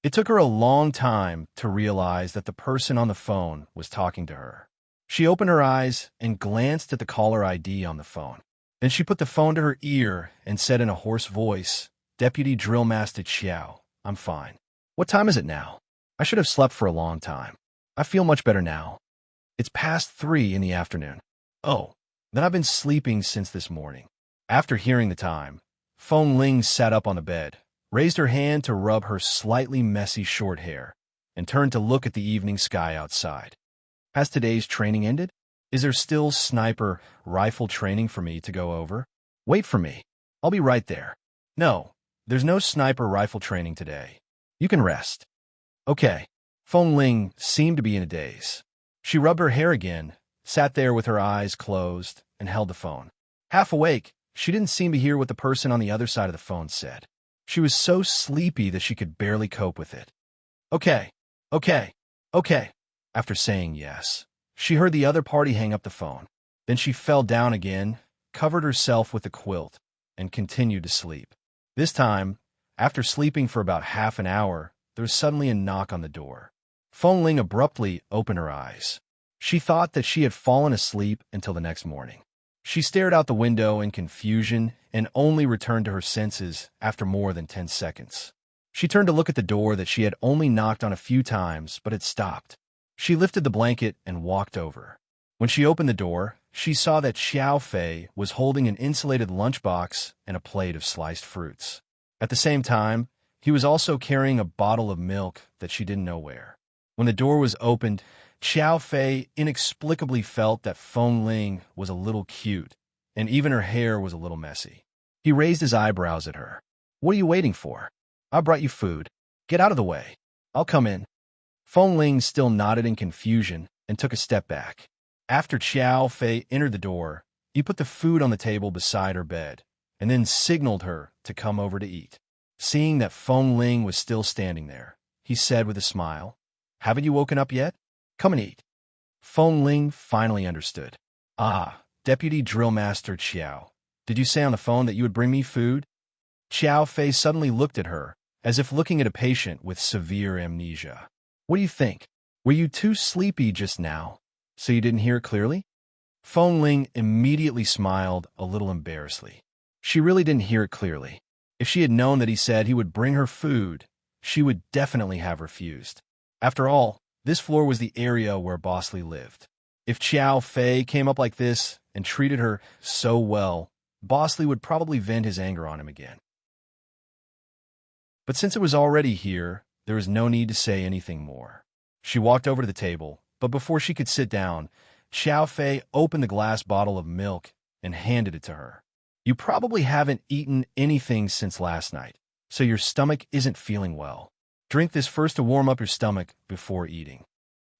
It took her a long time to realize that the person on the phone was talking to her. She opened her eyes and glanced at the caller ID on the phone. Then she put the phone to her ear and said in a hoarse voice, "Deputy Drill Master Qiao, I'm fine. What time is it now? I should have slept for a long time. I feel much better now. It's past 3 in the afternoon. Oh, then I've been sleeping since this morning." After hearing the time, Feng Ling sat up on the bed, raised her hand to rub her slightly messy short hair, and turned to look at the evening sky outside. Has today's training ended? Is there still sniper rifle training for me to go over? Wait for me. I'll be right there. No, there's no sniper rifle training today. You can rest. Okay. Feng Ling seemed to be in a daze. She rubbed her hair again, sat there with her eyes closed, and held the phone. Half awake, she didn't seem to hear what the person on the other side of the phone said. She was so sleepy that she could barely cope with it. Okay. After saying yes, she heard the other party hang up the phone. Then she fell down again, covered herself with the quilt, and continued to sleep. This time, after sleeping for about half an hour, there was suddenly a knock on the door. Feng Ling abruptly opened her eyes. She thought that she had fallen asleep until the next morning. She stared out the window in confusion and only returned to her senses after more than 10 seconds. She turned to look at the door that she had only knocked on a few times, but had stopped. She lifted the blanket and walked over. When she opened the door, she saw that Xiao Fei was holding an insulated lunchbox and a plate of sliced fruits. At the same time, he was also carrying a bottle of milk that she didn't know where. When the door was opened, Xiao Fei inexplicably felt that Feng Ling was a little cute, and even her hair was a little messy. He raised his eyebrows at her. "What are you waiting for? I brought you food. Get out of the way. I'll come in." Feng Ling still nodded in confusion and took a step back. After Qiao Fei entered the door, he put the food on the table beside her bed and then signaled her to come over to eat. Seeing that Feng Ling was still standing there, he said with a smile, "Haven't you woken up yet? Come and eat." Feng Ling finally understood. "Ah, Deputy Drill Master Qiao, did you say on the phone that you would bring me food?" Qiao Fei suddenly looked at her, as if looking at a patient with severe amnesia. "What do you think? Were you too sleepy just now, so you didn't hear it clearly?" Feng Ling immediately smiled a little embarrassedly. She really didn't hear it clearly. If she had known that he said he would bring her food, she would definitely have refused. After all, this floor was the area where Bosley lived. If Qiao Fei came up like this and treated her so well, Bosley would probably vent his anger on him again. But since it was already here, there was no need to say anything more. She walked over to the table, but before she could sit down, Qiao Fei opened the glass bottle of milk and handed it to her. "You probably haven't eaten anything since last night, so your stomach isn't feeling well. Drink this first to warm up your stomach before eating."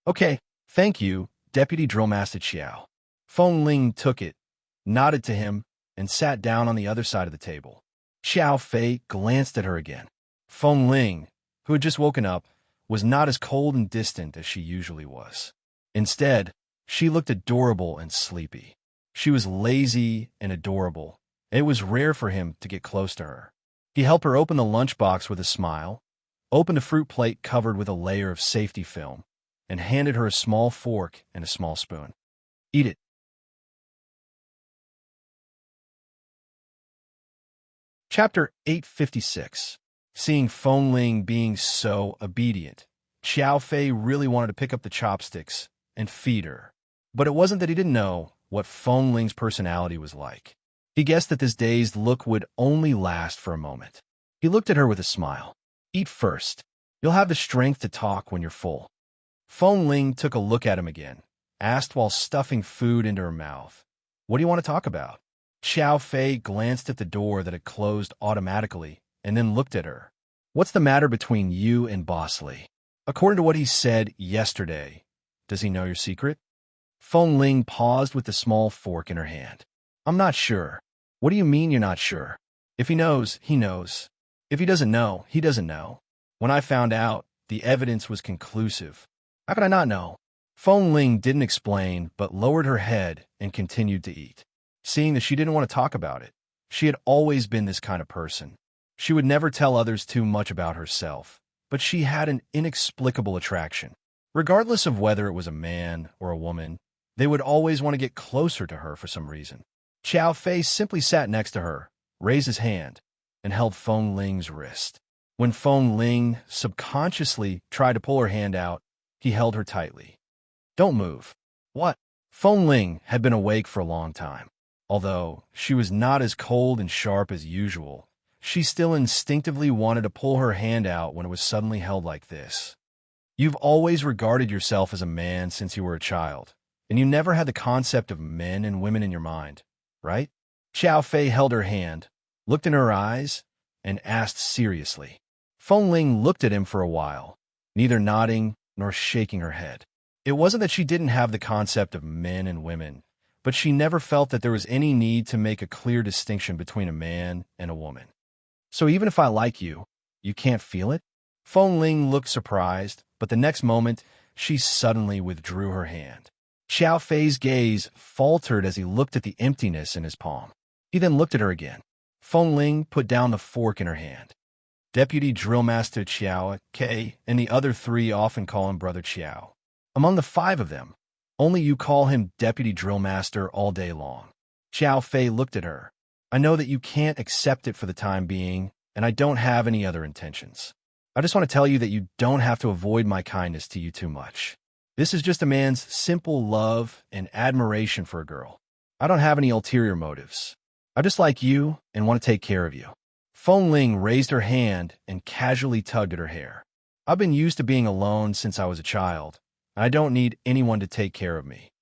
"Okay, thank you, Deputy Drill Master Qiao." Feng Ling took it, nodded to him, and sat down on the other side of the table. Qiao Fei glanced at her again. Feng Ling, who had just woken up, was not as cold and distant as she usually was. Instead, she looked adorable and sleepy. She was lazy and adorable, and it was rare for him to get close to her. He helped her open the lunchbox with a smile, opened a fruit plate covered with a layer of safety film, and handed her a small fork and a small spoon. "Eat it." Chapter 856. Seeing Feng Ling being so obedient, Qiao Fei really wanted to pick up the chopsticks and feed her. But it wasn't that he didn't know what Feng Ling's personality was like. He guessed that this dazed look would only last for a moment. He looked at her with a smile. "Eat first. You'll have the strength to talk when you're full." Feng Ling took a look at him again, asked while stuffing food into her mouth, "What do you want to talk about?" Qiao Fei glanced at the door that had closed automatically and then looked at her. "What's the matter between you and Bosley? According to what he said yesterday, does he know your secret?" Feng Ling paused with the small fork in her hand. "I'm not sure." "What do you mean you're not sure? If he knows, he knows. If he doesn't know, he doesn't know. When I found out, the evidence was conclusive. How could I not know?" Feng Ling didn't explain, but lowered her head and continued to eat. Seeing that she didn't want to talk about it, she had always been this kind of person. She would never tell others too much about herself, but she had an inexplicable attraction. Regardless of whether it was a man or a woman, they would always want to get closer to her for some reason. Qiao Fei simply sat next to her, raised his hand, and held Feng Ling's wrist. When Feng Ling subconsciously tried to pull her hand out, he held her tightly. "Don't move." "What?" Feng Ling had been awake for a long time. Although she was not as cold and sharp as usual, she still instinctively wanted to pull her hand out when it was suddenly held like this. "You've always regarded yourself as a man since you were a child, and you never had the concept of men and women in your mind, right?" Qiao Fei held her hand, looked in her eyes, and asked seriously. Feng Ling looked at him for a while, neither nodding nor shaking her head. It wasn't that she didn't have the concept of men and women, but she never felt that there was any need to make a clear distinction between a man and a woman. "So even if I like you, you can't feel it?" Feng Ling looked surprised, but the next moment, she suddenly withdrew her hand. Qiao Fei's gaze faltered as he looked at the emptiness in his palm. He then looked at her again. Feng Ling put down the fork in her hand. Deputy Drill Master Qiao K and the other three often call him Brother Qiao. Among the 5 of them, only you call him Deputy Drill Master all day long. Qiao Fei looked at her. "I know that you can't accept it for the time being, and I don't have any other intentions. I just want to tell you that you don't have to avoid my kindness to you too much. This is just a man's simple love and admiration for a girl. I don't have any ulterior motives. I just like you and want to take care of you." Feng Ling raised her hand and casually tugged at her hair. "I've been used to being alone since I was a child. I don't need anyone to take care of me."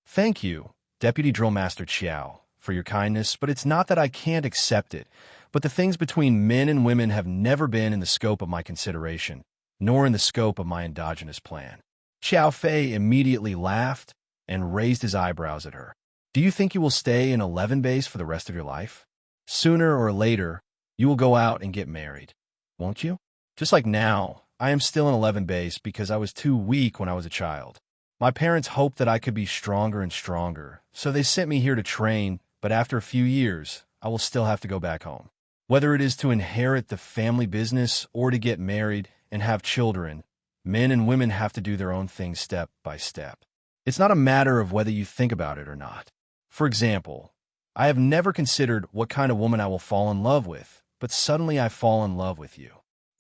"Thank you, Deputy Drill Master Qiao, for your kindness, but it's not that I can't accept it, but the things between men and women have never been in the scope of my consideration, nor in the scope of my endogenous plan. Xiao Fei immediately laughed and raised his eyebrows at her. Do you think you will stay in 11 base for the rest of your life? Sooner or later, you will go out and get married, won't you? Just like now, I am still in 11 base because I was too weak when I was a child. My parents hoped that I could be stronger and stronger, so they sent me here to train, but after a few years, I will still have to go back home. Whether it is to inherit the family business or to get married and have children, men and women have to do their own thing step by step. It's not a matter of whether you think about it or not. For example, I have never considered what kind of woman I will fall in love with, but suddenly I fall in love with you.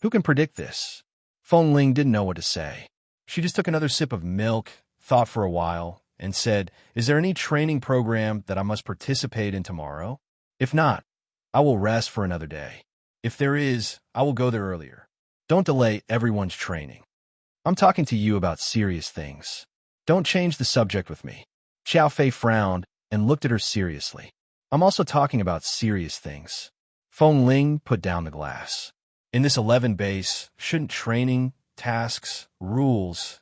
Who can predict this? Feng Ling didn't know what to say. She just took another sip of milk, thought for a while, and said, "Is there any training program that I must participate in tomorrow? If not, I will rest for another day. If there is, I will go there earlier. Don't delay everyone's training. I'm talking to you about serious things. Don't change the subject with me." Xiao Fei frowned and looked at her seriously. "I'm also talking about serious things." Feng Ling put down the glass. In this 11 base, shouldn't training, tasks, rules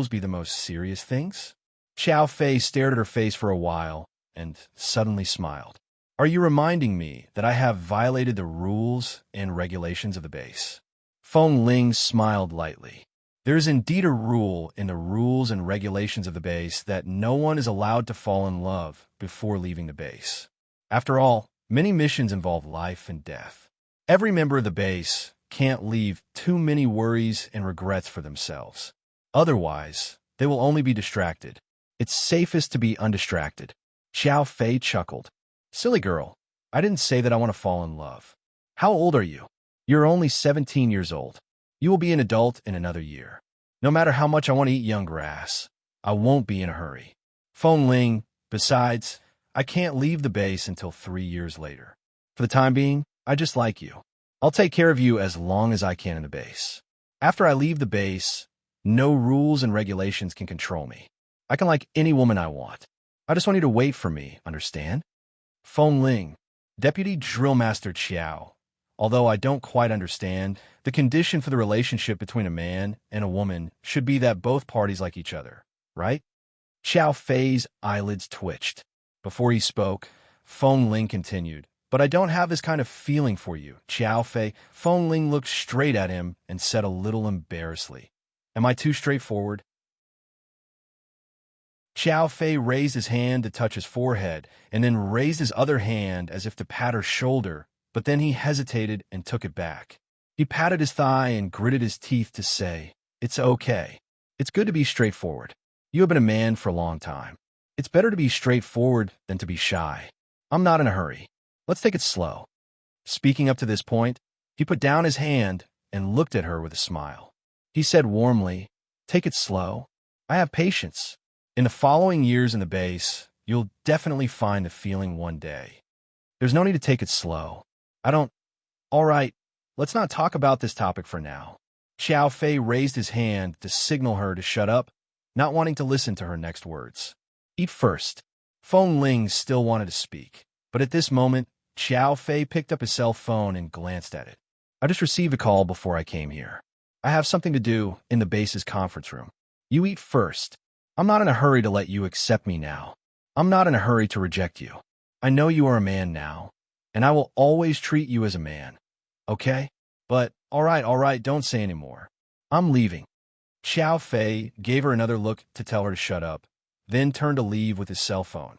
be the most serious things? Xiao Fei stared at her face for a while and suddenly smiled. Are you reminding me that I have violated the rules and regulations of the base? Feng Ling smiled lightly. There is indeed a rule in the rules and regulations of the base that no one is allowed to fall in love before leaving the base. After all, many missions involve life and death. Every member of the base can't leave too many worries and regrets for themselves. Otherwise, they will only be distracted. It's safest to be undistracted. Xiao Fei chuckled. Silly girl, I didn't say that I want to fall in love. How old are you? You're only 17 years old. You will be an adult in another year. No matter how much I want to eat young grass, I won't be in a hurry. Feng Ling, besides, I can't leave the base until 3 years later. For the time being, I just like you. I'll take care of you as long as I can in the base. After I leave the base, no rules and regulations can control me. I can like any woman I want. I just want you to wait for me, understand? Feng Ling, Deputy Drill Master Qiao. Although I don't quite understand, the condition for the relationship between a man and a woman should be that both parties like each other, right? Xiao Fei's eyelids twitched. Before he spoke, Feng Ling continued, But I don't have this kind of feeling for you, Xiao Fei. Feng Ling looked straight at him and said a little embarrassedly, Am I too straightforward? Xiao Fei raised his hand to touch his forehead and then raised his other hand as if to pat her shoulder, but then he hesitated and took it back. He patted his thigh and gritted his teeth to say, It's okay. It's good to be straightforward. You have been a man for a long time. It's better to be straightforward than to be shy. I'm not in a hurry. Let's take it slow. Speaking up to this point, he put down his hand and looked at her with a smile. He said warmly, Take it slow. I have patience. In the following years in the base, you'll definitely find the feeling one day. There's no need to take it slow. All right, let's not talk about this topic for now. Xiao Fei raised his hand to signal her to shut up, not wanting to listen to her next words. Eat first. Feng Ling still wanted to speak, but at this moment, Xiao Fei picked up his cell phone and glanced at it. I just received a call before I came here. I have something to do in the base's conference room. You eat first. I'm not in a hurry to let you accept me now. I'm not in a hurry to reject you. I know you are a man now, and I will always treat you as a man. Okay? But, all right, don't say any more. I'm leaving. Xiao Fei gave her another look to tell her to shut up, then turned to leave with his cell phone.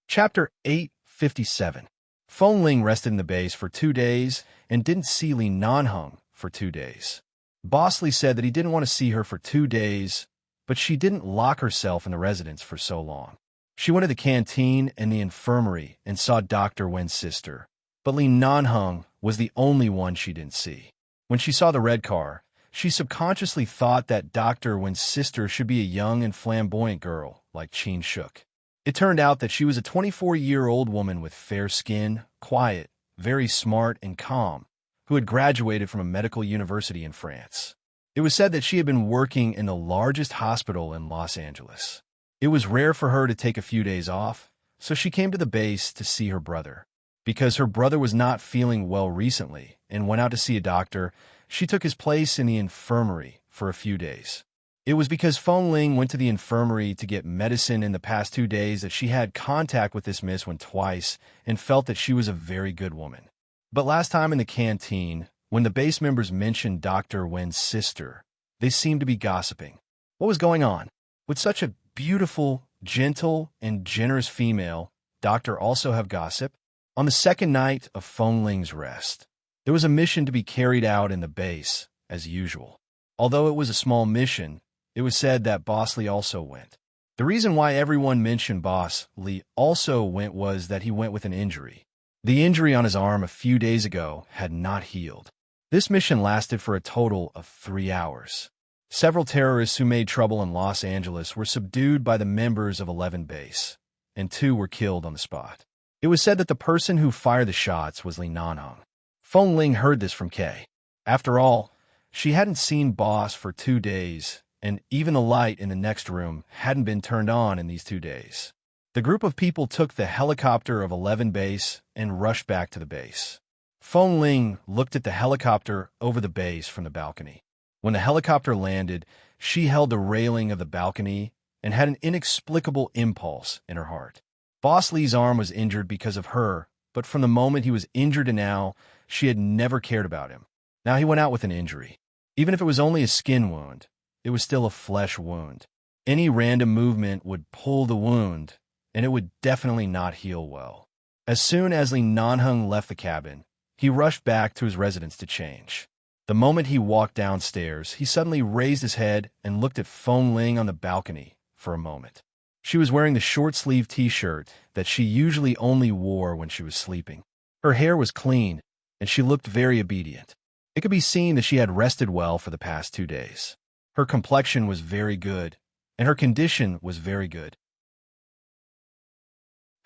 Chapter 857. Feng Ling rested in the base for 2 days and didn't see Li Nanheng for 2 days. Boss Li said that he didn't want to see her for 2 days, but she didn't lock herself in the residence for so long. She went to the canteen and the infirmary and saw Dr. Wen's sister, but Li Nanheng was the only one she didn't see. When she saw the red car, she subconsciously thought that Dr. Wen's sister should be a young and flamboyant girl like Qin Shuk. It turned out that she was a 24-year-old woman with fair skin, quiet, very smart, and calm, who had graduated from a medical university in France. It was said that she had been working in the largest hospital in Los Angeles. It was rare for her to take a few days off, so she came to the base to see her brother. Because her brother was not feeling well recently and went out to see a doctor, she took his place in the infirmary for a few days. It was because Feng Ling went to the infirmary to get medicine in the past 2 days that she had contact with this Miss Wen twice and felt that she was a very good woman. But last time in the canteen, when the base members mentioned Dr. Wen's sister, they seemed to be gossiping. What was going on? Would such a beautiful, gentle, and generous female doctor also have gossip? On the second night of Feng Ling's rest, there was a mission to be carried out in the base, as usual. Although it was a small mission, it was said that Boss Lee also went. The reason why everyone mentioned Boss Lee also went was that he went with an injury. The injury on his arm a few days ago had not healed. This mission lasted for a total of 3 hours. Several terrorists who made trouble in Los Angeles were subdued by the members of 11 Base, and 2 were killed on the spot. It was said that the person who fired the shots was Li Nanheng. Feng Ling heard this from Kay. After all, she hadn't seen Boss for 2 days, and even the light in the next room hadn't been turned on in these 2 days. The group of people took the helicopter of 11 Base and rushed back to the base. Feng Ling looked at the helicopter over the base from the balcony. When the helicopter landed, she held the railing of the balcony and had an inexplicable impulse in her heart. Boss Lee's arm was injured because of her, but from the moment he was injured to now, she had never cared about him. Now he went out with an injury. Even if it was only a skin wound, it was still a flesh wound. Any random movement would pull the wound, and it would definitely not heal well. As soon as Li Nanheng left the cabin, he rushed back to his residence to change. The moment he walked downstairs, he suddenly raised his head and looked at Feng Ling on the balcony for a moment. She was wearing the short-sleeved t-shirt that she usually only wore when she was sleeping. Her hair was clean, and she looked very obedient. It could be seen that she had rested well for the past 2 days. Her complexion was very good, and her condition was very good.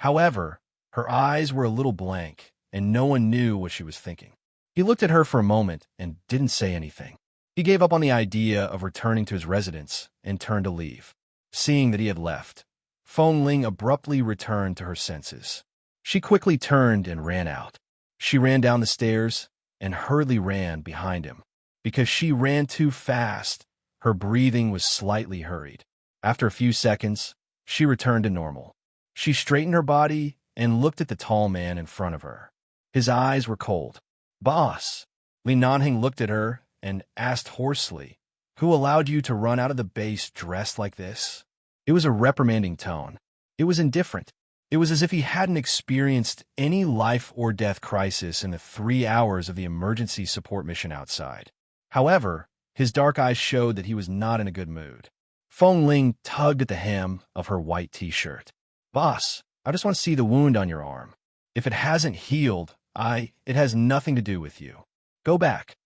However, her eyes were a little blank, and no one knew what she was thinking. He looked at her for a moment and didn't say anything. He gave up on the idea of returning to his residence and turned to leave. Seeing that he had left, Feng Ling abruptly returned to her senses. She quickly turned and ran out. She ran down the stairs and hurriedly ran behind him. Because she ran too fast, her breathing was slightly hurried. After a few seconds, she returned to normal. She straightened her body and looked at the tall man in front of her. His eyes were cold. "Boss." Li Nanheng looked at her and asked hoarsely, "Who allowed you to run out of the base dressed like this?" It was a reprimanding tone. It was indifferent. It was as if he hadn't experienced any life or death crisis in the 3 hours of the emergency support mission outside. However, his dark eyes showed that he was not in a good mood. Feng Ling tugged at the hem of her white t-shirt. "Boss, I just want to see the wound on your arm. If it hasn't healed, it has nothing to do with you. Go back."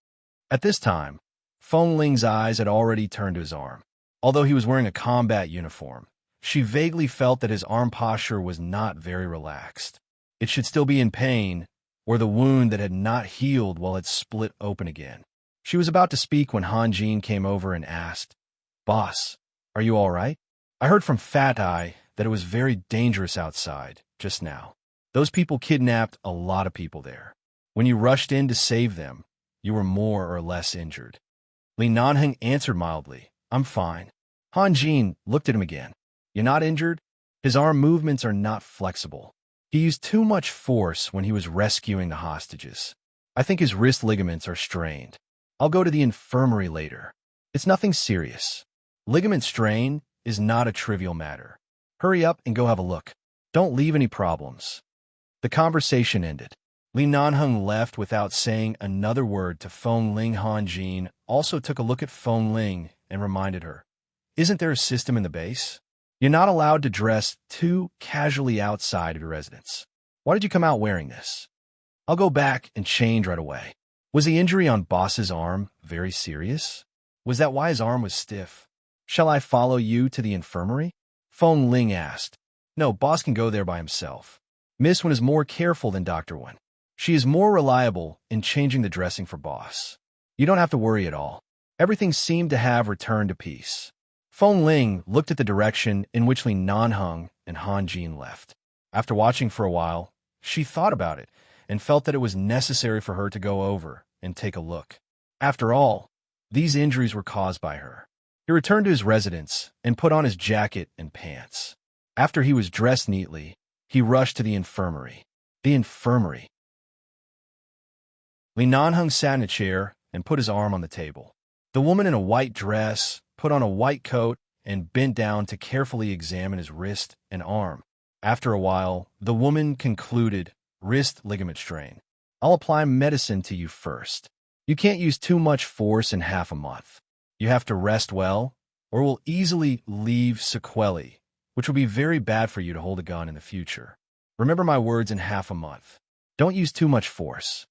At this time, Feng Ling's eyes had already turned to his arm. Although he was wearing a combat uniform, she vaguely felt that his arm posture was not very relaxed. It should still be in pain, or the wound that had not healed while it split open again. She was about to speak when Han Jin came over and asked, "Boss, are you all right? I heard from Fat Eye that it was very dangerous outside just now. Those people kidnapped a lot of people there. When you rushed in to save them, you were more or less injured." Li Nanheng answered mildly, "I'm fine." Han Jin looked at him again. "You're not injured?" His arm movements are not flexible. He used too much force when he was rescuing the hostages. I think his wrist ligaments are strained. I'll go to the infirmary later. It's nothing serious. Ligament strain is not a trivial matter. Hurry up and go have a look. Don't leave any problems. The conversation ended. Li Nanheng left without saying another word to Feng Ling. Han Jin also took a look at Feng Ling and reminded her, "Isn't there a system in the base? You're not allowed to dress too casually outside of your residence. Why did you come out wearing this?" "I'll go back and change right away." Was the injury on Boss's arm very serious? Was that why his arm was stiff? "Shall I follow you to the infirmary?" Feng Ling asked. "No, Boss can go there by himself. Miss Wen is more careful than Dr. Wen. She is more reliable in changing the dressing for Boss. You don't have to worry at all." Everything seemed to have returned to peace. Feng Ling looked at the direction in which Li Nanheng and Han Jin left. After watching for a while, She thought about it and felt that it was necessary for her to go over and take a look. After all, these injuries were caused by her. He returned to his residence and put on his jacket and pants. After he was dressed neatly, he rushed to the infirmary. The infirmary. Li Nanheng sat in a chair and put his arm on the table. The woman in a white dress put on a white coat and bent down to carefully examine his wrist and arm. After a while, the woman concluded, "Wrist ligament strain. I'll apply medicine to you first. You can't use too much force in half a month. You have to rest well, or will easily leave sequelae, which will be very bad for you to hold a gun in the future. Remember my words in half a month. Don't use too much force."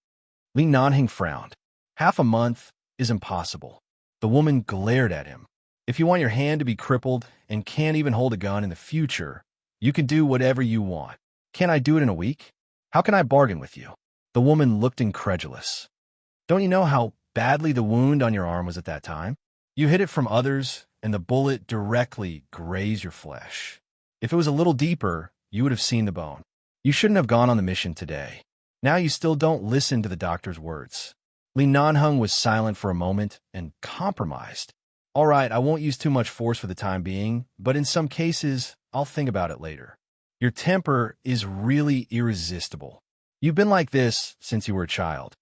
Li Nanheng frowned. Half a month is impossible. The woman glared at him. If you want your hand to be crippled and can't even hold a gun in the future, you can do whatever you want. Can't I do it in a week? How can I bargain with you? The woman looked incredulous. Don't you know how badly the wound on your arm was at that time? You hid it from others, and the bullet directly grazed your flesh. If it was a little deeper, you would have seen the bone. You shouldn't have gone on the mission today. Now you still don't listen to the doctor's words. Li Nanheng was silent for a moment and compromised. All right, I won't use too much force for the time being, but in some cases, I'll think about it later. Your temper is really irresistible. You've been like this since you were a child.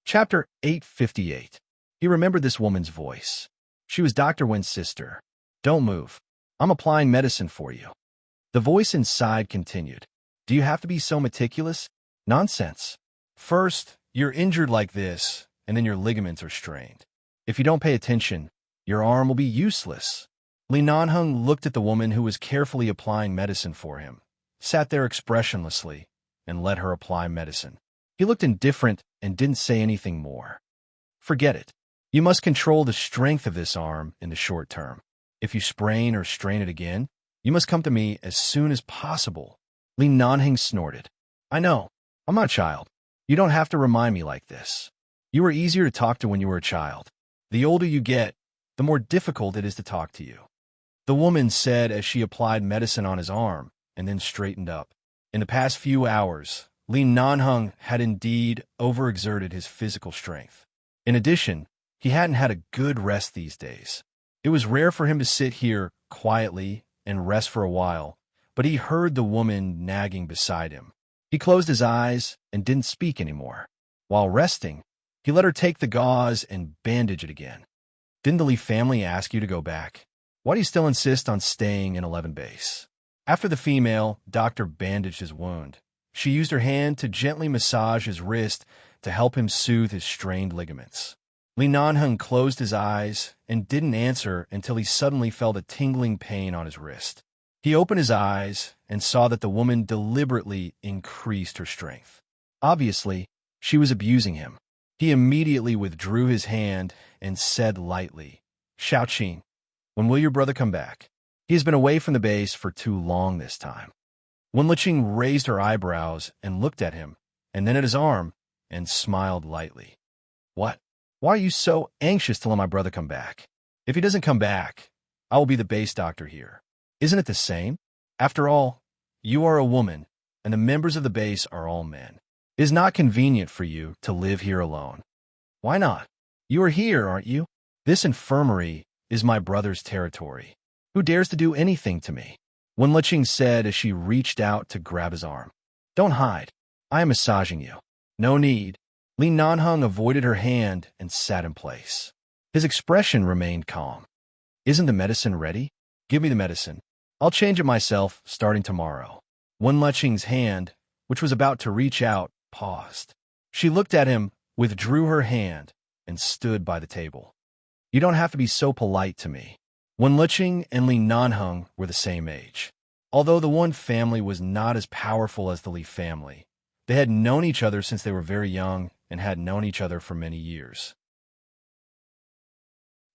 Chapter 858. He remembered this woman's voice. She was Dr. Wen's sister. Don't move. I'm applying medicine for you. The voice inside continued. Do you have to be so meticulous? Nonsense. First, you're injured like this, and then your ligaments are strained. If you don't pay attention, your arm will be useless. Li Nanheng looked at the woman who was carefully applying medicine for him, sat there expressionlessly, and let her apply medicine. He looked indifferent and didn't say anything more. Forget it. You must control the strength of this arm in the short term. If you sprain or strain it again, you must come to me as soon as possible. Li Nanheng snorted. I know. I'm not a child. You don't have to remind me like this. You were easier to talk to when you were a child. The older you get, the more difficult it is to talk to you. The woman said as she applied medicine on his arm and then straightened up. In the past few hours, Li Nanheng had indeed overexerted his physical strength. In addition, he hadn't had a good rest these days. It was rare for him to sit here quietly and rest for a while, but he heard the woman nagging beside him. He closed his eyes and didn't speak anymore. While resting, he let her take the gauze and bandage it again. Didn't the Lee family ask you to go back? Why do you still insist on staying in 11 base? After the female doctor bandaged his wound, she used her hand to gently massage his wrist to help him soothe his strained ligaments. Li Nanheng closed his eyes and didn't answer until he suddenly felt a tingling pain on his wrist. He opened his eyes and saw that the woman deliberately increased her strength. Obviously, she was abusing him. He immediately withdrew his hand and said lightly, Outshines, when will your brother come back? He has been away from the base for too long this time. Wenlicheng raised her eyebrows and looked at him, and then at his arm, and smiled lightly. What? Why are you so anxious to let my brother come back? If he doesn't come back, I will be the base doctor here. Isn't it the same? After all, you are a woman, and the members of the base are all men. It is not convenient for you to live here alone. Why not? You are here, aren't you? This infirmary is my brother's territory. Who dares to do anything to me? Wenlicheng said as she reached out to grab his arm. Don't hide. I am massaging you. No need. Li Nanheng avoided her hand and sat in place. His expression remained calm. Isn't the medicine ready? Give me the medicine. I'll change it myself starting tomorrow. Wenlicheng's hand, which was about to reach out, paused. She looked at him, withdrew her hand, and stood by the table. You don't have to be so polite to me. Wenlicheng and Li Nanheng were the same age. Although the one family was not as powerful as the Li family, they had known each other since they were very young and had known each other for many years.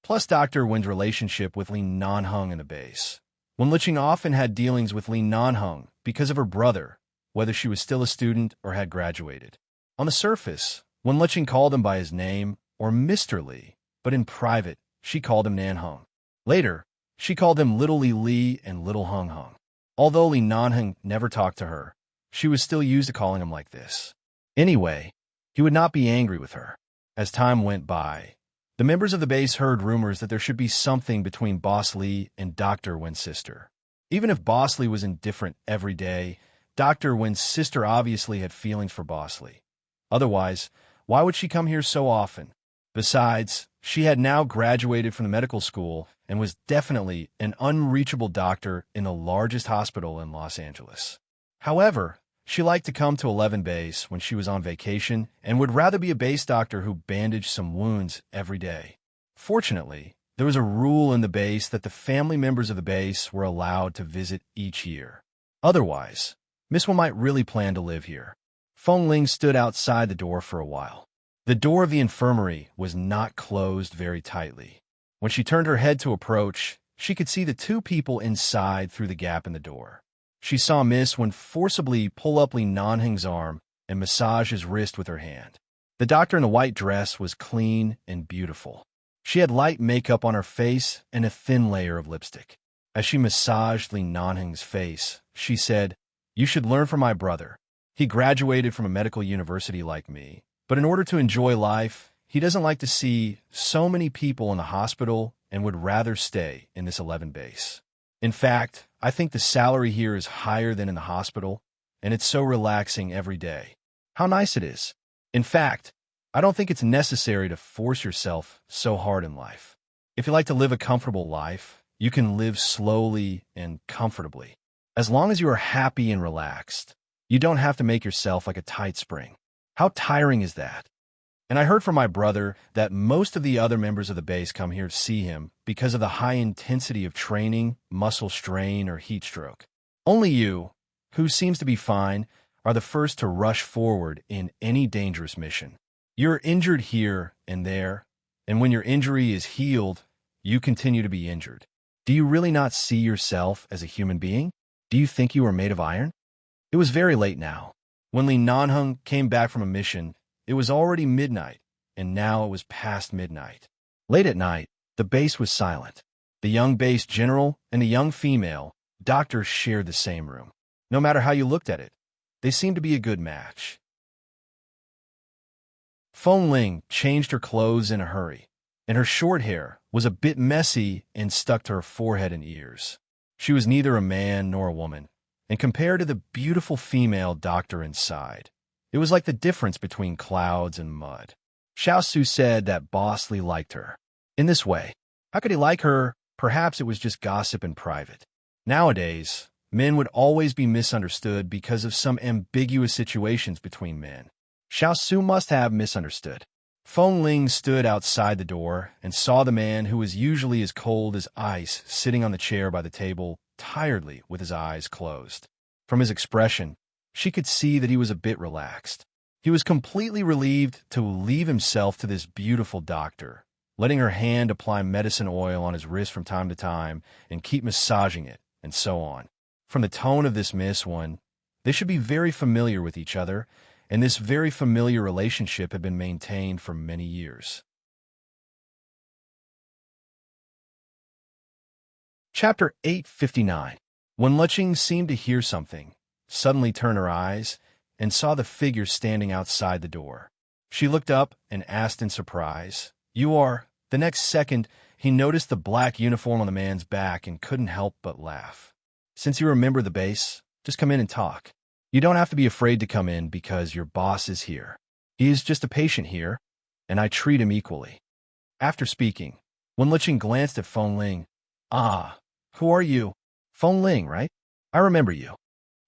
Plus Dr. Wen's relationship with Li Nanheng in the base. Wenlicheng often had dealings with Li Nanheng because of her brother, whether she was still a student or had graduated. On the surface, Wenlicheng called him by his name or Mr. Li, but in private, she called him Nanheng. Later, she called him Little Li Li and Little Hung Hung. Although Li Nanheng never talked to her, she was still used to calling him like this. Anyway, he would not be angry with her. As time went by, the members of the base heard rumors that there should be something between Boss Li and Dr. Wen's sister. Even if Boss Li was indifferent every day, Dr. Wen's sister obviously had feelings for Boss Li. Otherwise, why would she come here so often? Besides, she had now graduated from the medical school and was definitely an unreachable doctor in the largest hospital in Los Angeles. However, she liked to come to 11 Base when she was on vacation and would rather be a base doctor who bandaged some wounds every day. Fortunately, there was a rule in the base that the family members of the base were allowed to visit each year. Otherwise, Miss Wen might really plan to live here. Feng Ling stood outside the door for a while. The door of the infirmary was not closed very tightly. When she turned her head to approach, she could see the two people inside through the gap in the door. She saw Miss Wen forcibly pull up Li Nanheng's arm and massage his wrist with her hand. The doctor in the white dress was clean and beautiful. She had light makeup on her face and a thin layer of lipstick. As she massaged Li Nanheng's face, she said, "You should learn from my brother. He graduated from a medical university like me, but in order to enjoy life, he doesn't like to see so many people in the hospital and would rather stay in this 11 base. In fact, I think the salary here is higher than in the hospital, and it's so relaxing every day. How nice it is. In fact, I don't think it's necessary to force yourself so hard in life. If you like to live a comfortable life, you can live slowly and comfortably. As long as you are happy and relaxed, you don't have to make yourself like a tight spring. How tiring is that? And I heard from my brother that most of the other members of the base come here to see him because of the high intensity of training, muscle strain, or heat stroke. Only you, who seems to be fine, are the first to rush forward in any dangerous mission. You're injured here and there, and when your injury is healed, you continue to be injured. Do you really not see yourself as a human being? Do you think you are made of iron?" It was very late now. When Li Nanheng came back from a mission, it was already midnight, and now it was past midnight. Late at night, the base was silent. The young base general and the young female doctor shared the same room. No matter how you looked at it, they seemed to be a good match. Feng Ling changed her clothes in a hurry, and her short hair was a bit messy and stuck to her forehead and ears. She was neither a man nor a woman, and compared to the beautiful female doctor inside, it was like the difference between clouds and mud. Xiao Su said that Boss Li liked her. In this way, how could he like her? Perhaps it was just gossip in private. Nowadays, men would always be misunderstood because of some ambiguous situations between men. Xiao Su must have misunderstood. Feng Ling stood outside the door and saw the man who was usually as cold as ice sitting on the chair by the table, tiredly with his eyes closed. From his expression, she could see that he was a bit relaxed. He was completely relieved to leave himself to this beautiful doctor, letting her hand apply medicine oil on his wrist from time to time and keep massaging it, and so on. From the tone of this Miss Wen, they should be very familiar with each other, and this very familiar relationship had been maintained for many years. Chapter 859. When Luqing seemed to hear something, suddenly turned her eyes, and saw the figure standing outside the door. She looked up and asked in surprise, "You are—" The next second, he noticed the black uniform on the man's back and couldn't help but laugh. "Since you remember the base, just come in and talk. You don't have to be afraid to come in because your boss is here. He is just a patient here, and I treat him equally." After speaking, when Luqing glanced at Feng Ling, "Ah, who are you? Feng Ling, right? I remember you."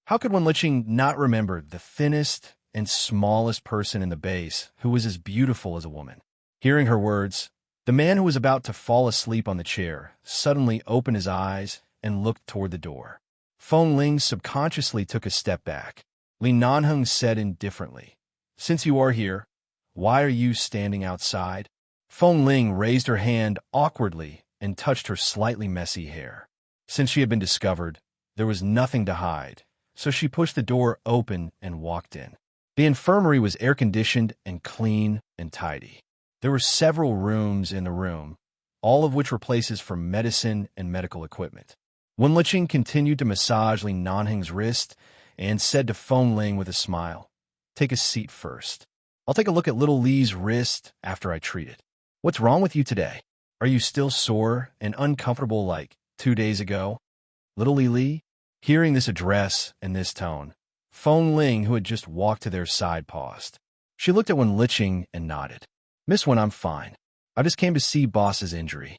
How could Wen Luqing not remember the thinnest and smallest person in the base who was as beautiful as a woman? Hearing her words, the man who was about to fall asleep on the chair suddenly opened his eyes and looked toward the door. Feng Ling subconsciously took a step back. Li Nanheng said indifferently, "Since you are here, why are you standing outside?" Feng Ling raised her hand awkwardly and touched her slightly messy hair. Since she had been discovered, there was nothing to hide, so she pushed the door open and walked in. The infirmary was air-conditioned and clean and tidy. There were several rooms in the room, all of which were places for medicine and medical equipment. Wen Liqing continued to massage Li Nanheng's wrist and said to Feng Ling with a smile, "Take a seat first. I'll take a look at little Li's wrist after I treat it. What's wrong with you today? Are you still sore and uncomfortable like 2 days ago?" Little Li, hearing this address and this tone, Feng Ling, who had just walked to their side, paused. She looked at Wen Liqing and nodded. "Miss Wen, I'm fine. I just came to see boss's injury."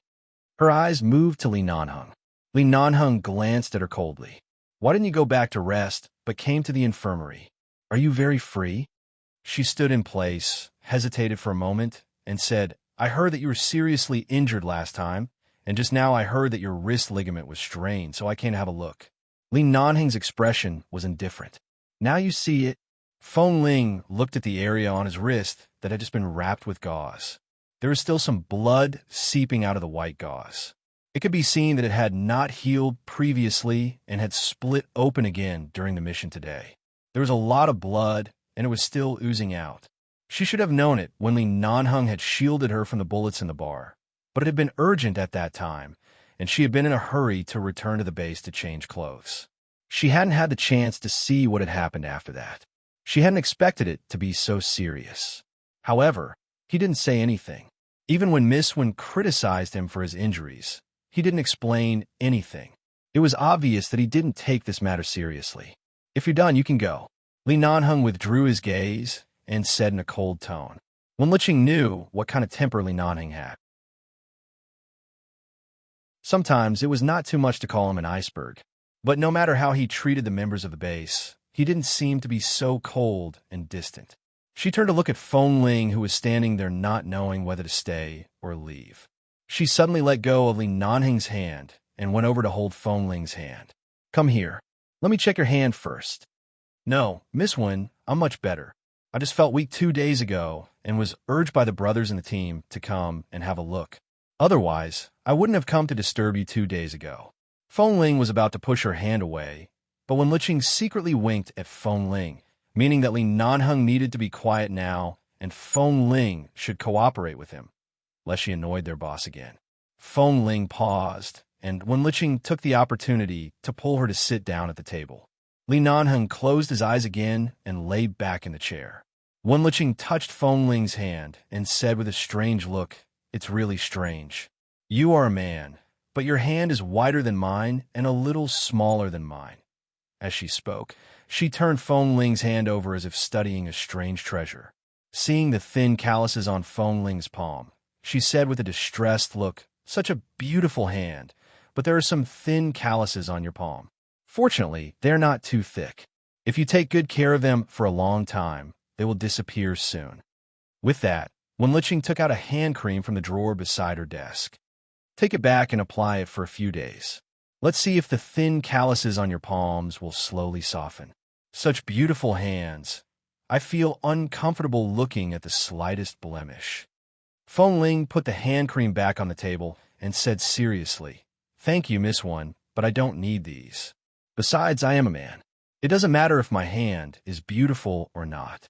Her eyes moved to Li Nanheng. Li Nanheng glanced at her coldly. "Why didn't you go back to rest, but came to the infirmary? Are you very free?" She stood in place, hesitated for a moment, and said, "I heard that you were seriously injured last time, and just now I heard that your wrist ligament was strained, so I came to have a look." Li Nanheng's expression was indifferent. "Now you see it." Feng Ling looked at the area on his wrist that had just been wrapped with gauze. There was still some blood seeping out of the white gauze. It could be seen that it had not healed previously and had split open again during the mission today. There was a lot of blood, and it was still oozing out. She should have known it when Li Nanheng had shielded her from the bullets in the bar, but it had been urgent at that time, and she had been in a hurry to return to the base to change clothes. She hadn't had the chance to see what had happened after that. She hadn't expected it to be so serious. However, he didn't say anything. Even when Miss Wen criticized him for his injuries, he didn't explain anything. It was obvious that he didn't take this matter seriously. "If you're done, you can go." Li Nanheng withdrew his gaze and said in a cold tone. Wen Liqing knew what kind of temper Li Nanheng had. Sometimes it was not too much to call him an iceberg, but no matter how he treated the members of the base, he didn't seem to be so cold and distant. She turned to look at Feng Ling, who was standing there not knowing whether to stay or leave. She suddenly let go of Li Nanheng's hand and went over to hold Feng Ling's hand. "Come here. Let me check your hand first." "No, Miss Wen, I'm much better. I just felt weak 2 days ago and was urged by the brothers in the team to come and have a look. Otherwise, I wouldn't have come to disturb you 2 days ago." Feng Ling was about to push her hand away, but Wen Liqing secretly winked at Feng Ling, meaning that Li Nanheng needed to be quiet now and Feng Ling should cooperate with him, lest she annoyed their boss again. Feng Ling paused, and Wen Liqing took the opportunity to pull her to sit down at the table. Li Nanheng closed his eyes again and lay back in the chair. Wen Liqing touched Feng Ling's hand and said with a strange look, "It's really strange. You are a man, but your hand is wider than mine and a little smaller than mine." As she spoke, she turned Feng Ling's hand over as if studying a strange treasure. Seeing the thin calluses on Feng Ling's palm, she said with a distressed look, "Such a beautiful hand, but there are some thin calluses on your palm. Fortunately, they're not too thick. If you take good care of them for a long time, they will disappear soon." With that, Wen Liqing took out a hand cream from the drawer beside her desk. "Take it back and apply it for a few days. Let's see if the thin calluses on your palms will slowly soften. Such beautiful hands. I feel uncomfortable looking at the slightest blemish." Feng Ling put the hand cream back on the table and said seriously, "Thank you, Miss Wen, but I don't need these. Besides, I am a man. It doesn't matter if my hand is beautiful or not."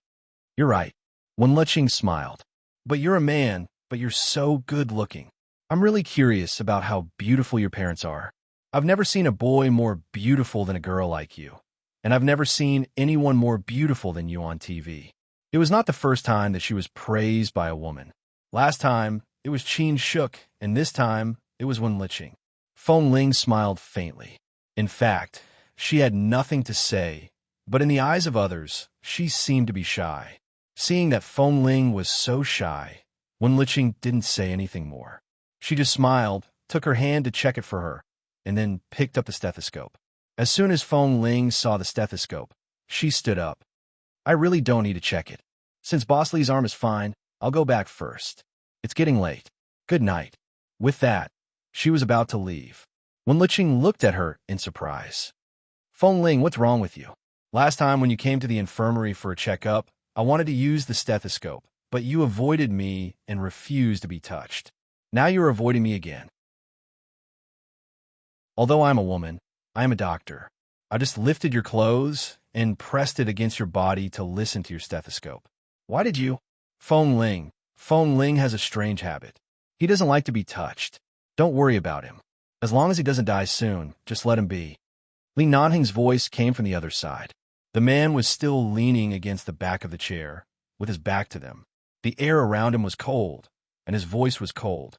"You're right." Wen Liqing smiled. "But you're a man, but you're so good-looking. I'm really curious about how beautiful your parents are. I've never seen a boy more beautiful than a girl like you, and I've never seen anyone more beautiful than you on TV." It was not the first time that she was praised by a woman. Last time, it was Qin Shuk, and this time, it was Wen Liqing. Feng Ling smiled faintly. In fact, she had nothing to say, but in the eyes of others, she seemed to be shy. Seeing that Feng Ling was so shy, Wen Liqing didn't say anything more. She just smiled, took her hand to check it for her, and then picked up the stethoscope. As soon as Feng Ling saw the stethoscope, she stood up. "I really don't need to check it. Since Boss Li's arm is fine, I'll go back first. It's getting late. Good night." With that, she was about to leave. Wen Liqing looked at her in surprise. "Feng Ling, what's wrong with you? Last time when you came to the infirmary for a checkup, I wanted to use the stethoscope, but you avoided me and refused to be touched. Now you're avoiding me again." "Although I'm a woman, I am a doctor. I just lifted your clothes and pressed it against your body to listen to your stethoscope. Why did you?" Feng Ling. Feng Ling has a strange habit. He doesn't like to be touched. Don't worry about him. As long as he doesn't die soon, just let him be. Li Nanhing's voice came from the other side. The man was still leaning against the back of the chair, with his back to them. The air around him was cold, and his voice was cold.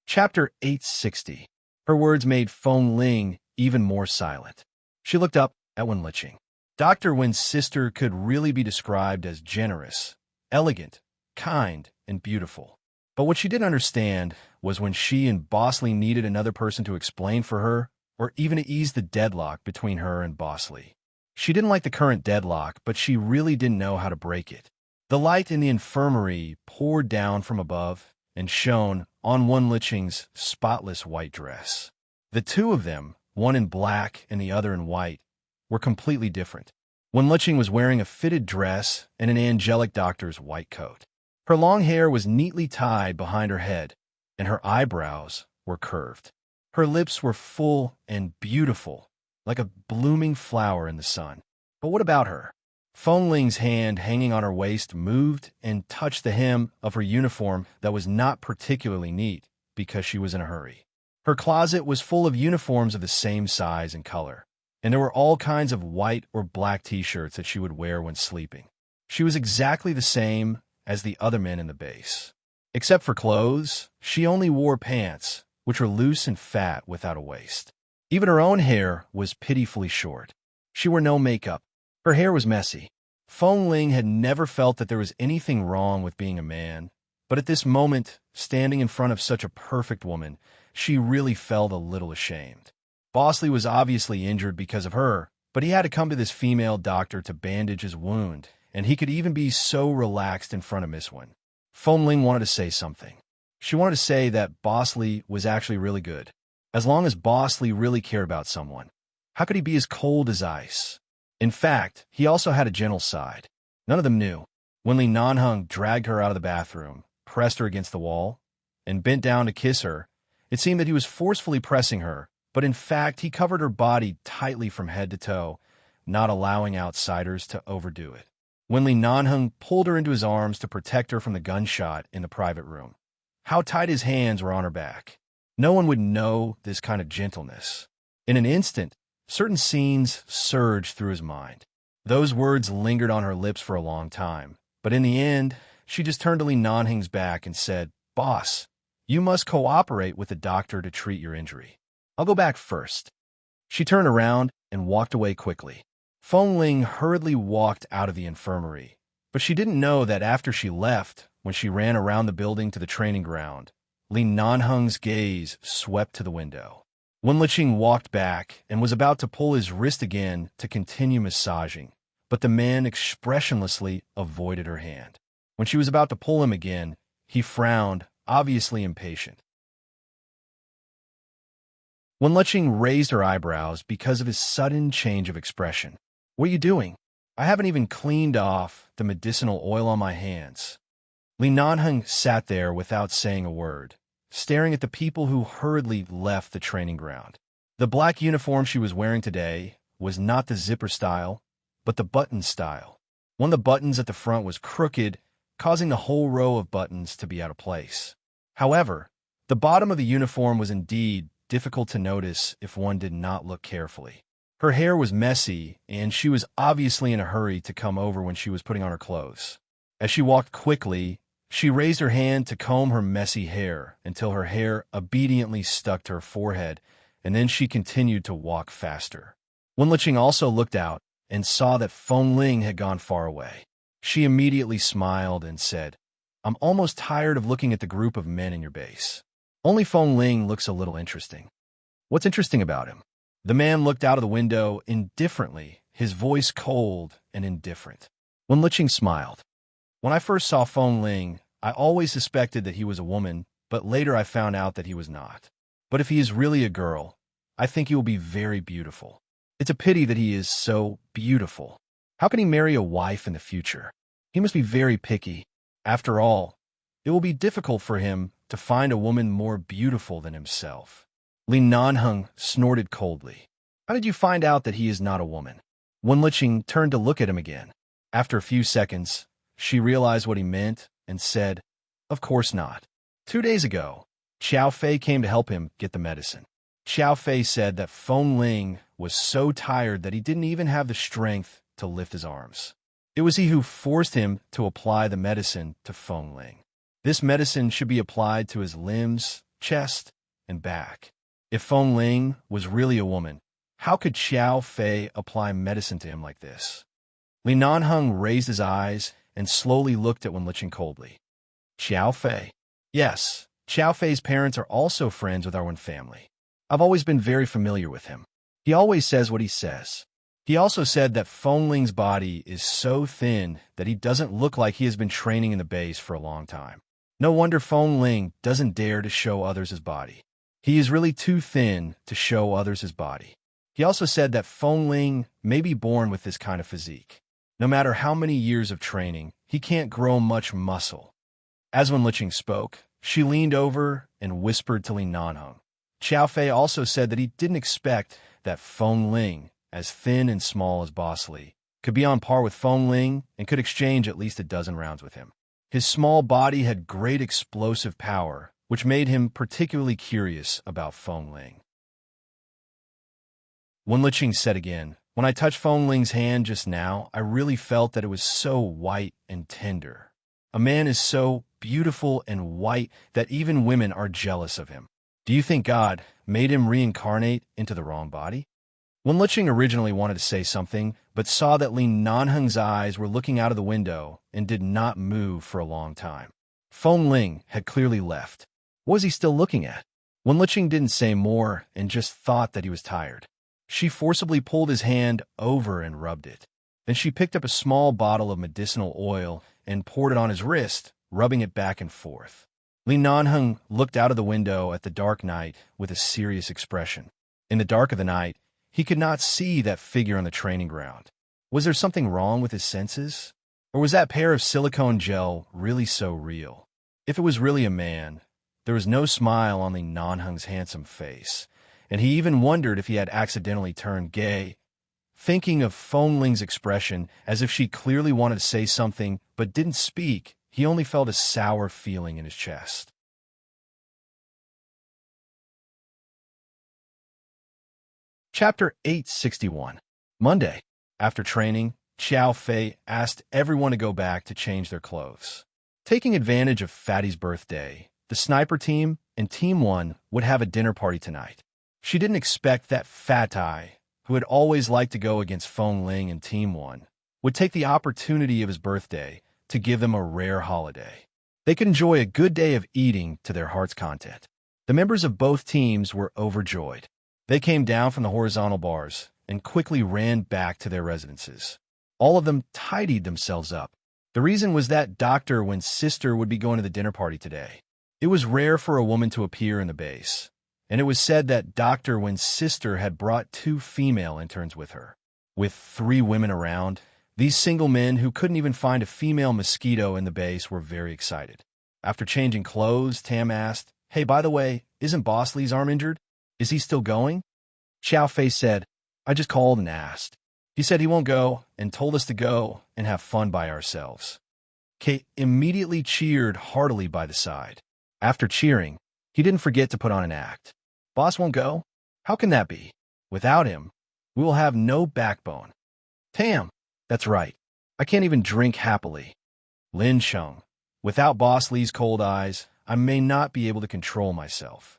Chapter 860. Her words made Feng Ling even more silent. She looked up at Wen Liqing. Dr. Wen's sister could really be described as generous, elegant, kind, and beautiful. But what she didn't understand was when she and Bosley needed another person to explain for her, or even to ease the deadlock between her and Bosley. She didn't like the current deadlock, but she really didn't know how to break it. The light in the infirmary poured down from above and shone on Wen Liqing's spotless white dress. The two of them, one in black and the other in white, were completely different. Wen Liqing was wearing a fitted dress and an angelic doctor's white coat. Her long hair was neatly tied behind her head, and her eyebrows were curved. Her lips were full and beautiful, like a blooming flower in the sun. But what about her? Feng Ling's hand hanging on her waist moved and touched the hem of her uniform that was not particularly neat because she was in a hurry. Her closet was full of uniforms of the same size and color, and there were all kinds of white or black t-shirts that she would wear when sleeping. She was exactly the same as the other men in the base. Except for clothes, she only wore pants, which were loose and fat without a waist. Even her own hair was pitifully short. She wore no makeup. Her hair was messy. Feng Ling had never felt that there was anything wrong with being a man, but at this moment, standing in front of such a perfect woman, she really felt a little ashamed. Bosley was obviously injured because of her, but he had to come to this female doctor to bandage his wound, and he could even be so relaxed in front of Miss Wen. Feng Ling wanted to say something. She wanted to say that Bosley was actually really good. As long as Bosley really cared about someone, how could he be as cold as ice? In fact, he also had a gentle side. None of them knew. When Li Nanheng dragged her out of the bathroom, pressed her against the wall, and bent down to kiss her, it seemed that he was forcefully pressing her, but in fact he covered her body tightly from head to toe, not allowing outsiders to overdo it. When Li Nanheng pulled her into his arms to protect her from the gunshot in the private room, how tight his hands were on her back. No one would know this kind of gentleness. In an instant, certain scenes surged through his mind. Those words lingered on her lips for a long time, but in the end, she just turned to Li Nanheng's back and said, "Boss, you must cooperate with the doctor to treat your injury. I'll go back first." She turned around and walked away quickly. Feng Ling hurriedly walked out of the infirmary, but she didn't know that after she left, when she ran around the building to the training ground, Li Nanheng's gaze swept to the window. Wen Liqing walked back and was about to pull his wrist again to continue massaging, but the man expressionlessly avoided her hand. When she was about to pull him again, he frowned, obviously impatient. Wen Liqing raised her eyebrows because of his sudden change of expression. "What are you doing? I haven't even cleaned off the medicinal oil on my hands." Li Nanheng sat there without saying a word, staring at the people who hurriedly left the training ground. The black uniform she was wearing today was not the zipper style, but the button style. One of the buttons at the front was crooked, causing the whole row of buttons to be out of place. However, the bottom of the uniform was indeed difficult to notice if one did not look carefully. Her hair was messy, and she was obviously in a hurry to come over when she was putting on her clothes. As she walked quickly, she raised her hand to comb her messy hair until her hair obediently stuck to her forehead, and then she continued to walk faster. Wen Liqing also looked out and saw that Feng Ling had gone far away. She immediately smiled and said, "I'm almost tired of looking at the group of men in your base. Only Feng Ling looks a little interesting." "What's interesting about him?" The man looked out of the window indifferently, his voice cold and indifferent. Wen Liqing smiled. "When I first saw Feng Ling, I always suspected that he was a woman, but later I found out that he was not. But if he is really a girl, I think he will be very beautiful. It's a pity that he is so beautiful. How can he marry a wife in the future? He must be very picky. After all, it will be difficult for him to find a woman more beautiful than himself." Li Nanheng snorted coldly. "How did you find out that he is not a woman?" Wen Liqing turned to look at him again. After a few seconds, she realized what he meant and said, Of course not. 2 days ago, Xiao Fei came to help him get the medicine. Xiao Fei said that Feng Ling was so tired that he didn't even have the strength to lift his arms. It was he who forced him to apply the medicine to Feng Ling. This medicine should be applied to his limbs, chest, and back. If Feng Ling was really a woman, how could Xiao Fei apply medicine to him like this? Li Nanheng raised his eyes and slowly looked at Wenlicheng coldly. Xiao Fei. Yes, Xiao Fei's parents are also friends with our Wen family. I've always been very familiar with him. He always says what he says. He also said that Feng Ling's body is so thin that he doesn't look like he has been training in the base for a long time. No wonder Feng Ling doesn't dare to show others his body. He is really too thin to show others his body. He also said that Feng Ling may be born with this kind of physique. No matter how many years of training, he can't grow much muscle. As Wenlicheng spoke, she leaned over and whispered to Li Nanheng. Xiao Fei also said that he didn't expect that Feng Ling, as thin and small as Boss Li, could be on par with Feng Ling and could exchange at least a dozen rounds with him. His small body had great explosive power, which made him particularly curious about Feng Ling. Wenlicheng said again, "When I touched Feng Ling's hand just now, I really felt that it was so white and tender. A man is so beautiful and white that even women are jealous of him. Do you think God made him reincarnate into the wrong body?" Wenlicheng originally wanted to say something, but saw that Li Nanheng's eyes were looking out of the window and did not move for a long time. Feng Ling had clearly left. What was he still looking at? Wenlicheng didn't say more and just thought that he was tired. She forcibly pulled his hand over and rubbed it. Then she picked up a small bottle of medicinal oil and poured it on his wrist, rubbing it back and forth. Li Nanheng looked out of the window at the dark night with a serious expression. In the dark of the night, he could not see that figure on the training ground. Was there something wrong with his senses? Or was that pair of silicone gel really so real? If it was really a man, there was no smile on Li Nanheng's handsome face, and he even wondered if he had accidentally turned gay. Thinking of Feng Ling's expression as if she clearly wanted to say something but didn't speak, he only felt a sour feeling in his chest. Chapter 861. Monday. After training, Xiao Fei asked everyone to go back to change their clothes. Taking advantage of Fatty's birthday, the sniper team and Team 1 would have a dinner party tonight. She didn't expect that Fatty, who had always liked to go against Feng Ling and Team 1, would take the opportunity of his birthday to give them a rare holiday. They could enjoy a good day of eating to their heart's content. The members of both teams were overjoyed. They came down from the horizontal bars and quickly ran back to their residences. All of them tidied themselves up. The reason was that Dr. Wen's sister would be going to the dinner party today. It was rare for a woman to appear in the base, and it was said that Dr. Wen's sister had brought 2 female interns with her. With 3 women around, these single men who couldn't even find a female mosquito in the base were very excited. After changing clothes, Tam asked, "Hey, by the way, isn't Boss Lee's arm injured? Is he still going?" Xiao Fei said, "I just called and asked. He said he won't go and told us to go and have fun by ourselves." Kate immediately cheered heartily by the side. After cheering, he didn't forget to put on an act. "Boss won't go? How can that be? Without him, we will have no backbone." "Tam, that's right. I can't even drink happily." Lin Cheng, "Without Boss Lee's cold eyes, I may not be able to control myself.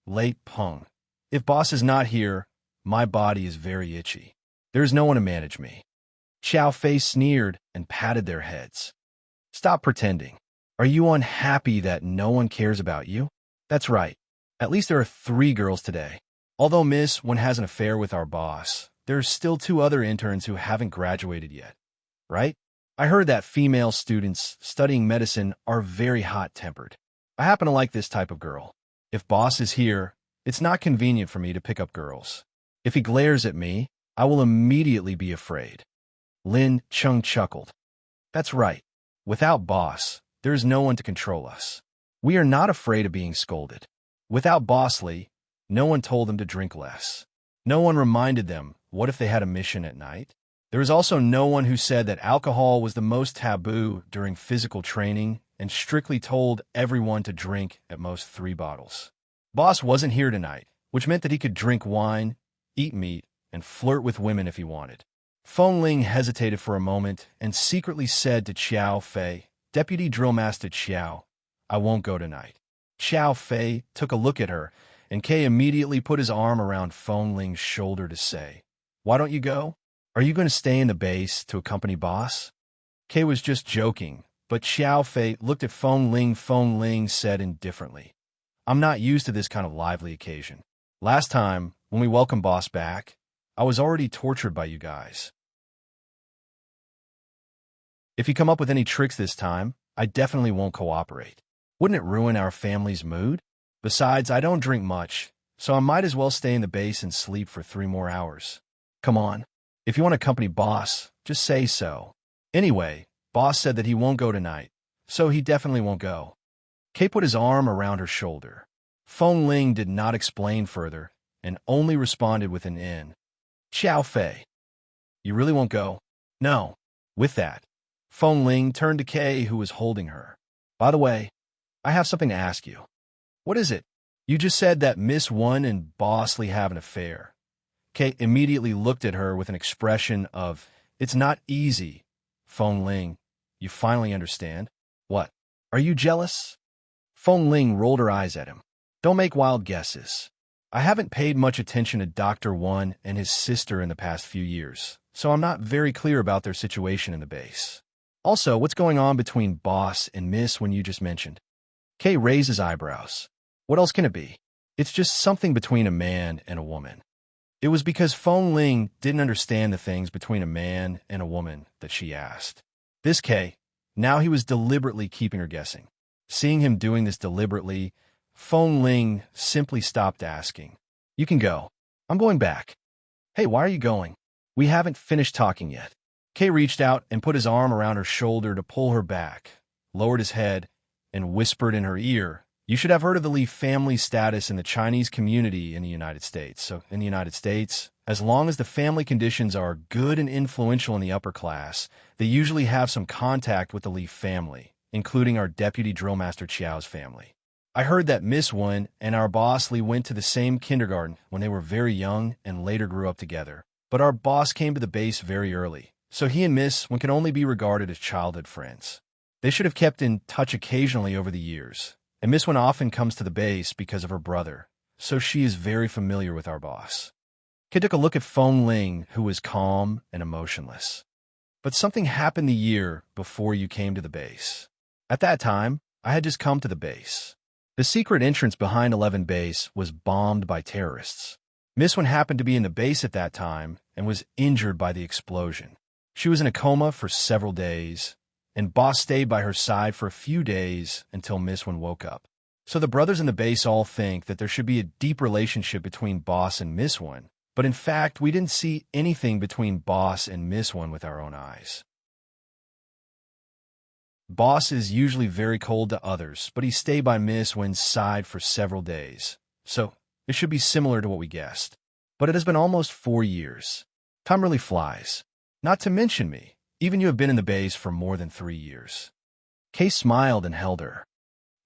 Late Peng. If Boss is not here, my body is very itchy. There is no one to manage me." Xiao Fei sneered and patted their heads. "Stop pretending. Are you unhappy that no one cares about you? That's right. At least there are 3 girls today. Although Miss Wen has an affair with our boss, there are still 2 other interns who haven't graduated yet. Right? I heard that female students studying medicine are very hot-tempered. I happen to like this type of girl. If Boss is here, it's not convenient for me to pick up girls. If he glares at me, I will immediately be afraid." Lin Cheng chuckled. "That's right. Without Boss, there is no one to control us. We are not afraid of being scolded. Without Boss Lee, no one told them to drink less. No one reminded them what if they had a mission at night. There is also no one who said that alcohol was the most taboo during physical training and strictly told everyone to drink at most 3 bottles. Boss wasn't here tonight, which meant that he could drink wine, eat meat, and flirt with women if he wanted. Feng Ling hesitated for a moment and secretly said to Qiao Fei, "Deputy Drill Master Qiao, I won't go tonight." Qiao Fei took a look at her, and Kay immediately put his arm around Feng Ling's shoulder to say, "Why don't you go? Are you going to stay in the base to accompany Boss?" Kay was just joking, but Qiao Fei looked at Feng Ling. Feng Ling said indifferently, "I'm not used to this kind of lively occasion. Last time, when we welcomed Boss back, I was already tortured by you guys. If you come up with any tricks this time, I definitely won't cooperate. Wouldn't it ruin our family's mood? Besides, I don't drink much, so I might as well stay in the base and sleep for 3 more hours. Come on, if you want to accompany Boss, just say so. Anyway, Boss said that he won't go tonight, so he definitely won't go." Kay put his arm around her shoulder. Feng Ling did not explain further and only responded with an "in." "Qiao Fei, you really won't go?" "No." With that, Feng Ling turned to Kay, who was holding her. "By the way, I have something to ask you." "What is it?" "You just said that Miss One and Boss Lee have an affair." Kay immediately looked at her with an expression of, "It's not easy." "Feng Ling, you finally understand?" "What? Are you jealous?" Feng Ling rolled her eyes at him. "Don't make wild guesses. I haven't paid much attention to Dr. One and his sister in the past few years, so I'm not very clear about their situation in the base. Also, what's going on between Boss and Miss When you just mentioned?" Kay raised his eyebrows. "What else can it be? It's just something between a man and a woman." It was because Feng Ling didn't understand the things between a man and a woman that she asked. This Kay, now he was deliberately keeping her guessing. Seeing him doing this deliberately, Feng Ling simply stopped asking. "You can go. I'm going back." "Hey, why are you going? We haven't finished talking yet." Kay reached out and put his arm around her shoulder to pull her back, lowered his head, and whispered in her ear, "You should have heard of the Lee family status in the Chinese community in the United States. So in the United States, as long as the family conditions are good and influential in the upper class, they usually have some contact with the Lee family, including our Deputy Drill Master Qiao's family. I heard that Miss Wen and our boss Lee went to the same kindergarten when they were very young and later grew up together. But our boss came to the base very early, so he and Miss Wen can only be regarded as childhood friends. They should have kept in touch occasionally over the years, and Miss Wen often comes to the base because of her brother, so she is very familiar with our boss." Kid took a look at Feng Ling, who was calm and emotionless. "But something happened the year before you came to the base. At that time, I had just come to the base. The secret entrance behind 11 base was bombed by terrorists. Miss Wen happened to be in the base at that time and was injured by the explosion. She was in a coma for several days, and Boss stayed by her side for a few days until Miss Wen woke up. So the brothers in the base all think that there should be a deep relationship between Boss and Miss Wen, but in fact, we didn't see anything between Boss and Miss Wen with our own eyes. Boss is usually very cold to others, but he stayed by Miss Wen's side for several days, so it should be similar to what we guessed. But it has been almost 4 years. Time really flies. Not to mention me. Even you have been in the base for more than 3 years." Kay smiled and held her.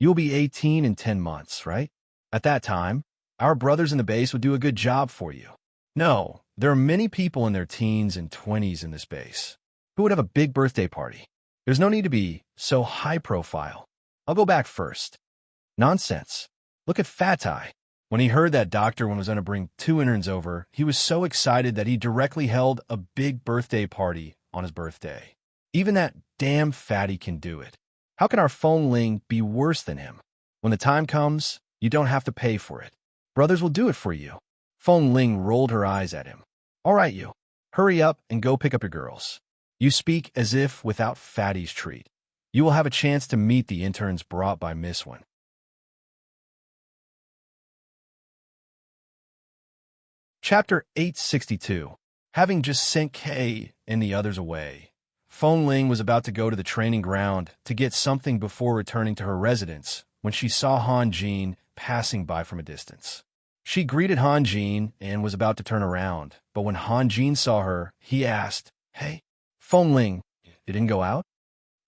"You will be 18 in 10 months, right? At that time, our brothers in the base would do a good job for you. No, there are many people in their teens and 20s in this base who would have a big birthday party. There's no need to be so high profile. I'll go back first." "Nonsense. Look at Fatai." When he heard that Dr. Wen was going to bring 2 interns over, he was so excited that he directly held a big birthday party on his birthday. Even that damn fatty can do it. How can our Feng Ling be worse than him? When the time comes, you don't have to pay for it. Brothers will do it for you. Feng Ling rolled her eyes at him. "All right, you. Hurry up and go pick up your girls. You speak as if without Fatty's treat. You will have a chance to meet the interns brought by Miss Wen." Chapter 862. Having just sent Kay and the others away, Feng Ling was about to go to the training ground to get something before returning to her residence when she saw Han Jin passing by from a distance. She greeted Han Jin and was about to turn around, but when Han Jin saw her, he asked, "Hey, Feng Ling, you didn't go out?"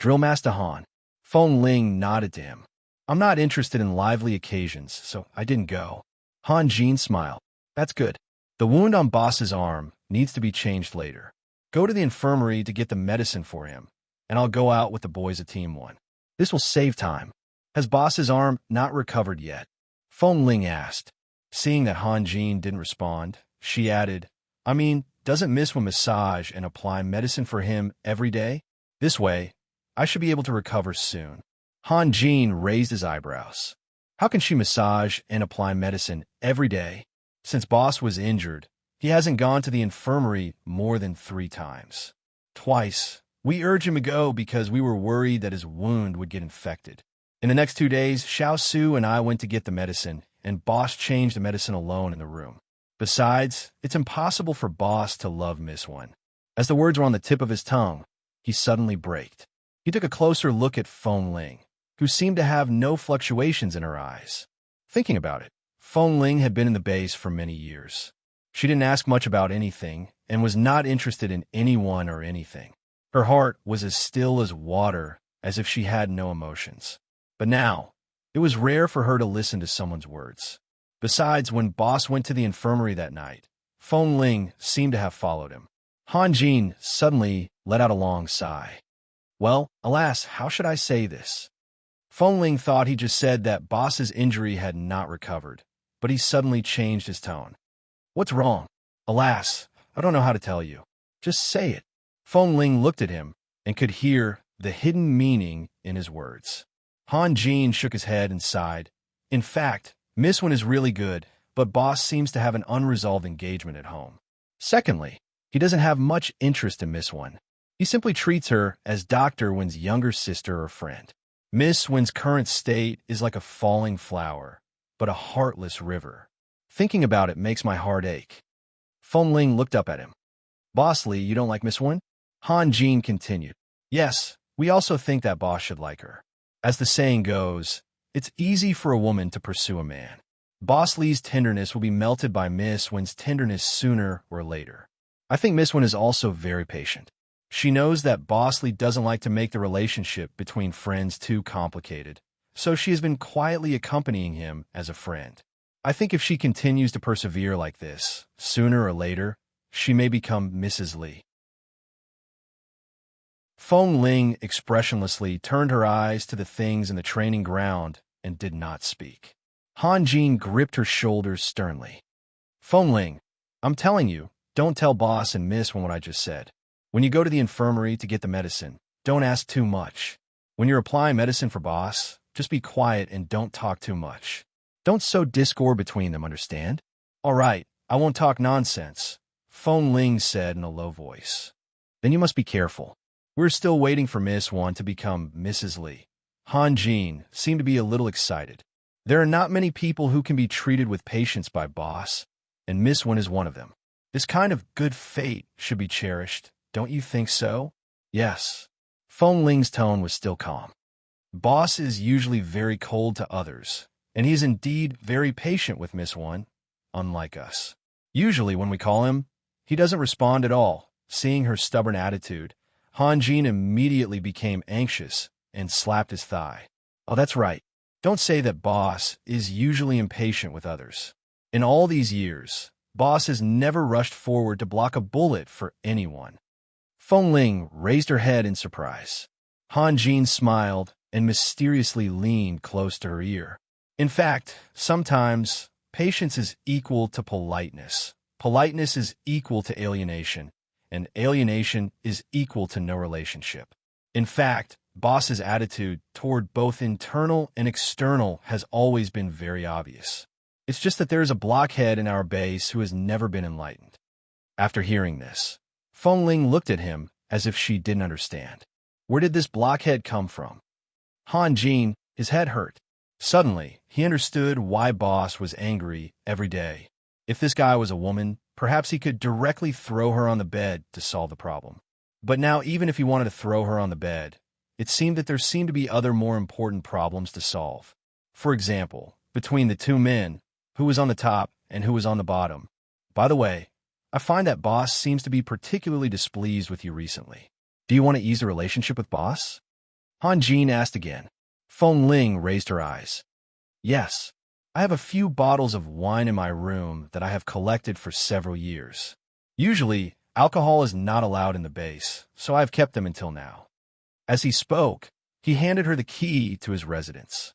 "Drill Master Han." Feng Ling nodded to him. I'm not interested in lively occasions, so I didn't go. Han Jin smiled. That's good. The wound on Boss's arm needs to be changed later. Go to the infirmary to get the medicine for him, and I'll go out with the boys at Team 1. This will save time. Has Boss's arm not recovered yet? Feng Ling asked. Seeing that Han Jin didn't respond, she added, I mean, doesn't Miss Wen massage and apply medicine for him every day? This way, I should be able to recover soon. Han Jin raised his eyebrows. How can she massage and apply medicine every day? Since Boss was injured, he hasn't gone to the infirmary more than 3 times. Twice, we urged him to go because we were worried that his wound would get infected. In the next 2 days, Xiao Su and I went to get the medicine, and Boss changed the medicine alone in the room. Besides, it's impossible for Boss to love Miss Wen. As the words were on the tip of his tongue, he suddenly braked. He took a closer look at Feng Ling, who seemed to have no fluctuations in her eyes. Thinking about it, Feng Ling had been in the base for many years. She didn't ask much about anything and was not interested in anyone or anything. Her heart was as still as water, as if she had no emotions. But now, it was rare for her to listen to someone's words. Besides, when Boss went to the infirmary that night, Feng Ling seemed to have followed him. Han Jin suddenly let out a long sigh. Well, alas, how should I say this? Feng Ling thought he just said that Boss's injury had not recovered, but he suddenly changed his tone. What's wrong? Alas, I don't know how to tell you. Just say it. Feng Ling looked at him and could hear the hidden meaning in his words. Han Jin shook his head and sighed. In fact, Miss Wen is really good, but Boss seems to have an unresolved engagement at home. Secondly, he doesn't have much interest in Miss Wen. He simply treats her as Dr. Wen's younger sister or friend. Miss Wen's current state is like a falling flower, but a heartless river. Thinking about it makes my heart ache. Feng Ling looked up at him. Boss Lee, you don't like Miss Wen? Han Jin continued. Yes, we also think that Boss should like her. As the saying goes, it's easy for a woman to pursue a man. Boss Lee's tenderness will be melted by Miss Wen's tenderness sooner or later. I think Miss Wen is also very patient. She knows that Boss Lee doesn't like to make the relationship between friends too complicated, so she has been quietly accompanying him as a friend. I think if she continues to persevere like this, sooner or later, she may become Mrs. Lee. Feng Ling expressionlessly turned her eyes to the things in the training ground and did not speak. Han Jin gripped her shoulders sternly. Feng Ling, I'm telling you, don't tell Boss and Miss Wen what I just said. When you go to the infirmary to get the medicine, don't ask too much. When you're applying medicine for Boss, just be quiet and don't talk too much. Don't sow discord between them, understand? All right, I won't talk nonsense, Feng Ling said in a low voice. Then you must be careful. We're still waiting for Miss Wen to become Mrs. Lee. Han Jin seemed to be a little excited. There are not many people who can be treated with patience by Boss, and Miss Wen is one of them. This kind of good fate should be cherished, don't you think so? Yes. Feng Ling's tone was still calm. Boss is usually very cold to others, and he is indeed very patient with Miss Wen, unlike us. Usually when we call him, he doesn't respond at all. Seeing her stubborn attitude, Han Jin immediately became anxious and slapped his thigh. Oh, that's right. Don't say that Boss is usually impatient with others. In all these years, Boss has never rushed forward to block a bullet for anyone. Feng Ling raised her head in surprise. Han Jin smiled and mysteriously leaned close to her ear. In fact, sometimes patience is equal to politeness. Politeness is equal to alienation, and alienation is equal to no relationship. In fact, Boss's attitude toward both internal and external has always been very obvious. It's just that there is a blockhead in our base who has never been enlightened. After hearing this, Feng Ling looked at him as if she didn't understand. Where did this blockhead come from? Han Jin, his head hurt. Suddenly, he understood why Boss was angry every day. If this guy was a woman, perhaps he could directly throw her on the bed to solve the problem. But now, even if he wanted to throw her on the bed, it seemed that there seemed to be other more important problems to solve. For example, between the two men, who was on the top and who was on the bottom. By the way, I find that Boss seems to be particularly displeased with you recently. Do you want to ease the relationship with Boss? Han Jin asked again. Feng Ling raised her eyes. Yes, I have a few bottles of wine in my room that I have collected for several years. Usually, alcohol is not allowed in the base, so I have kept them until now. As he spoke, he handed her the key to his residence.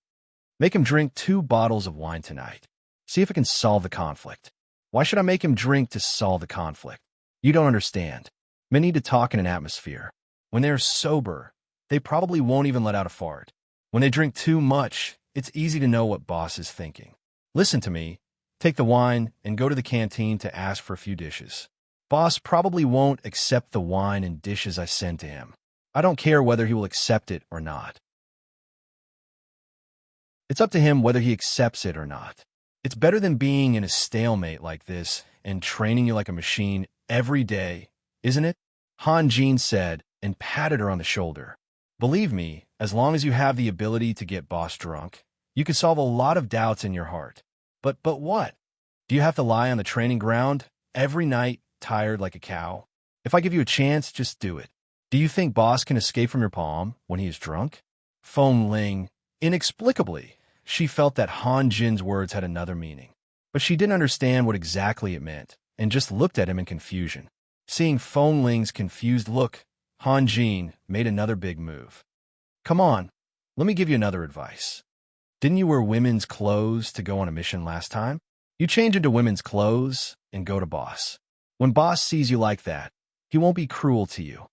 Make him drink 2 bottles of wine tonight. See if it can solve the conflict. Why should I make him drink to solve the conflict? You don't understand. Men need to talk in an atmosphere. When they are sober, they probably won't even let out a fart. When they drink too much, it's easy to know what boss is thinking. Listen to me. Take the wine and go to the canteen to ask for a few dishes. Boss probably won't accept the wine and dishes I send to him. I don't care whether he will accept it or not. It's up to him whether he accepts it or not. It's better than being in a stalemate like this and training you like a machine every day, isn't it? Han Jin said and patted her on the shoulder. Believe me, as long as you have the ability to get boss drunk, you can solve a lot of doubts in your heart. But what? Do you have to lie on the training ground every night, tired like a cow? If I give you a chance, just do it. Do you think boss can escape from your palm when he is drunk? Feng Ling, inexplicably, she felt that Han Jin's words had another meaning. But she didn't understand what exactly it meant, and just looked at him in confusion. Seeing Feng Ling's confused look, Han Jin made another big move. Come on, let me give you another advice. Didn't you wear women's clothes to go on a mission last time? You change into women's clothes and go to boss. When boss sees you like that, he won't be cruel to you.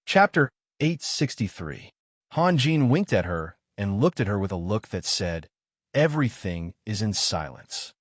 Chapter 863. Han Jin winked at her and looked at her with a look that said, everything is in silence.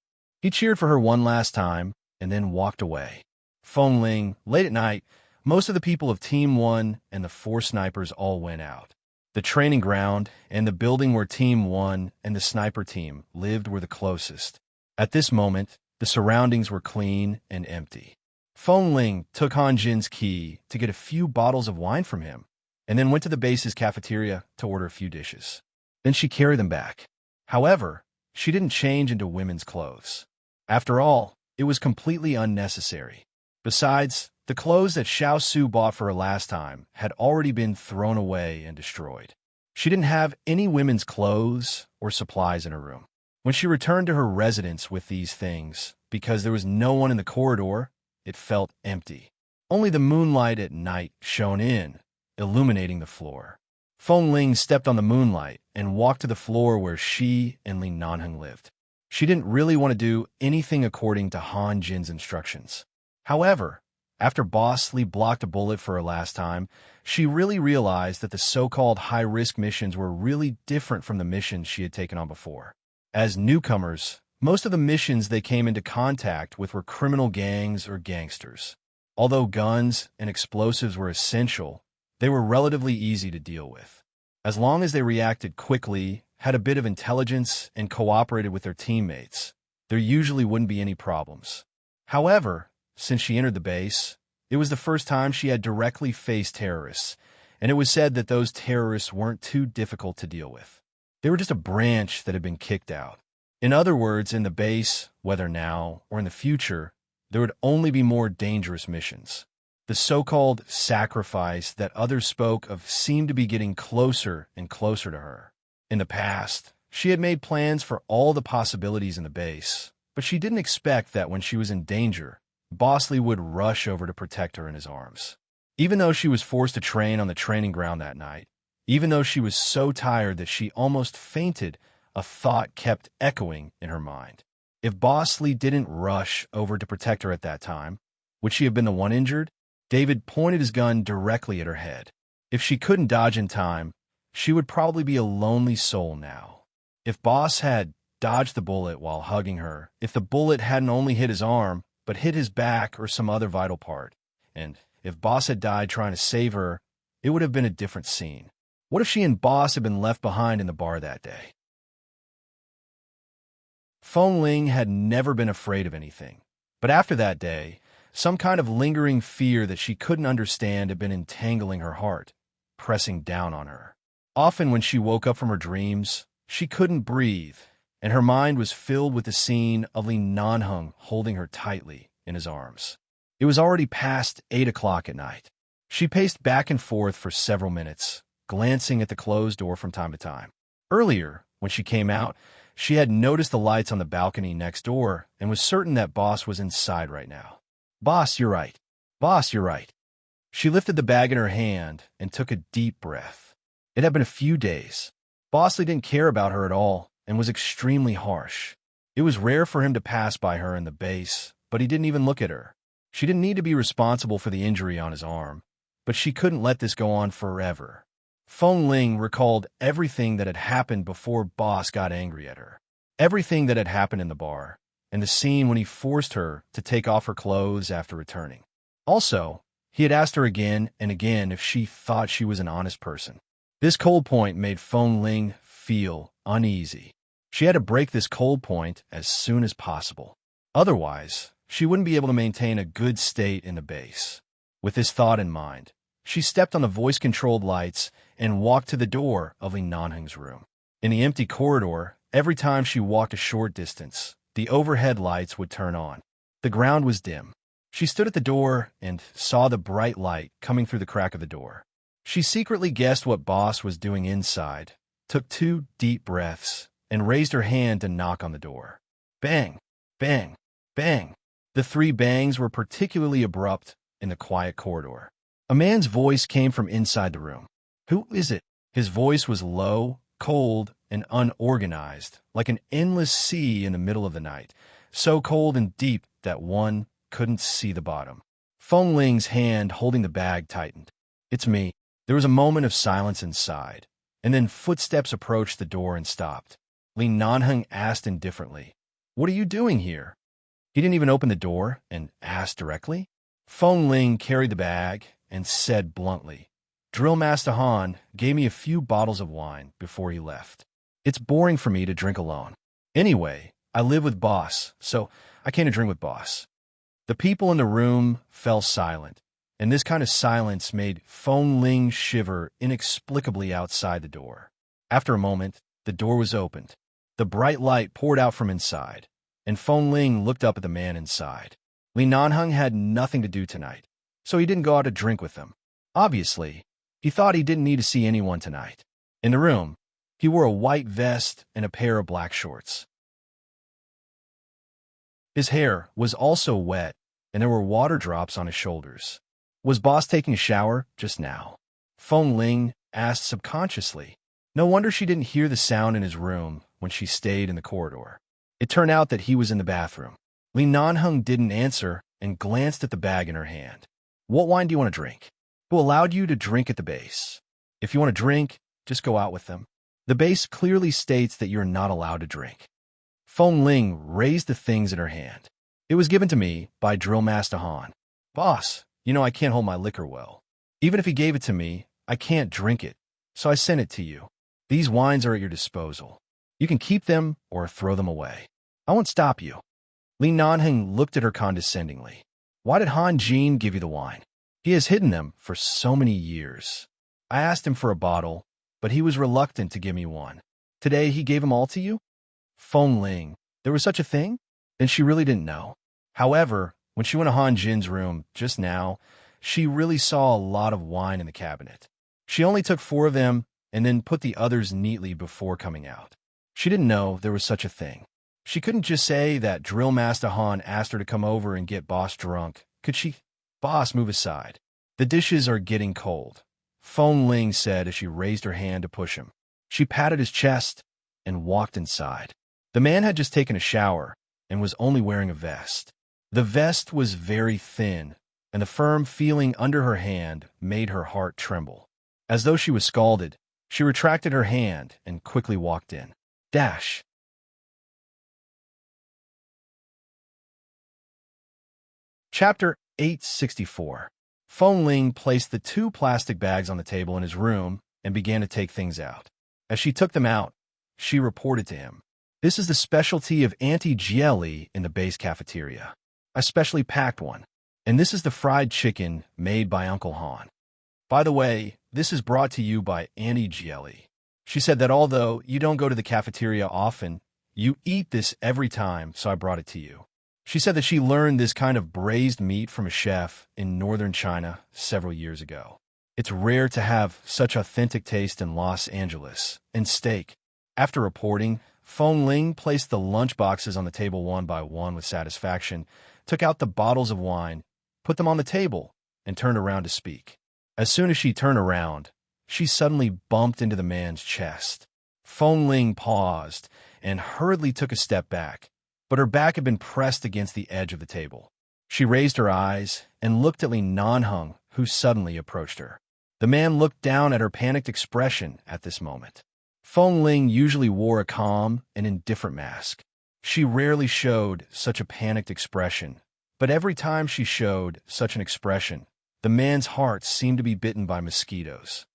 He cheered for her one last time and then walked away. Feng Ling, late at night, most of the people of Team 1 and the 4 snipers all went out. The training ground and the building where Team 1 and the sniper team lived were the closest. At this moment, the surroundings were clean and empty. Feng Ling took Han Jin's key to get a few bottles of wine from him, and then went to the base's cafeteria to order a few dishes. Then she carried them back. However, she didn't change into women's clothes. After all, it was completely unnecessary. Besides, the clothes that Xiao Su bought for her last time had already been thrown away and destroyed. She didn't have any women's clothes or supplies in her room. When she returned to her residence with these things, because there was no one in the corridor, it felt empty. Only the moonlight at night shone in, illuminating the floor. Feng Ling stepped on the moonlight and walked to the floor where she and Li Nanheng lived. She didn't really want to do anything according to Han Jin's instructions. However, after Boss Li blocked a bullet for her last time, she really realized that the so-called high-risk missions were really different from the missions she had taken on before. As newcomers, most of the missions they came into contact with were criminal gangs or gangsters. Although guns and explosives were essential, they were relatively easy to deal with. As long as they reacted quickly, had a bit of intelligence, and cooperated with their teammates, there usually wouldn't be any problems. However, since she entered the base, it was the first time she had directly faced terrorists, and it was said that those terrorists weren't too difficult to deal with. They were just a branch that had been kicked out. In other words, in the base, whether now or in the future, there would only be more dangerous missions. The so-called sacrifice that others spoke of seemed to be getting closer and closer to her. In the past, she had made plans for all the possibilities in the base, but she didn't expect that when she was in danger, Bosley would rush over to protect her in his arms. Even though she was forced to train on the training ground that night, even though she was so tired that she almost fainted, a thought kept echoing in her mind. If Bosley didn't rush over to protect her at that time, would she have been the one injured? David pointed his gun directly at her head. If she couldn't dodge in time, she would probably be a lonely soul now. If Boss had dodged the bullet while hugging her, if the bullet hadn't only hit his arm, but hit his back or some other vital part, and if Boss had died trying to save her, it would have been a different scene. What if she and Boss had been left behind in the bar that day? Feng Ling had never been afraid of anything, but after that day, some kind of lingering fear that she couldn't understand had been entangling her heart, pressing down on her. Often when she woke up from her dreams, she couldn't breathe, and her mind was filled with the scene of Li Nanheng holding her tightly in his arms. It was already past 8 o'clock at night. She paced back and forth for several minutes, glancing at the closed door from time to time. Earlier, when she came out, she had noticed the lights on the balcony next door and was certain that Boss was inside right now. Boss, you're right. Boss, you're right. She lifted the bag in her hand and took a deep breath. It had been a few days. Bosley didn't care about her at all and was extremely harsh. It was rare for him to pass by her in the base, but he didn't even look at her. She didn't need to be responsible for the injury on his arm, but she couldn't let this go on forever. Feng Ling recalled everything that had happened before Boss got angry at her. Everything that had happened in the bar, and the scene when he forced her to take off her clothes after returning. Also, he had asked her again and again if she thought she was an honest person. This cold point made Feng Ling feel uneasy. She had to break this cold point as soon as possible. Otherwise, she wouldn't be able to maintain a good state in the base. With this thought in mind, she stepped on the voice-controlled lights and walked to the door of Li Nanheng's room. In the empty corridor, every time she walked a short distance, the overhead lights would turn on. The ground was dim. She stood at the door and saw the bright light coming through the crack of the door. She secretly guessed what Boss was doing inside, took 2 deep breaths, and raised her hand to knock on the door. Bang! Bang! Bang! The 3 bangs were particularly abrupt in the quiet corridor. A man's voice came from inside the room. Who is it? His voice was low, cold, and unorganized, like an endless sea in the middle of the night, so cold and deep that one couldn't see the bottom. Feng Ling's hand holding the bag tightened. It's me. There was a moment of silence inside, and then footsteps approached the door and stopped. Li Nanheng asked indifferently, "What are you doing here?" He didn't even open the door and asked directly. Feng Ling carried the bag and said bluntly, "Drill Master Han gave me a few bottles of wine before he left. It's boring for me to drink alone. Anyway, I live with Boss, so I came to drink with Boss." The people in the room fell silent, and this kind of silence made Feng Ling shiver inexplicably outside the door. After a moment, the door was opened. The bright light poured out from inside, and Feng Ling looked up at the man inside. Li Nanheng had nothing to do tonight, so he didn't go out to drink with them. Obviously, he thought he didn't need to see anyone tonight. In the room, he wore a white vest and a pair of black shorts. His hair was also wet, and there were water drops on his shoulders. Was Boss taking a shower just now? Feng Ling asked subconsciously. No wonder she didn't hear the sound in his room when she stayed in the corridor. It turned out that he was in the bathroom. Li Nanheng didn't answer and glanced at the bag in her hand. "What wine do you want to drink?" "Who allowed you to drink at the base? If you want to drink, just go out with them. The base clearly states that you're not allowed to drink." Feng Ling raised the things in her hand. "It was given to me by Drill Master Han. Boss, you know I can't hold my liquor well. Even if he gave it to me, I can't drink it, so I sent it to you. These wines are at your disposal. You can keep them or throw them away. I won't stop you." Li Nanheng looked at her condescendingly. "Why did Han Jin give you the wine? He has hidden them for so many years. I asked him for a bottle, but he was reluctant to give me one. Today he gave them all to you?" Feng Ling, there was such a thing? Then she really didn't know. However, when she went to Han Jin's room just now, she really saw a lot of wine in the cabinet. She only took 4 of them and then put the others neatly before coming out. She didn't know there was such a thing. She couldn't just say that Drill Master Han asked her to come over and get Boss drunk, could she? "Boss, move aside. The dishes are getting cold," Feng Ling said as she raised her hand to push him. She patted his chest and walked inside. The man had just taken a shower and was only wearing a vest. The vest was very thin, and the firm feeling under her hand made her heart tremble. As though she was scalded, she retracted her hand and quickly walked in. Dash. Chapter 864. Feng Ling placed the 2 plastic bags on the table in his room and began to take things out. As she took them out, she reported to him. "This is the specialty of Auntie Jieli in the base cafeteria. I specially packed one. And this is the fried chicken made by Uncle Han. By the way, this is brought to you by Auntie Jieli. She said that although you don't go to the cafeteria often, you eat this every time, so I brought it to you." She said that she learned this kind of braised meat from a chef in northern China several years ago. It's rare to have such authentic taste in Los Angeles. And steak. After reporting, Feng Ling placed the lunch boxes on the table one by one with satisfaction, took out the bottles of wine, put them on the table, and turned around to speak. As soon as she turned around, she suddenly bumped into the man's chest. Feng Ling paused and hurriedly took a step back, but her back had been pressed against the edge of the table. She raised her eyes and looked at Li Nanheng, who suddenly approached her. The man looked down at her panicked expression at this moment. Feng Ling usually wore a calm and indifferent mask. She rarely showed such a panicked expression, but every time she showed such an expression, the man's heart seemed to be bitten by mosquitoes.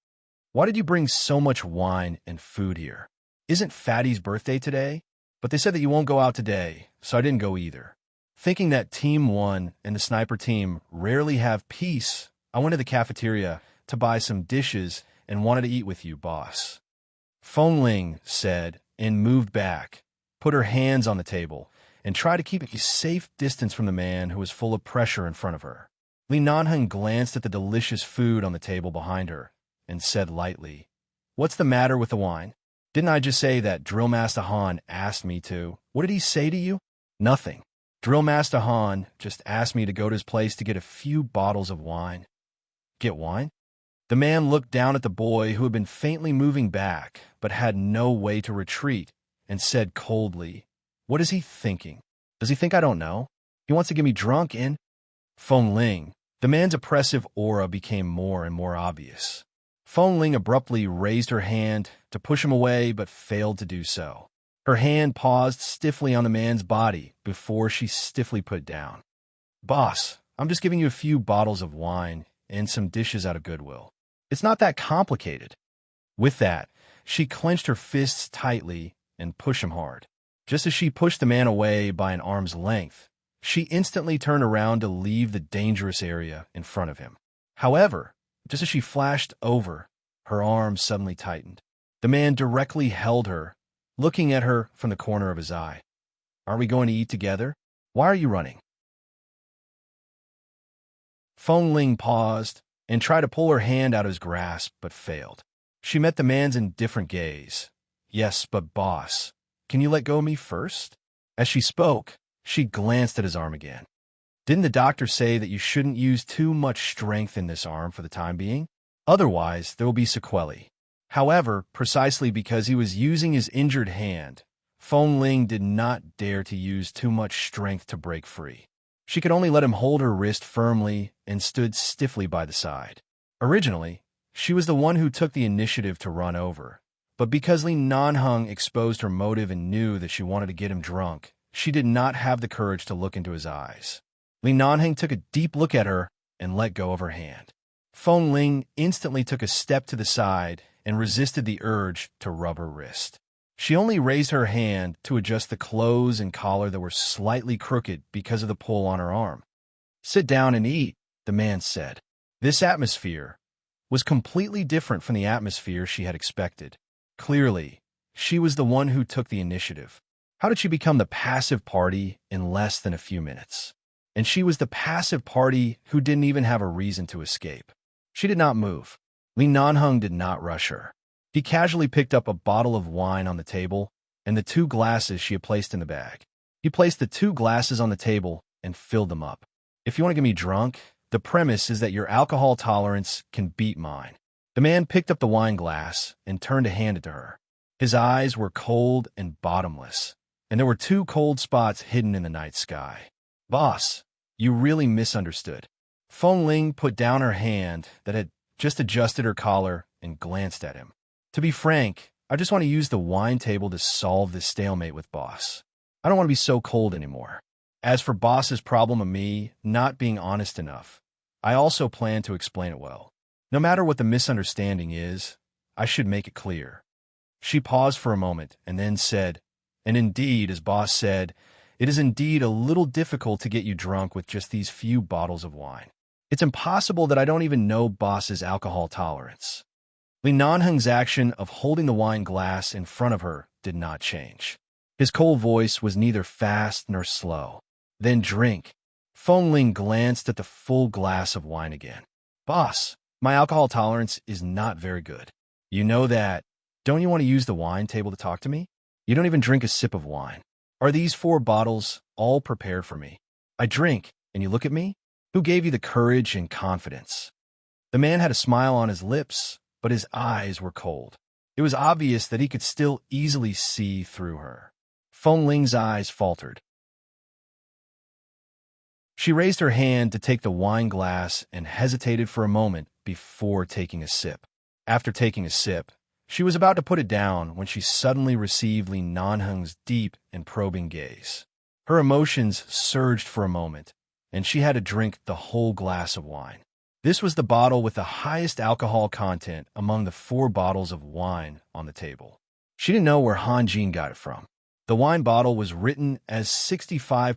Why did you bring so much wine and food here? Isn't Fatty's birthday today? But they said that you won't go out today, so I didn't go either. Thinking that Team 1 and the sniper team rarely have peace, I went to the cafeteria to buy some dishes and wanted to eat with you, boss. Feng Ling said and moved back, put her hands on the table, and tried to keep a safe distance from the man who was full of pressure in front of her. Li Nanheng glanced at the delicious food on the table behind her and said lightly, "What's the matter with the wine? Didn't I just say that Drill Master Han asked me to? What did he say to you?" "Nothing. Drill Master Han just asked me to go to his place to get a few bottles of wine." "Get wine?" The man looked down at the boy who had been faintly moving back but had no way to retreat and said coldly, "What is he thinking? Does he think I don't know? He wants to get me drunk in—" Feng Ling. The man's oppressive aura became more and more obvious. Feng Ling abruptly raised her hand to push him away but failed to do so. Her hand paused stiffly on the man's body before she stiffly put it down. "Boss, I'm just giving you a few bottles of wine and some dishes out of goodwill. It's not that complicated." With that, she clenched her fists tightly and pushed him hard. Just as she pushed the man away by an arm's length, she instantly turned around to leave the dangerous area in front of him. However, just as she flashed over, her arms suddenly tightened. The man directly held her, looking at her from the corner of his eye. "Are we going to eat together? Why are you running?" Feng Ling paused and tried to pull her hand out of his grasp, but failed. She met the man's indifferent gaze. "Yes, but boss, can you let go of me first?" As she spoke, she glanced at his arm again. "Didn't the doctor say that you shouldn't use too much strength in this arm for the time being? Otherwise, there will be sequelae." However, precisely because he was using his injured hand, Feng Ling did not dare to use too much strength to break free. She could only let him hold her wrist firmly and stood stiffly by the side. Originally, she was the one who took the initiative to run over, but because Li Nanheng exposed her motive and knew that she wanted to get him drunk, she did not have the courage to look into his eyes. Li Nanheng took a deep look at her and let go of her hand. Feng Ling instantly took a step to the side and resisted the urge to rub her wrist. She only raised her hand to adjust the clothes and collar that were slightly crooked because of the pull on her arm. "Sit down and eat," the man said. This atmosphere was completely different from the atmosphere she had expected. Clearly, she was the one who took the initiative. How did she become the passive party in less than a few minutes? And she was the passive party who didn't even have a reason to escape. She did not move. Li Nanheng did not rush her. He casually picked up a bottle of wine on the table and the 2 glasses she had placed in the bag. He placed the 2 glasses on the table and filled them up. "If you want to get me drunk, the premise is that your alcohol tolerance can beat mine." The man picked up the wine glass and turned to hand it to her. His eyes were cold and bottomless, and there were 2 cold spots hidden in the night sky. "Boss, you really misunderstood." Feng Ling put down her hand that had just adjusted her collar and glanced at him. "To be frank, I just want to use the wine table to solve this stalemate with boss. I don't want to be so cold anymore. As for boss's problem of me not being honest enough, I also plan to explain it well. No matter what the misunderstanding is, I should make it clear." She paused for a moment and then said, "And indeed, as boss said, it is indeed a little difficult to get you drunk with just these few bottles of wine. It's impossible that I don't even know boss's alcohol tolerance." Li Nanheng's action of holding the wine glass in front of her did not change. His cold voice was neither fast nor slow. Then drink. Feng Ling glanced at the full glass of wine again. Boss, my alcohol tolerance is not very good. You know that. Don't you want to use the wine table to talk to me? You don't even drink a sip of wine. Are these 4 bottles all prepared for me? I drink, and you look at me? Who gave you the courage and confidence? The man had a smile on his lips, but his eyes were cold. It was obvious that he could still easily see through her. Feng Ling's eyes faltered. She raised her hand to take the wine glass and hesitated for a moment before taking a sip. After taking a sip, she was about to put it down when she suddenly received Li Nanheng's deep and probing gaze. Her emotions surged for a moment, and she had to drink the whole glass of wine. This was the bottle with the highest alcohol content among the 4 bottles of wine on the table. She didn't know where Han Jin got it from. The wine bottle was written as 65%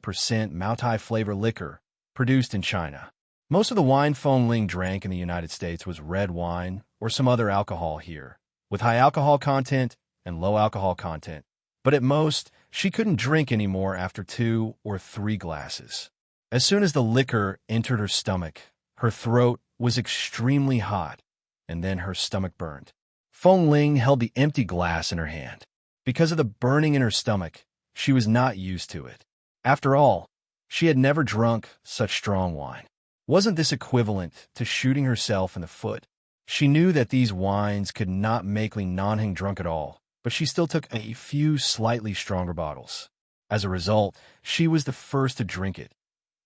Maotai flavor liquor, produced in China. Most of the wine Feng Ling drank in the United States was red wine or some other alcohol here, with high alcohol content and low alcohol content. But at most, she couldn't drink anymore after 2 or 3 glasses. As soon as the liquor entered her stomach, her throat was extremely hot, and then her stomach burned. Feng Ling held the empty glass in her hand. Because of the burning in her stomach, she was not used to it. After all, she had never drunk such strong wine. Wasn't this equivalent to shooting herself in the foot? She knew that these wines could not make Li Nanheng drunk at all, but she still took a few slightly stronger bottles. As a result, she was the first to drink it.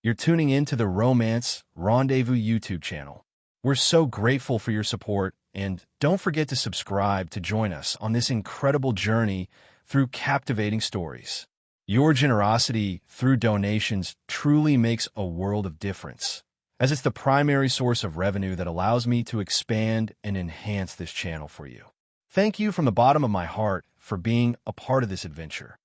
You're tuning in to the Romance Rendezvous YouTube channel. We're so grateful for your support, and don't forget to subscribe to join us on this incredible journey through captivating stories. Your generosity through donations truly makes a world of difference, as it's the primary source of revenue that allows me to expand and enhance this channel for you. Thank you from the bottom of my heart for being a part of this adventure.